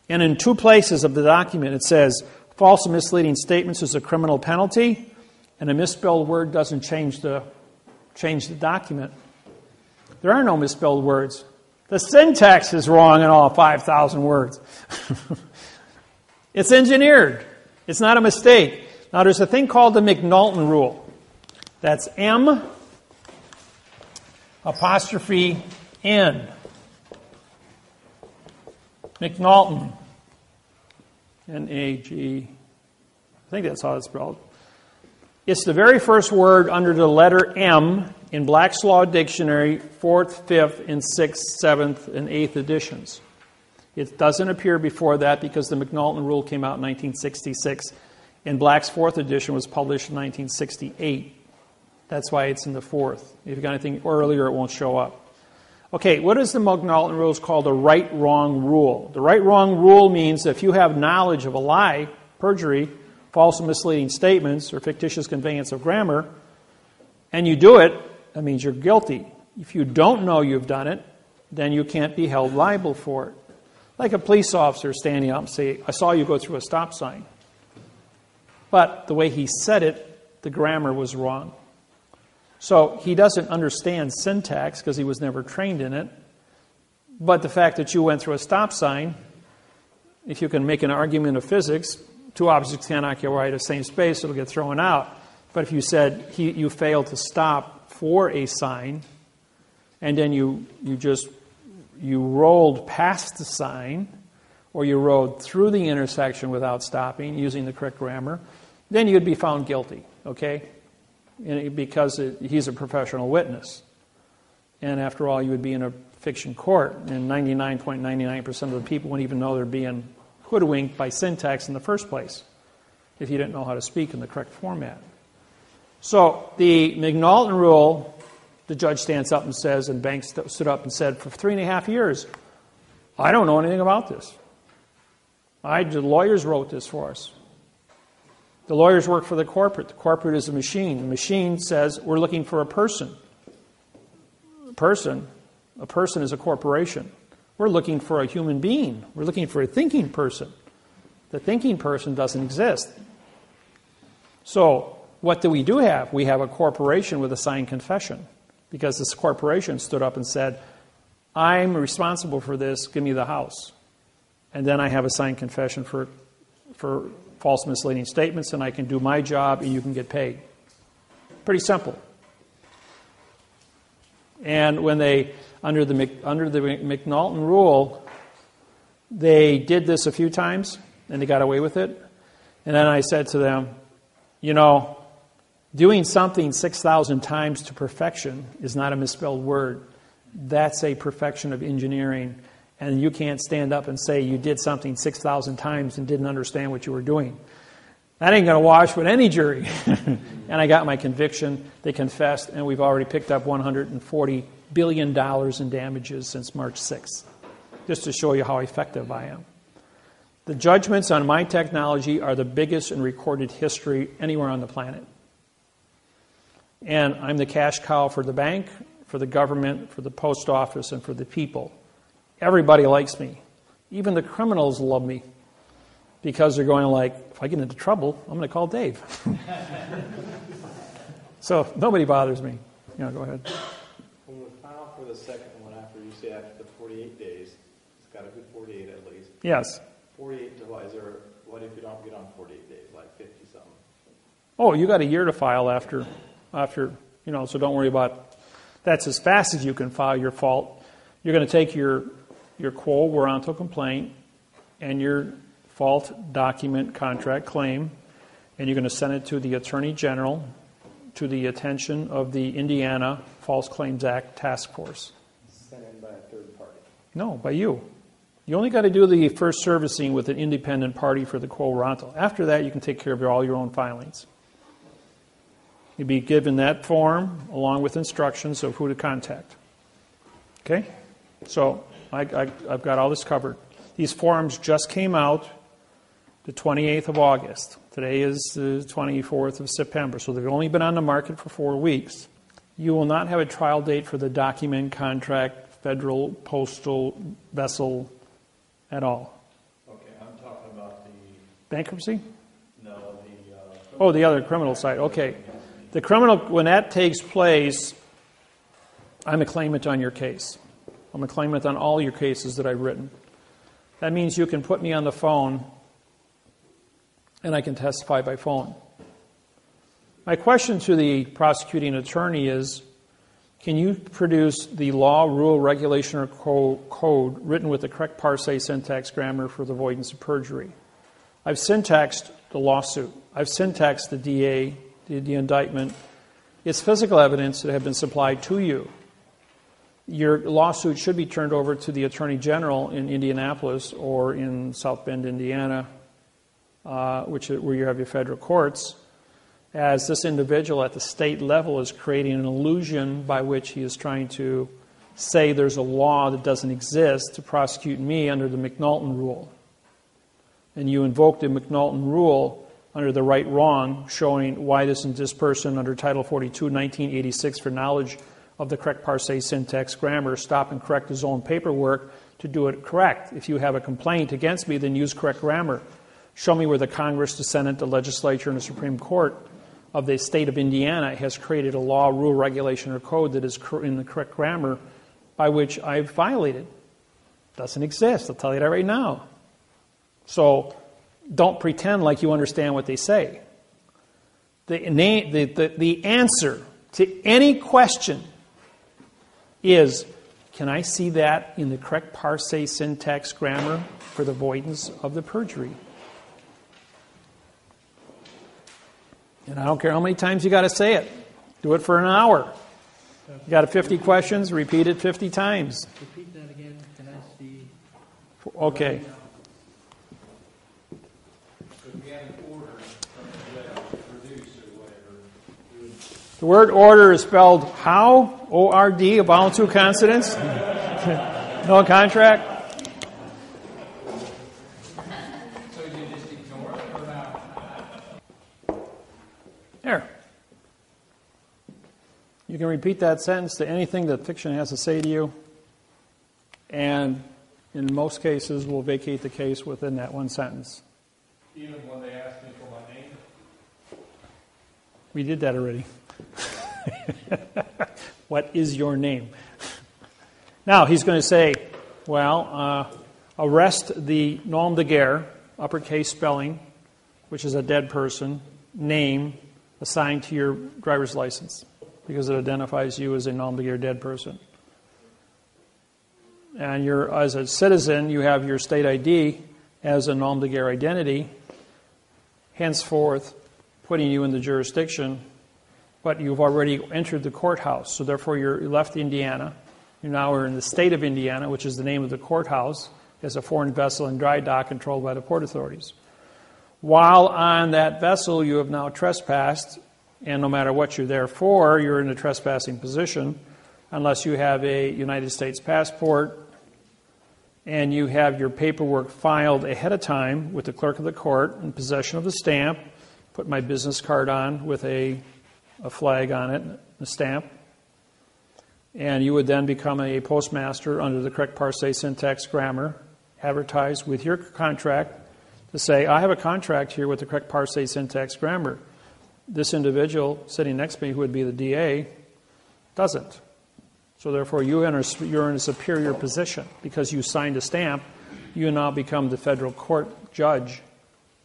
And in 2 places of the document, it says, false and misleading statements is a criminal penalty, and a misspelled word doesn't change the document. There are no misspelled words. The syntax is wrong in all 5,000 words. It's engineered. It's not a mistake. Now, there's a thing called the McNulton rule. That's M apostrophe N. McNulton. N-A-G. I think that's how it's spelled. It's the very first word under the letter M in Black's Law Dictionary, 4th, 5th, and 6th, 7th, and 8th editions. It doesn't appear before that because the McNulton rule came out in 1966, and Black's 4th edition was published in 1968. That's why it's in the 4th. If you've got anything earlier, it won't show up. Okay, what is the McNulton rule? It's called the right-wrong rule. The right-wrong rule means if you have knowledge of a lie, perjury, false and misleading statements, or fictitious conveyance of grammar, and you do it, that means you're guilty. If you don't know you've done it, then you can't be held liable for it. Like a police officer standing up and say, I saw you go through a stop sign. But the way he said it, the grammar was wrong. So he doesn't understand syntax because he was never trained in it. But the fact that you went through a stop sign, if you can make an argument of physics, 2 objects cannot occupy the same space, it'll get thrown out. But if you said you failed to stop for a sign, and then you rolled past the sign, or you rode through the intersection without stopping using the correct grammar, then you'd be found guilty, okay? Because he's a professional witness. And after all, you would be in a fiction court, and 99.99% of the people wouldn't even know they're being hoodwinked by syntax in the first place if you didn't know how to speak in the correct format. So the McNulton rule, the judge stands up and says, and Banks stood up and said, for 3.5 years, I don't know anything about this. The lawyers wrote this for us. The lawyers work for the corporate. The corporate is a machine. The machine says, we're looking for a person. A person is a corporation. We're looking for a human being. We're looking for a thinking person. The thinking person doesn't exist. So what do we have? We have a corporation with a signed confession, because this corporation stood up and said, I'm responsible for this, give me the house. And then I have a signed confession for false misleading statements, and I can do my job and you can get paid. Pretty simple. And when they, under the McNulton rule, they did this a few times and they got away with it. And then I said to them, doing something 6,000 times to perfection is not a misspelled word. That's a perfection of engineering. And you can't stand up and say you did something 6,000 times and didn't understand what you were doing. That ain't going to wash with any jury. And I got my conviction. They confessed, and we've already picked up $140 billion in damages since March 6th, just to show you how effective I am. The judgments on my technology are the biggest in recorded history anywhere on the planet. And I'm the cash cow for the bank, for the government, for the post office, and for the people. Everybody likes me. Even the criminals love me, because they're going like, if I get into trouble, I'm going to call Dave. So nobody bothers me. Go ahead. When we file for the second one, after you say after the 48 days. It's got to be 48 at least. Yes. 48 to, what if you don't get on 48 days, like 50 something? Oh, you got a year to file after, so don't worry about, that's as fast as you can file your fault. You're going to take your quo warranto complaint and your fault document contract claim, and you're going to send it to the Attorney General to the attention of the Indiana False Claims Act Task Force. Sent in by a third party. No, by you. You only got to do the first servicing with an independent party for the quo warranto. After that, you can take care of all your own filings. You'll be given that form along with instructions of who to contact. Okay? So I've got all this covered. These forms just came out the 28th of August. Today is the 24th of September, so they've only been on the market for 4 weeks. You will not have a trial date for the document, contract, federal, postal, vessel at all. Okay, I'm talking about the, Bankruptcy? no, Oh, the other criminal side. Okay. The criminal, when that takes place, I'm a claimant on your case. I'm a claimant on all your cases that I've written. That means you can put me on the phone and I can testify by phone. My question to the prosecuting attorney is, can you produce the law, rule, regulation, or code written with the correct parse, syntax, grammar for the avoidance of perjury? I've syntaxed the lawsuit. I've syntaxed the DA, the indictment. It's physical evidence that have been supplied to you. Your lawsuit should be turned over to the Attorney General in Indianapolis or in South Bend, Indiana, where you have your federal courts, as this individual at the state level is creating an illusion by which he is trying to say there's a law that doesn't exist to prosecute me under the McNulton rule. And you invoke the McNulton rule under the right-wrong, showing why this person under Title 42, 1986, for knowledge of the correct parse, syntax, grammar, stop and correct his own paperwork to do it correct. If you have a complaint against me, then use correct grammar. Show me where the Congress, the Senate, the legislature, and the Supreme Court of the state of Indiana has created a law, rule, regulation, or code that is in the correct grammar by which I've violated. Doesn't exist. I'll tell you that right now. So don't pretend like you understand what they say. The answer to any question is, can I see that in the correct parse, syntax, grammar for the avoidance of the perjury? And I don't care how many times you got to say it. Do it for an hour. You got 50 questions, repeat it 50 times. Repeat that again. Can I see? Okay. if we had an order from the judge to produce or whatever, The word order is spelled how? O-R-D, a vowel, two consonants? No contract? So you just ignore it or not? There. You can repeat that sentence to anything that fiction has to say to you, and in most cases, we'll vacate the case within that one sentence. even when they ask me for my name, We did that already. What is your name? Now, he's going to say, well, arrest the nom de guerre, uppercase spelling, which is a dead person, name assigned to your driver's license, because it identifies you as a nom de guerre dead person. And as a citizen, you have your state ID as a nom de guerre identity, henceforth putting you in the jurisdiction, but you've already entered the courthouse. So therefore, you left Indiana. You now are in the state of Indiana, which is the name of the courthouse, as a foreign vessel in dry dock controlled by the port authorities. While on that vessel, you have now trespassed, and no matter what you're there for, you're in a trespassing position, unless you have a United States passport and you have your paperwork filed ahead of time with the clerk of the court in possession of the stamp, put my business card on with a flag on it, a stamp, and you would then become a postmaster under the correct parse, syntax, grammar, advertise with your contract to say, I have a contract here with the correct parse, syntax, grammar. This individual sitting next to me, who would be the DA, doesn't. So therefore, you're in a superior position. Because you signed a stamp, you now become the federal court judge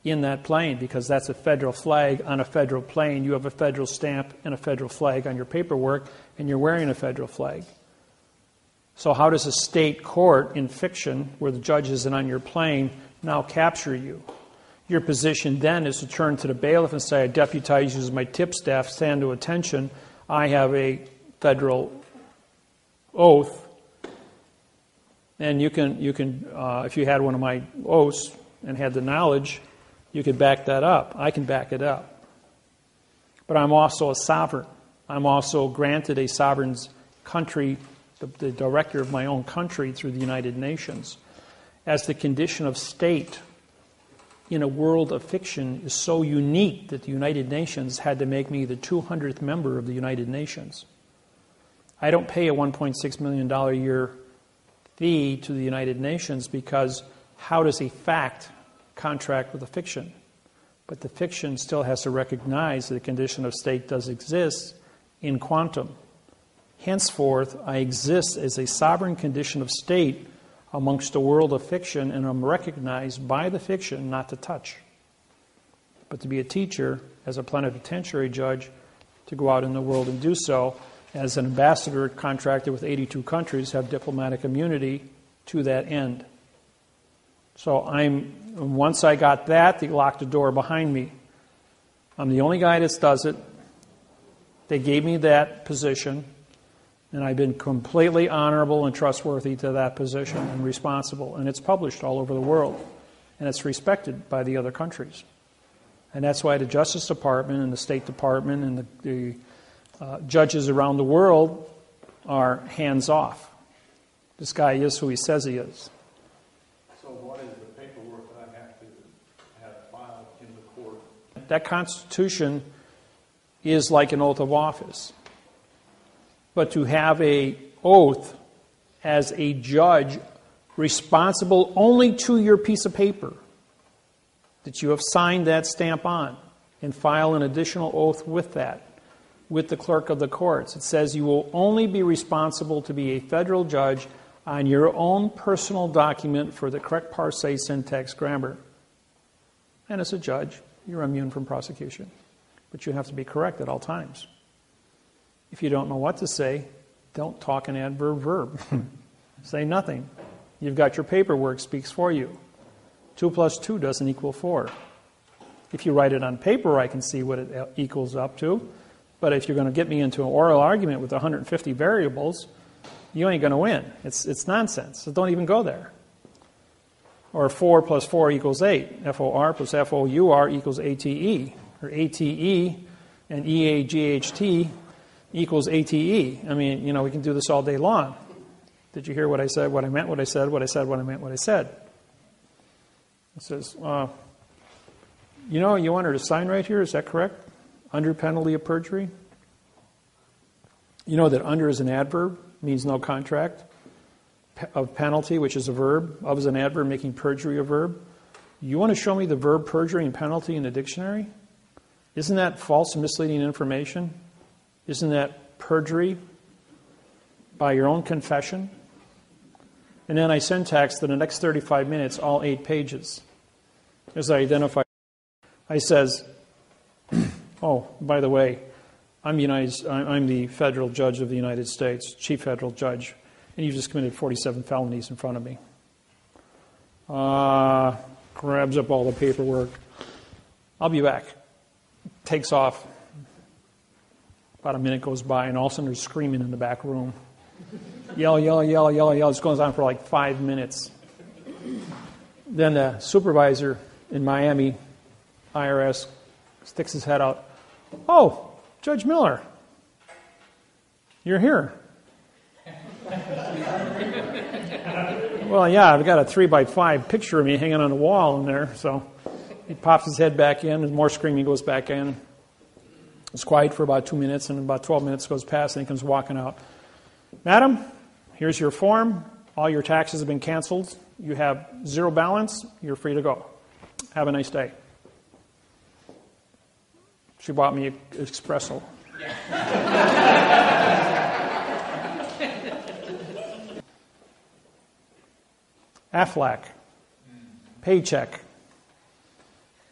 in that plane, because that's a federal flag on a federal plane. You have a federal stamp and a federal flag on your paperwork, and you're wearing a federal flag. So how does a state court in fiction, where the judge isn't on your plane, now capture you? Your position then is to turn to the bailiff and say, I deputize you as my tip staff, stand to attention. I have a federal oath, and you can if you had one of my oaths and had the knowledge, you could back that up. I can back it up. But I'm also a sovereign. I'm also granted a sovereign's country, the director of my own country through the United Nations. As the condition of state in a world of fiction is so unique that the United Nations had to make me the 200th member of the United Nations. I don't pay a $1.6 million a year fee to the United Nations, because how does a fact contract with a fiction? But the fiction still has to recognize that the condition of state does exist in quantum. Henceforth, I exist as a sovereign condition of state amongst the world of fiction, and I'm recognized by the fiction not to touch. But to be a teacher, as a plenipotentiary judge, to go out in the world and do so, as an ambassador contracted with 82 countries, have diplomatic immunity to that end. So once I got that, they locked the door behind me. I'm the only guy that does it. They gave me that position, and I've been completely honorable and trustworthy to that position and responsible. And it's published all over the world, and it's respected by the other countries. And that's why the Justice Department and the State Department and the judges around the world are hands off. This guy is who he says he is. So what is the paperwork that I have to have filed in the court? That Constitution is like an oath of office. But to have an oath as a judge responsible only to your piece of paper that you have signed that stamp on, and file an additional oath with that, with the clerk of the courts. It says you will only be responsible to be a federal judge on your own personal document for the correct parse, syntax, grammar. And as a judge, you're immune from prosecution. But you have to be correct at all times. If you don't know what to say, don't talk an adverb verb. Say nothing. You've got your paperwork, speaks for you. 2 + 2 doesn't equal 4. If you write it on paper, I can see what it equals up to. But if you're going to get me into an oral argument with 150 variables, you ain't going to win. It's nonsense. So don't even go there. Or 4 + 4 = 8. FOR + FOUR = ATE. Or ATE and EAGHT = ATE. I mean, we can do this all day long. Did you hear what I said, what I meant, what I said, what I said, what I meant, what I said? It says, you want her to sign right here, is that correct? Under penalty of perjury? You know that under is an adverb, means no contract. Of penalty, which is a verb. Of is an adverb, making perjury a verb. You want to show me the verb perjury and penalty in the dictionary? Isn't that false and misleading information? Isn't that perjury by your own confession? And then I syntaxed in the next 35 minutes, all 8 pages. As I identify, I says, oh, by the way, I'm the federal judge of the United States, chief federal judge, and you just committed 47 felonies in front of me. Grabs up all the paperwork. I'll be back. Takes off. About a minute goes by, and all of a sudden there's screaming in the back room. Yell, yell, yell, yell, yell. This goes on for like 5 minutes. Then the supervisor in Miami, IRS, sticks his head out. Oh, Judge Miller, you're here. Well, yeah, I've got a 3x5 picture of me hanging on the wall in there. So he pops his head back in, and more screaming goes back in. It's quiet for about 2 minutes, and about 12 minutes goes past, and he comes walking out. Madam, here's your form. All your taxes have been canceled. You have 0 balance. You're free to go. Have a nice day. She bought me an espresso. Aflac, paycheck.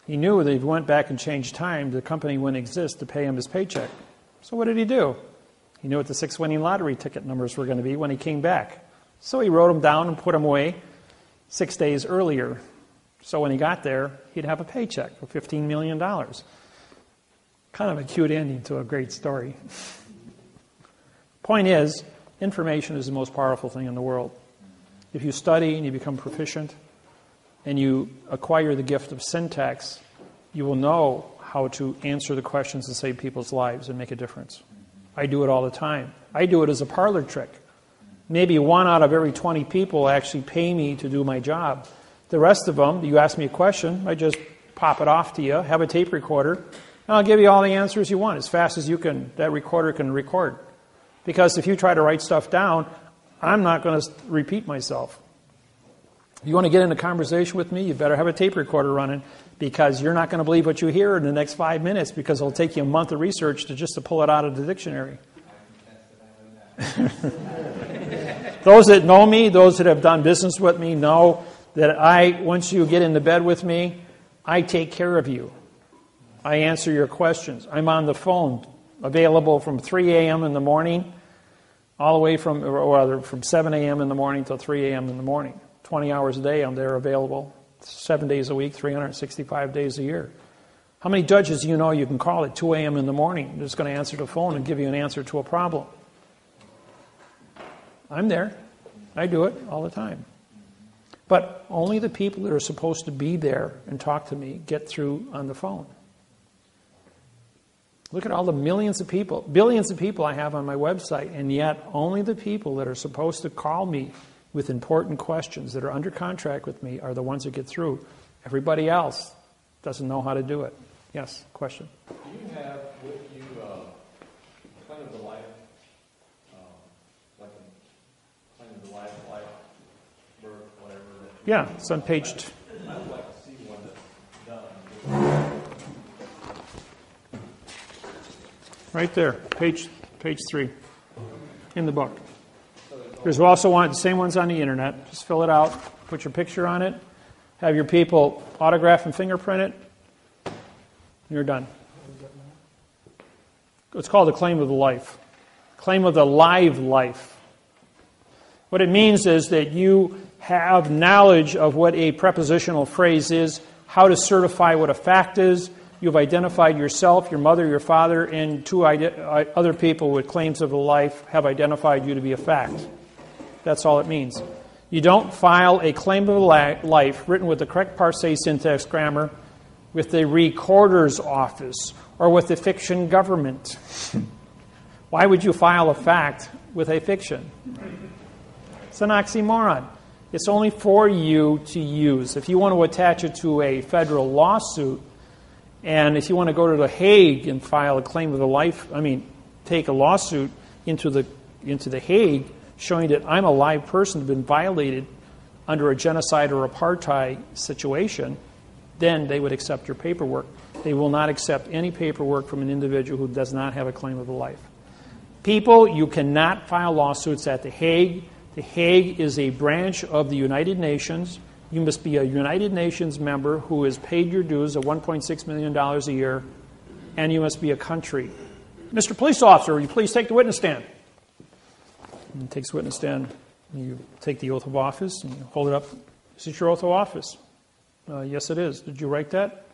He knew that if he went back and changed time, the company wouldn't exist to pay him his paycheck. So what did he do? He knew what the 6 winning lottery ticket numbers were going to be when he came back. So he wrote them down and put them away 6 days earlier. So when he got there, he'd have a paycheck for $15 million. Kind of a cute ending to a great story. Point is, information is the most powerful thing in the world. If you study and you become proficient and you acquire the gift of syntax, you will know how to answer the questions that save people's lives and make a difference. I do it all the time. I do it as a parlor trick. Maybe 1 out of every 20 people actually pay me to do my job. The rest of them, you ask me a question, I just pop it off to you, have a tape recorder, and I'll give you all the answers you want as fast as you can. That recorder can record. Because if you try to write stuff down, I'm not going to repeat myself. If you want to get in a conversation with me, you better have a tape recorder running, because you're not going to believe what you hear in the next 5 minutes, because it'll take you a month of research to pull it out of the dictionary. Those that know me, those that have done business with me, know that once you get into bed with me, I take care of you. I answer your questions. I'm on the phone, available from 3 a.m. in the morning, all the way from 7 a.m. in the morning till 3 a.m. in the morning. 20 hours a day I'm there available, 7 days a week, 365 days a year. How many judges do you know you can call at 2 a.m. in the morning? They're just going to answer the phone and give you an answer to a problem. I'm there. I do it all the time. But only the people that are supposed to be there and talk to me get through on the phone. Look at all the billions of people I have on my website, and yet only the people that are supposed to call me with important questions that are under contract with me are the ones that get through. Everybody else doesn't know how to do it. Yes, question? Do you have with you kind of the life, like a kind of the life, birth, whatever? Yeah, it's on page 2. I would like to see one that's done. Right there, page 3 in the book. There's also the same ones on the internet. Just fill it out, put your picture on it, have your people autograph and fingerprint it, and you're done. It's called a claim of the life. Claim of the live life. What it means is that you have knowledge of what a prepositional phrase is, how to certify what a fact is. You've identified yourself, your mother, your father, and 2 other people with claims of the life have identified you to be a fact. That's all it means. You don't file a claim of life written with the correct parsé syntax grammar with the recorder's office or with the fiction government. Why would you file a fact with a fiction? It's an oxymoron. It's only for you to use. If you want to attach it to a federal lawsuit, and if you want to go to The Hague and file a claim of the life, take a lawsuit into the Hague, showing that I'm a live person who's been violated under a genocide or apartheid situation, then they would accept your paperwork. They will not accept any paperwork from an individual who does not have a claim of the life. People, you cannot file lawsuits at The Hague. The Hague is a branch of the United Nations. You must be a United Nations member who has paid your dues of $1.6 million a year, and you must be a country. Mr. Police Officer, will you please take the witness stand? And he takes the witness stand. You take the oath of office and you hold it up. Is this your oath of office? Yes, it is. Did you write that?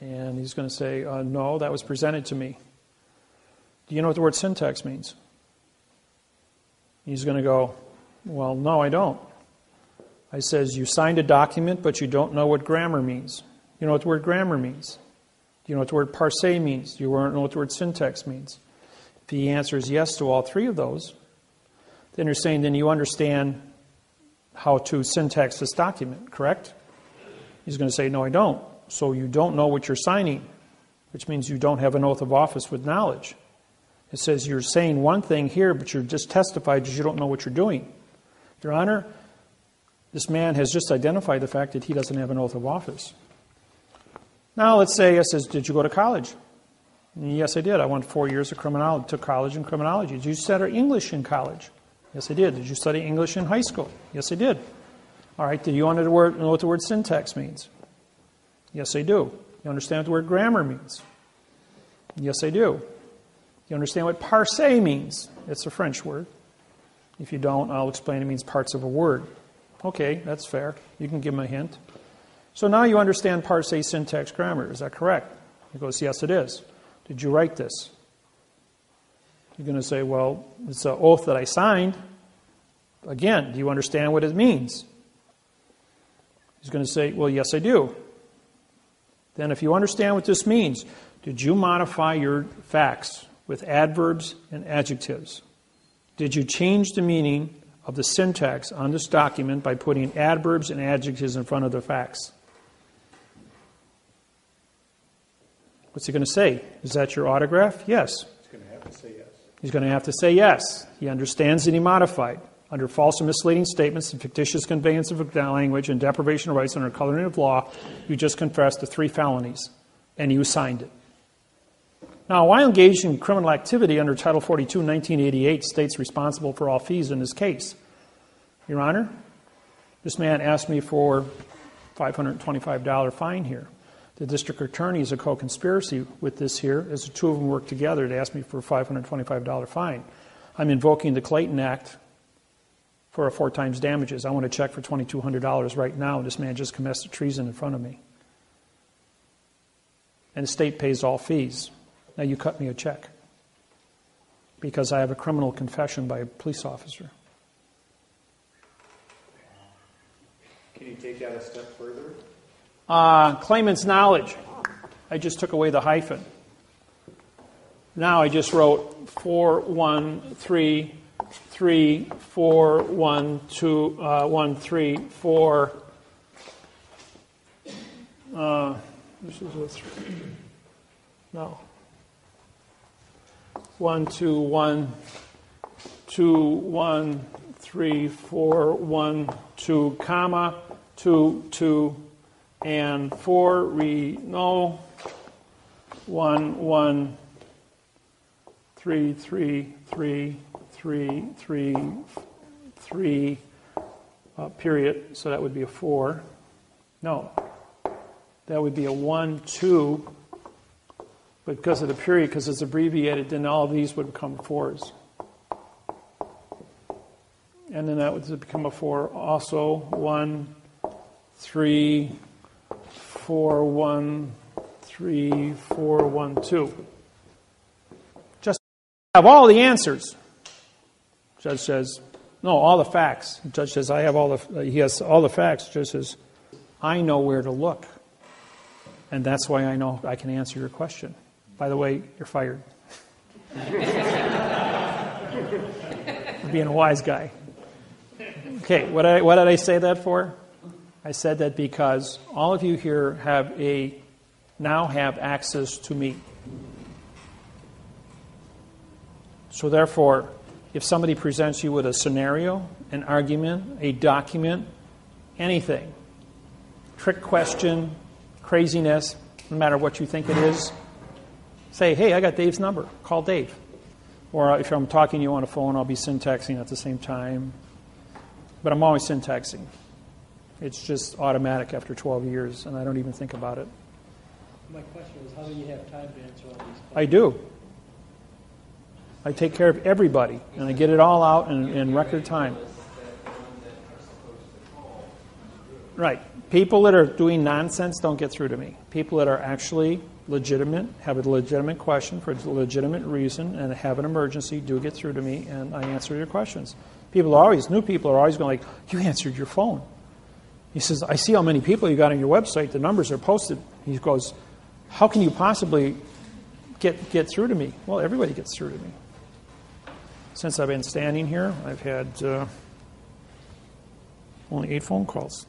And he's going to say, no, that was presented to me. Do you know what the word syntax means? He's going to go, well, no, I don't. I says, you signed a document, but you don't know what grammar means. You know what the word grammar means? Do you know what the word parsé means? Do you know what the word syntax means? If he answers yes to all 3 of those, then you're saying then you understand how to syntax this document, correct? He's going to say, no, I don't. So you don't know what you're signing, which means you don't have an oath of office with knowledge. It says you're saying one thing here, but you're just testified because you don't know what you're doing. Your Honor, this man has just identified the fact that he doesn't have an oath of office. Now let's say I says, did you go to college? And yes, I did. I went 4 years of criminology, took college in criminology. Did you study English in college? Yes, I did. Did you study English in high school? Yes, I did. All right, do you know what the word syntax means? Yes, I do. You understand what the word grammar means? Yes, I do. You understand what parser means? It's a French word. If you don't, I'll explain it means parts of a word. Okay, that's fair. You can give them a hint. So now you understand parser, syntax, grammar. Is that correct? He goes, yes, it is. Did you write this? You're going to say, well, it's an oath that I signed. Again, do you understand what it means? He's going to say, well, yes, I do. Then if you understand what this means, did you modify your facts with adverbs and adjectives? Did you change the meaning of the syntax on this document by putting adverbs and adjectives in front of the facts? What's he going to say? Is that your autograph? Yes. He's going to have to say yes. He's going to have to say yes. He understands that he modified. Under false and misleading statements and fictitious conveyance of language and deprivation of rights under coloring of law, you just confessed to 3 felonies, and you signed it. Now, while engaged in criminal activity under Title 42, 1988, states responsible for all fees in this case. Your Honor, this man asked me for $525 fine here. The district attorney is a co-conspiracy with this here, as the two of them work together to ask me for a $525 fine. I'm invoking the Clayton Act for a 4 times damages. I want to check for $2,200 right now, and this man just commenced treason in front of me. And the state pays all fees. Now you cut me a check because I have a criminal confession by a police officer. Can you take that a step further? Claimant's knowledge. I just took away the hyphen. Now I just wrote 413341213 this is a 3. No. 1 2 1 2 1 3 4 1 2 comma 2 2 and 4 1 1 3 3 3 3 3 3 period. So that would be a 4. No, that would be a 1 2. But because of the period, because it's abbreviated, then all of these would become 4s. And then that would become a 4 also. 1 3 4 1 3 4 1 2. Just have all the answers. Judge says, no, all the facts. The judge says, I have all the. He has all the facts. Judge says, I know where to look, and that's why I know I can answer your question. By the way, you're fired. For being a wise guy. Okay, what did I say that for? I said that because all of you here now have access to me. So therefore, if somebody presents you with a scenario, an argument, a document, anything, trick question, craziness, no matter what you think it is, say, hey, I got Dave's number. Call Dave. Or if I'm talking to you on a phone, I'll be syntaxing at the same time. But I'm always syntaxing. It's just automatic after 12 years, and I don't even think about it. My question was, how do you have time to answer all these questions? I do. I take care of everybody, and I get it all out in record time. Right. People that are doing nonsense don't get through to me. People that are actually legitimate, have a legitimate question for a legitimate reason, and have an emergency do get through to me, and I answer your questions. New people are always going like, you answered your phone. He says, I see how many people you got on your website. The numbers are posted. He goes, how can you possibly get through to me? Well, everybody gets through to me. Since I've been standing here, I've had only 8 phone calls.